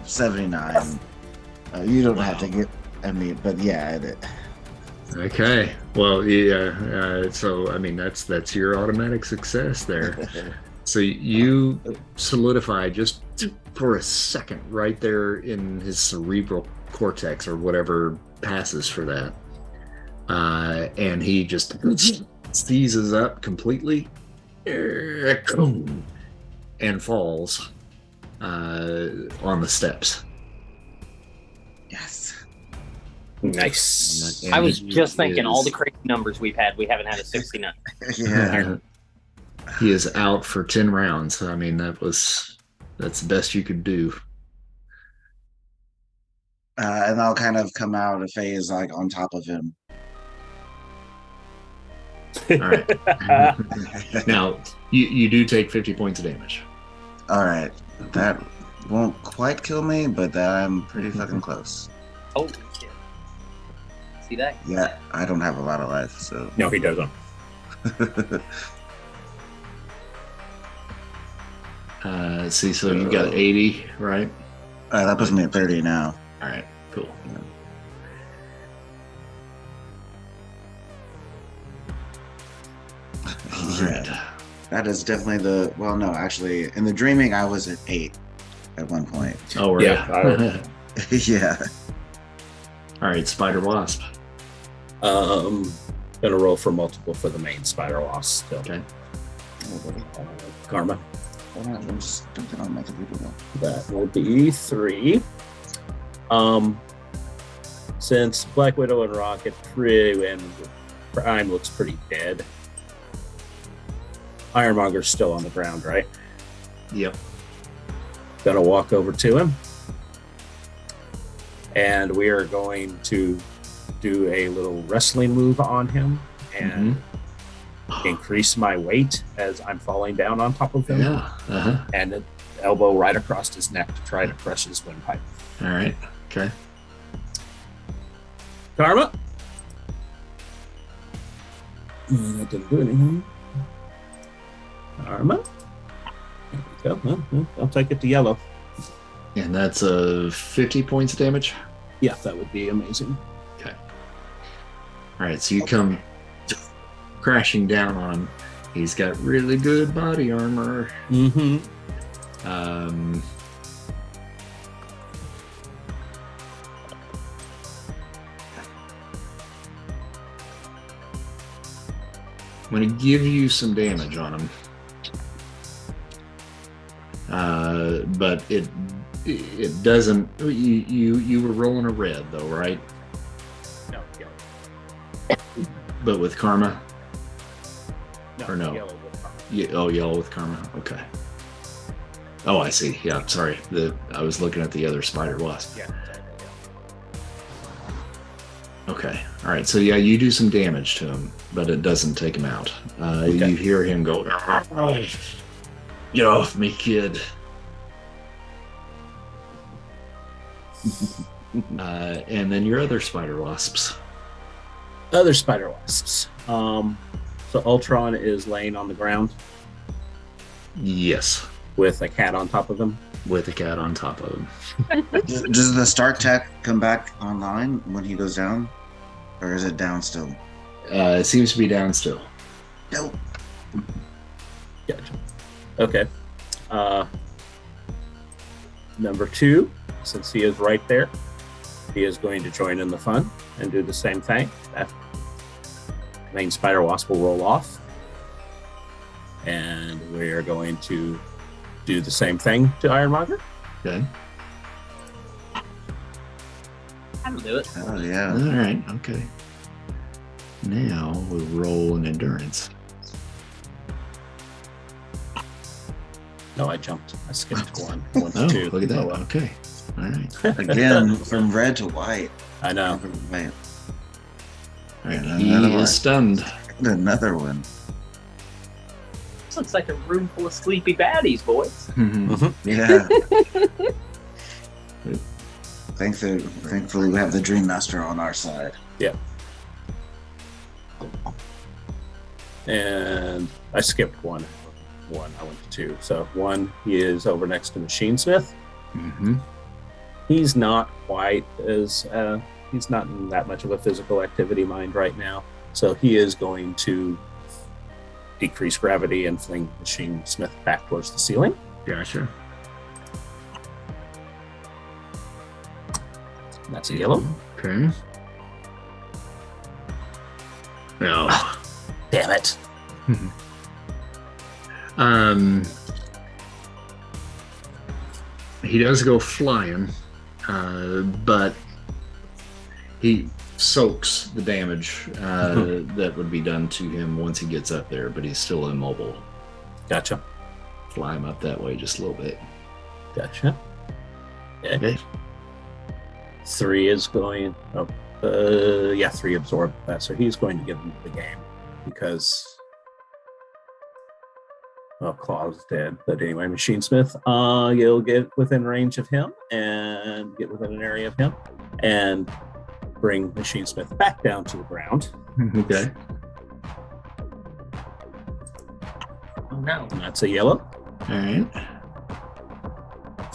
79. You don't have to get. I mean, but yeah, Okay. Well, yeah. So, I mean, that's your automatic success there. So you solidify just for a second right there in his cerebral cortex or whatever passes for that. And he just seizes up completely and falls on the steps. Yes. Nice. And I was he just thinking all is- the crazy numbers we've had. We haven't had a 69. Yeah. He is out for 10 rounds. I mean, that's the best you could do. And I'll kind of come out of phase like on top of him. All right. Now, you do take 50 points of damage. All right. That won't quite kill me, but I'm pretty fucking close. Holy shit. See that? Yeah, I don't have a lot of life, so. No, he doesn't. Let's see, so you got 80, right? That puts me at 30 now. All right, cool. All right. That is definitely well, no, actually, in the dreaming, I was at 8 at one point. Oh, were Yeah, you? Yeah. All right, Spider Wasp. Gonna roll for multiple for the main spider wasp still. Okay. Karma. I'm just thinking on my computer now. That will be 3. Since Black Widow and Rocket and Prime looks pretty dead. Ironmonger's still on the ground, right? Yep. Gonna walk over to him. And we are going to do a little wrestling move on him and increase my weight as I'm falling down on top of him. Yeah. Uh-huh. And an elbow right across his neck to try to crush his windpipe. All right. Okay. Karma. That didn't do anything. Karma. There we go. Well, I'll take it to yellow. And that's 50 points of damage. Yeah, that would be amazing. Okay. All right, so you come crashing down on him. He's got really good body armor. Mm-hmm. I'm going to give you some damage on him. But it doesn't. You were rolling a red though, right? No, yellow. But with karma. No, Or no? yellow with karma. Yellow with karma. Okay. Oh, I see. Yeah, sorry. I was looking at the other spider wasp. Yeah. Okay. All right. So yeah, you do some damage to him, but it doesn't take him out. Okay. You hear him go, "Get off me, kid." And then your other spider wasps. Other spider wasps. So Ultron is laying on the ground Yes, with a cat on top of him. with a cat on top of him. Does the Stark tech come back online when he goes down? Or is it down still? It seems to be down still. Nope. Gotcha. Okay. Number 2, since he is right there, he is going to join in the fun and do the same thing. That main spider wasp will roll off. And we are going to do the same thing to Ironmonger. Okay. I'll do it. Oh, yeah. All right. Okay. Now we'll roll an endurance. No, I jumped. I skipped one. 1 to Oh, 2. look at that. Oh, well. Okay. All right. Again, from red to white. I know. Man, All right. Yeah, He another one. is stunned. another one. This looks like a room full of sleepy baddies, boys. Yeah. Thankfully, we have the Dream Master on our side. And I skipped one. I went to 2. So 1, he is over next to Machine Smith. Mm-hmm. He's not quite as he's not in that much of a physical activity mind right now, so he is going to decrease gravity and fling Machine Smith back towards the ceiling. Gotcha. That's a yellow. Okay. No. Damn it. He does go flying, but he soaks the damage that would be done to him once he gets up there, but he's still immobile. Gotcha. Fly him up that way just a little bit. Gotcha. Okay. 3 is going. 3 absorb that, so he's going to give him the game because. Claw's dead, but anyway, Machine Smith, you'll get within range of him and get within an area of him and bring Machine Smith back down to the ground. Okay. Oh no. And that's a yellow. All right.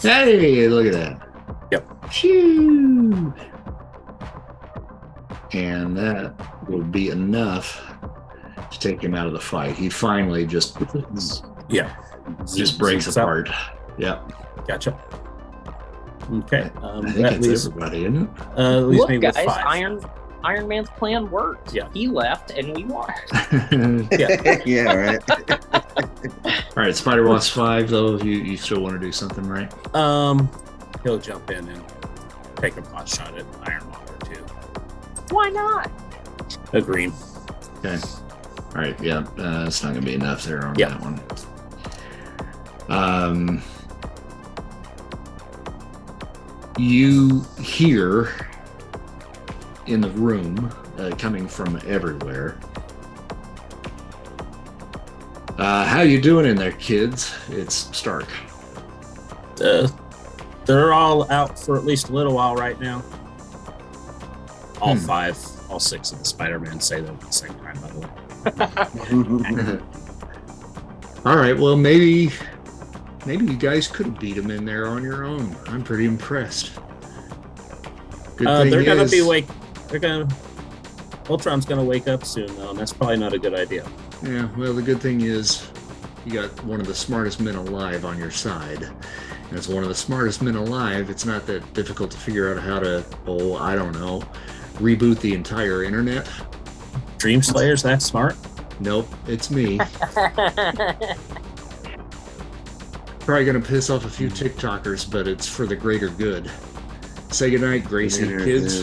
Hey, look at that. Yep. Shoo! And that will be enough to take him out of the fight. He finally just breaks apart. Yeah. Gotcha. Okay. I think that's everybody, isn't it? Leaves me Look, with guys, 5. Iron Man's plan worked. Yeah. He left and we won. Yeah, right. All right, Spider Wasp 5, though, you still want to do something, right? He'll jump in and take a pot shot at Ironmonger too. Why not? Agree. Okay. All right, yeah, it's not going to be enough there on that one. You hear in the room, coming from everywhere, how you doing in there, kids? It's Stark. They're all out for at least a little while right now. All 6 of the Spider-Man say that at the same time, by the way. All right, well, maybe you guys could beat him in there on your own. I'm pretty impressed. They're gonna be Ultron's gonna wake up soon, though, and that's probably not a good idea. Yeah, well, the good thing is you got one of the smartest men alive on your side. And as one of the smartest men alive, it's not that difficult to figure out how to, I don't know, reboot the entire internet. Dream Slayer's that smart? Nope, it's me. Probably gonna piss off a few TikTokers, but it's for the greater good. Say goodnight, Gracie, kids.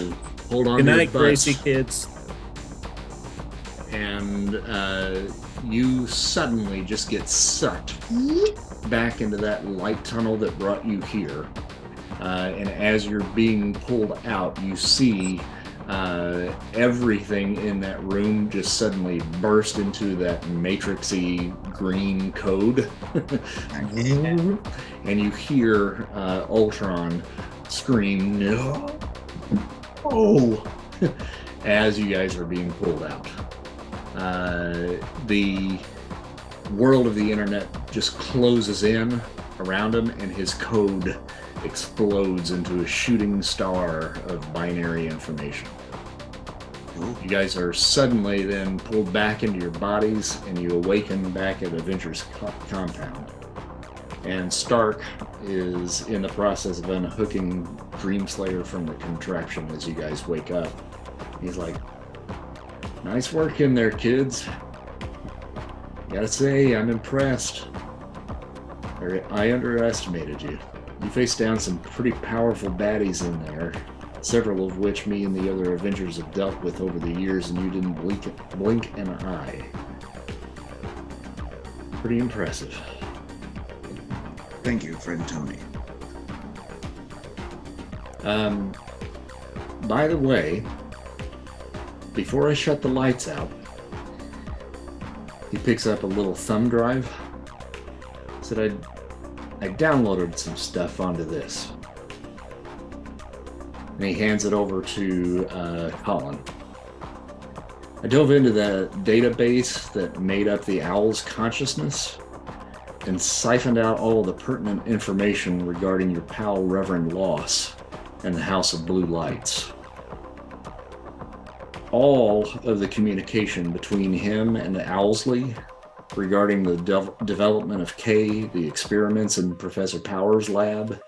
Hold on. Good to your night, butts. Gracie, kids. And you suddenly just get sucked back into that light tunnel that brought you here. And as you're being pulled out, you see everything in that room just suddenly burst into that matrixy green code. And you hear Ultron scream, "No!" as you guys are being pulled out. The world of the internet just closes in around him, and his code explodes into a shooting star of binary information. You guys are suddenly then pulled back into your bodies, and you awaken back at Avengers compound. And Stark is in the process of unhooking Dreamslayer from the contraption as you guys wake up. He's like, "Nice work in there, kids. Gotta say, I'm impressed. I underestimated you. You faced down some pretty powerful baddies in there, several of which me and the other Avengers have dealt with over the years, and you didn't blink an eye. Pretty impressive." Thank you, friend Tony. By the way, before I shut the lights out, he picks up a little thumb drive. Said I downloaded some stuff onto this. And he hands it over to Colin. I dove into the database that made up the Owl's consciousness and siphoned out all the pertinent information regarding your pal Reverend Loss and the House of Blue Lights. All of the communication between him and Owlsley regarding the development of K, the experiments in Professor Powers' lab,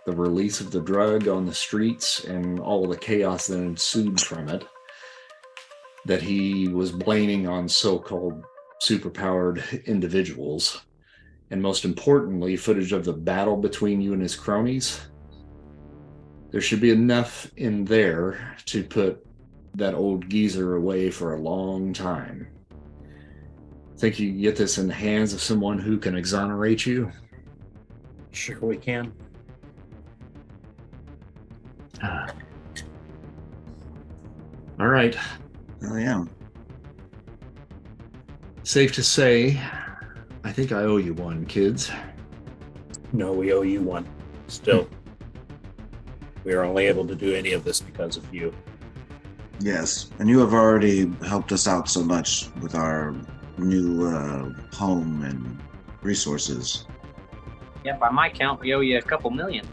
the release of the drug on the streets, and all of the chaos that ensued from it, that he was blaming on so-called superpowered individuals, and most importantly, footage of the battle between you and his cronies. There should be enough in there to put that old geezer away for a long time. Think you can get this in the hands of someone who can exonerate you? Sure we can. All right. Oh, yeah. Safe to say, I think I owe you one, kids. No, we owe you one. Still, we are only able to do any of this because of you. Yes. And you have already helped us out so much with our new home and resources. Yeah, by my count, we owe you a couple million.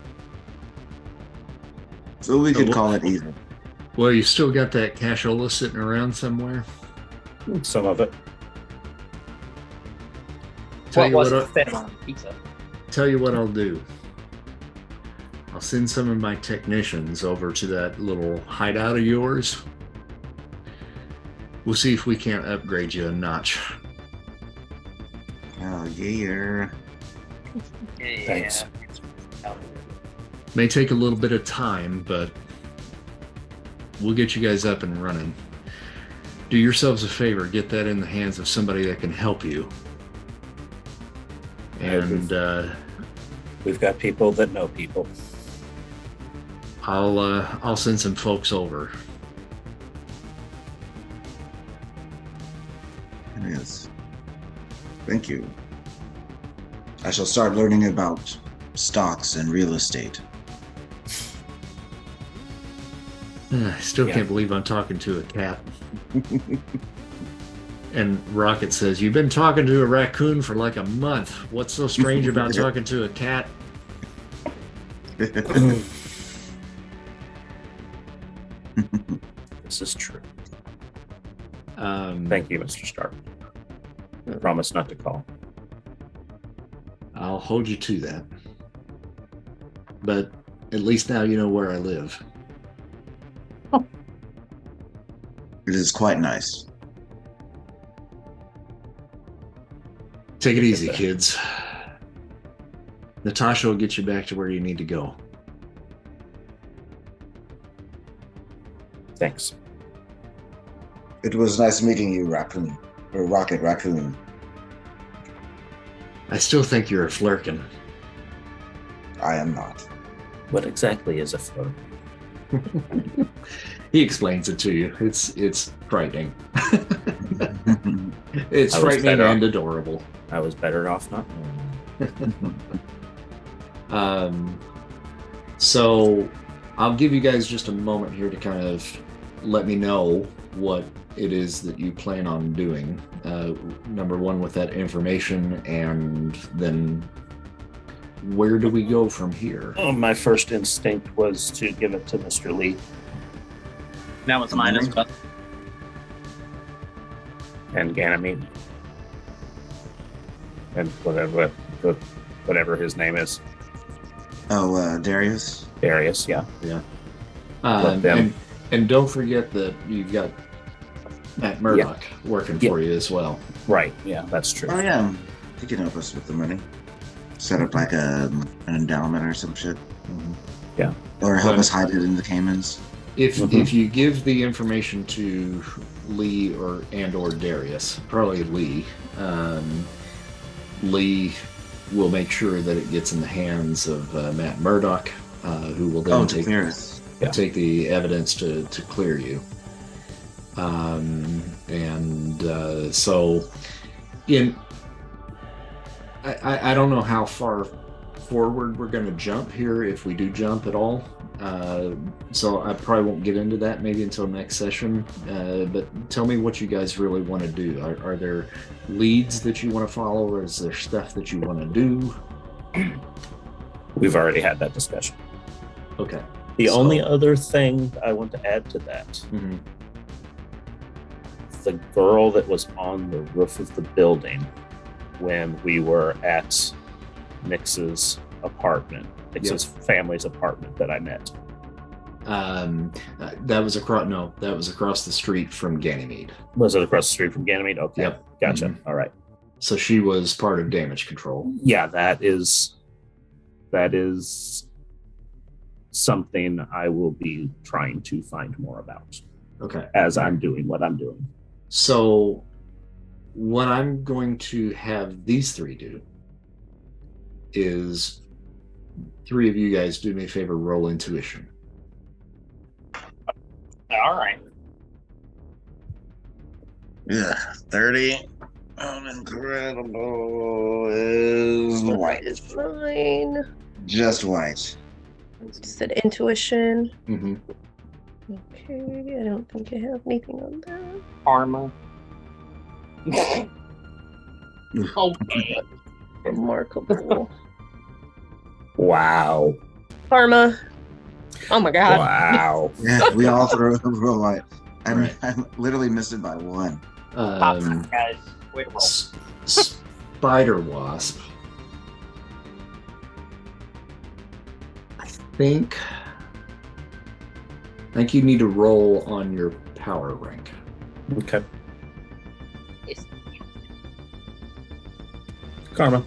So we could call it even. Well, you still got that cashola sitting around somewhere? Some of it. Tell What you was what it fed on pizza? Tell you what I'll do. I'll send some of my technicians over to that little hideout of yours. We'll see if we can't upgrade you a notch. Oh, yeah. Yeah. Thanks. May take a little bit of time, but we'll get you guys up and running. Do yourselves a favor, get that in the hands of somebody that can help you. And We've got people that know people. I'll send some folks over. Yes. Thank you. I shall start learning about stocks and real estate. I still Yeah. can't believe I'm talking to a cat. And Rocket says, "You've been talking to a raccoon for like a month. What's so strange about talking to a cat?" This is true. Thank Thank you, Mr. Stark. I promise not to call. I'll hold you to that. But at least now you know where I live. It is quite nice. Take it easy, Okay. kids. Natasha will get you back to where you need to go. Thanks. It was nice meeting you, Raccoon. Or Rocket Raccoon. I still think you're a flirkin. I am not. What exactly is a flirt? He explains it to you. It's frightening. It's I was frightening better and off. adorable. I was better off not knowing. So I'll give you guys just a moment here to kind of let me know what it is that you plan on doing. Number one, with that information, and then where do we go from here? My first instinct was to give it to Mr. Lee. That was mine as well. And Ganymede. And whatever his name is. Oh, Darius? Darius, yeah. Um, them- and don't forget that you've got Matt Murdock working Yeah. for you as well. Right, yeah, that's true. Oh, yeah. He can help us with the money. Set up like an endowment or some shit. Mhm. Or help But- us hide it in the Caymans. If Mhm. if you give the information to Lee or Darius, probably Lee, Lee will make sure that it gets in the hands of Matt Murdock, who will then Oh, take to clear us. Yeah. the evidence to clear you. So in I don't know how far forward we're going to jump here, if we do jump at all. So I probably won't get into that maybe until next session. But tell me what you guys really want to do. Are there leads that you want to follow, or is there stuff that you want to do? We've already had that discussion. Okay. The So- only other thing I want to add to that, Mhm. the girl that was on the roof of the building when we were at Nix's apartment, Nix's family's apartment that I met. That was across the street from Ganymede. Was it across the street from Ganymede? Okay. Yep. Gotcha. Mhm. All right. So she was part of damage control. Yeah, that is something I will be trying to find more about Okay. as I'm doing what I'm doing. So what I'm going to have these three do is three of you guys do me a favor, roll intuition. All right. Yeah, 30. Incredible is white. It's mine. Just white. Said intuition. Mm-hmm. Okay, I don't think I have anything on that. Karma. Okay. Remarkable. Wow. Karma. Oh my god. Wow. Yeah, we all throw white. Right. I literally missed it by one. Guys, way to roll. Spider Wasp. I think you need to roll on your power rank. Okay. Karma.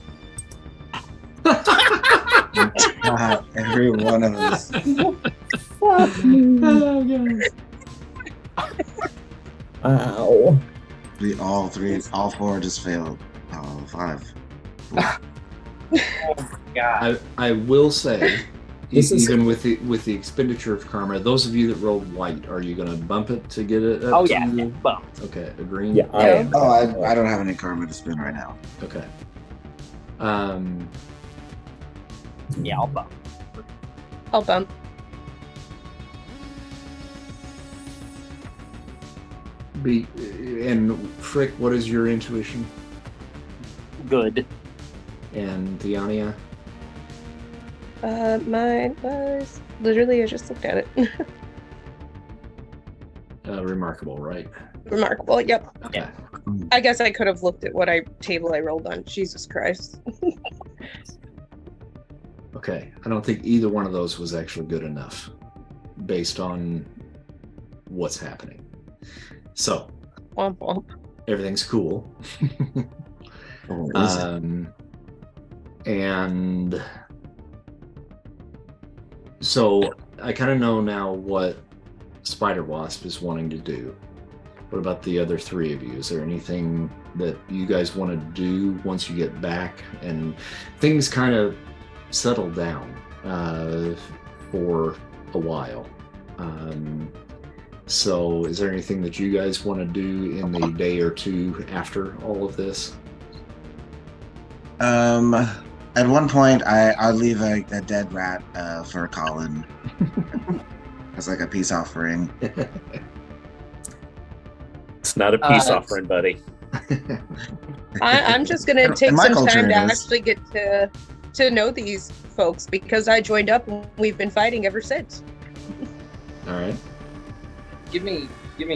Every one of us. Ow. All four just failed. 5. Oh my god. I will say, This is- even with the expenditure of karma, those of you that rolled white, are you going to bump it to get it up Oh to yeah, the- bump. Okay, agreeing? Yeah, I am. Oh, I don't have any karma to spend right now. Okay. Yeah, I'll bump. I'll bump. And Frick, what is your intuition? Good. And Diania? Mine was literally I just looked at it. Remarkable, right? Remarkable. Yep. Okay. I guess I could have looked at what table I rolled on. Jesus Christ. Okay. I don't think either one of those was actually good enough based on what's happening. So, Womp womp. everything's cool. Oh, is it? And so I kind of know now what Spider Wasp is wanting to do. What about the other three of you? Is there anything that you guys want to do once you get back and things kind of settle down for a while? So is there anything that you guys want to do in the day or two after all of this? At one point, I'll leave a dead rat for Colin as like a peace offering. It's not a peace Uh, offering, buddy. I'm just gonna In take my some culture, time to it is. actually get to know these folks because I joined up and we've been fighting ever since. All right. Give me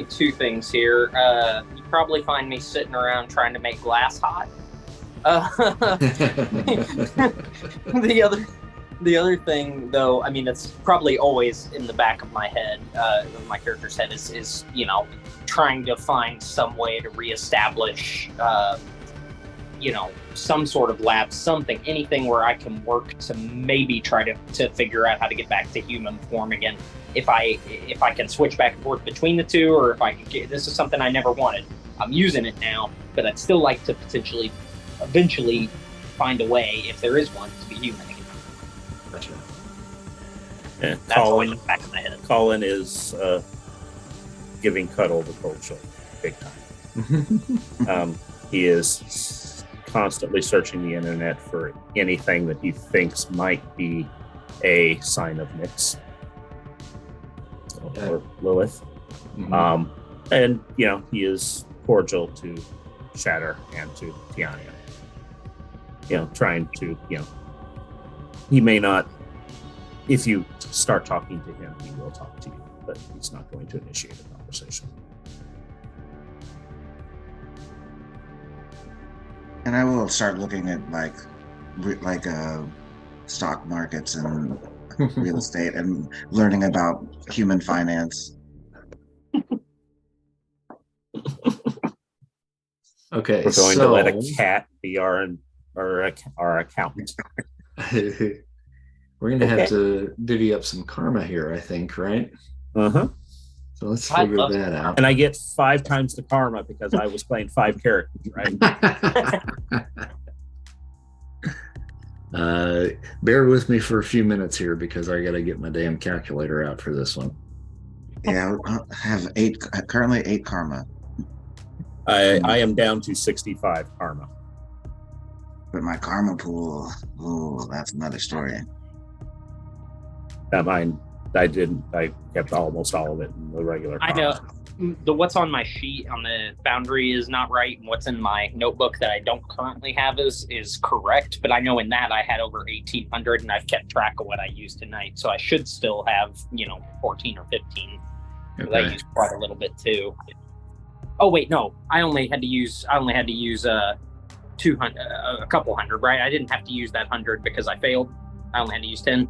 two things here. You probably find me sitting around trying to make glass hot. The other thing, though, I mean, it's probably always in the back of my head, my character's head, is trying to find some way to reestablish, some sort of lab, anything where I can work to maybe try to figure out how to get back to human form again. If I can switch back and forth between the two, or if I can this is something I never wanted. I'm using it now, but I'd still like to eventually find a way, if there is one, to be human again. Gotcha. Yeah, That's always in the back of my head. Colin is giving Cuddle the cold shoulder, big time. He is constantly searching the internet for anything that he thinks might be a sign of Nyx or Lilith. Mhm. And he is cordial to Shatter and to Tiania. Trying to, he may not, if you start talking to him, he will talk to you, but he's not going to initiate a conversation. And I will start looking at like stock markets and real estate and learning about human finance. Okay, We're going so to let a cat be our accountant. we're going to have to divvy up some karma here, I think, right? Uh-huh. So let's I figure love that out. And I get 5 times the karma because I was playing 5 characters, right? Bear with me for a few minutes here because I got to get my damn calculator out for this one. Yeah, I have currently 8 karma, I am down to 65 karma. but my karma pool, that's another story. Mine, I kept almost all of it in the regular I karma. know what's on my sheet on the boundary is not right, and what's in my notebook that I don't currently have is correct. But I know in that I had over 1,800, and I've kept track of what I used tonight, so I should still have 14 or 15. Okay. I used quite a little bit too. Oh wait, no, I only had to use 200, a couple hundred, right? I didn't have to use that 100 because I failed. I only had to use 10.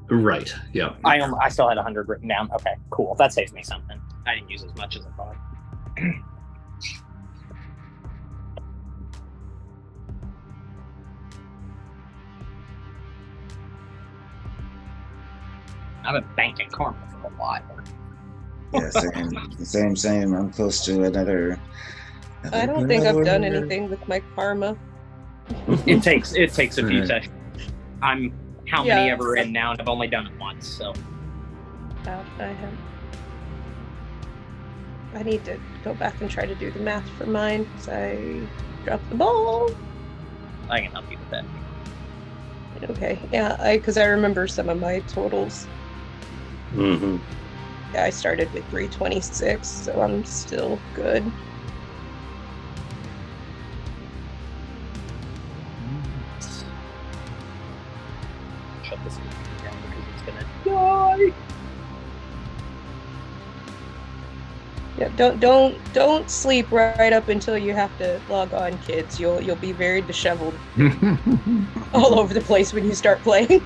Right. Yeah. I still had 100 written down. Okay, cool. That saves me something. I didn't use as much as I thought. I've been banking karma for a while. Yeah, same. I'm close to another. I don't think I've done anything with my karma. It takes a few Right. sessions. I'm how many Yeah. ever in now, and I've only done it once, so I have. I need to go back and try to do the math for mine because I dropped the ball. I can help you with that. Okay, yeah, because I remember some of my totals. Mm-hmm. Yeah, I started with 326, so I'm still good. Shut this computer down because it's gonna die. Yeah, don't sleep right up until you have to log on, kids. You'll be very disheveled all over the place when you start playing.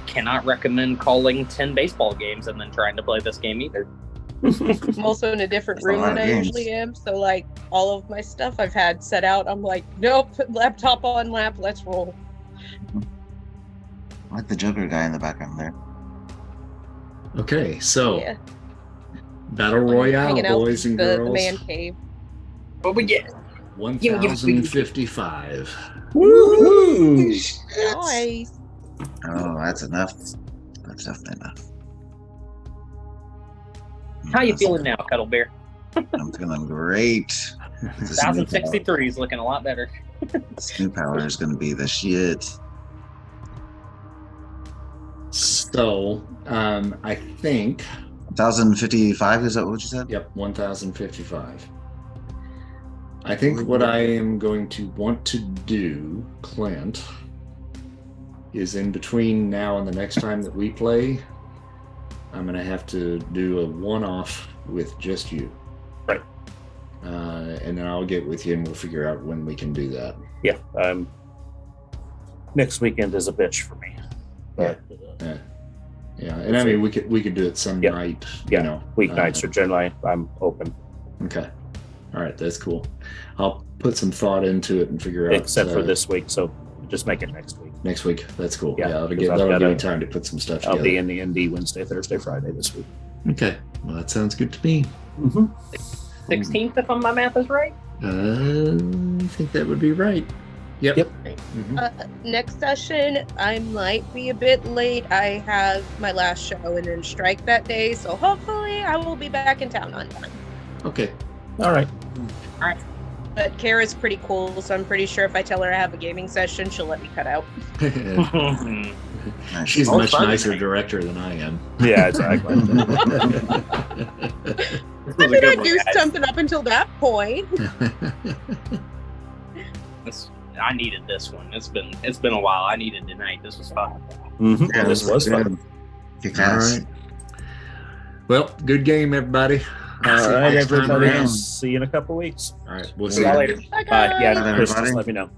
Cannot recommend calling 10 baseball games and then trying to play this game either. I'm also in a different That's a room lot than of I games. usually am, so like all of my stuff I've had set out, I'm like, nope, laptop on lap, let's roll. I like the Joker guy in the background there. Okay, so Yeah, Battle Royale, hanging out boys and the girls. man cave. What we get? 1,055. Woo! Nice. Oh, that's enough. That's definitely enough. How you feeling now, Cuddle Bear? I'm feeling great. This new 1063 is looking a lot better. This new power is going to be the shit. So, I think, 1,055, is that what you said? yep, 1,055. I think what I am going to want to do, Clint, is in between now and the next time that we play, I'm going to have to do a one-off with just you. Right. And then I'll get with you and we'll figure out when we can do that. Yeah. Next weekend is a bitch for me. But, Yeah, and I mean we could do it some Yeah. night. Yeah. You know, weeknights are generally I'm open, okay. All right, that's cool. I'll put some thought into it and figure out. except for this week. So just make it next week. next week. That's cool. Yeah, Yeah, that'll 'cause give I've me gotta- time to put some stuff I'll together. be in the ND Wednesday, Thursday, Friday this week. Okay, well that sounds good to me. Mm-hmm. 16th, if my math is right. I think that would be right. Yep. Yep. Mhm. Next session, I might be a bit late. I have my last show and then strike that day, so hopefully I will be back in town on time. Okay. All right. But Kara's pretty cool, so I'm pretty sure if I tell her I have a gaming session, she'll let me cut out. Nice. She's a Oh, much fun. nicer director than I am. Yeah, exactly. I mean, I do something up until that point. I needed this one. It's been a while. I needed tonight. This was fun. Mm-hmm. Yeah, This was fun. Kick All ass. right. Well, good game, everybody. All right, Next time everybody. around. See you in a couple weeks. All right, we'll See see y'all you later. Bye, Yeah, guys. Bye, Chris, just everybody. let me know.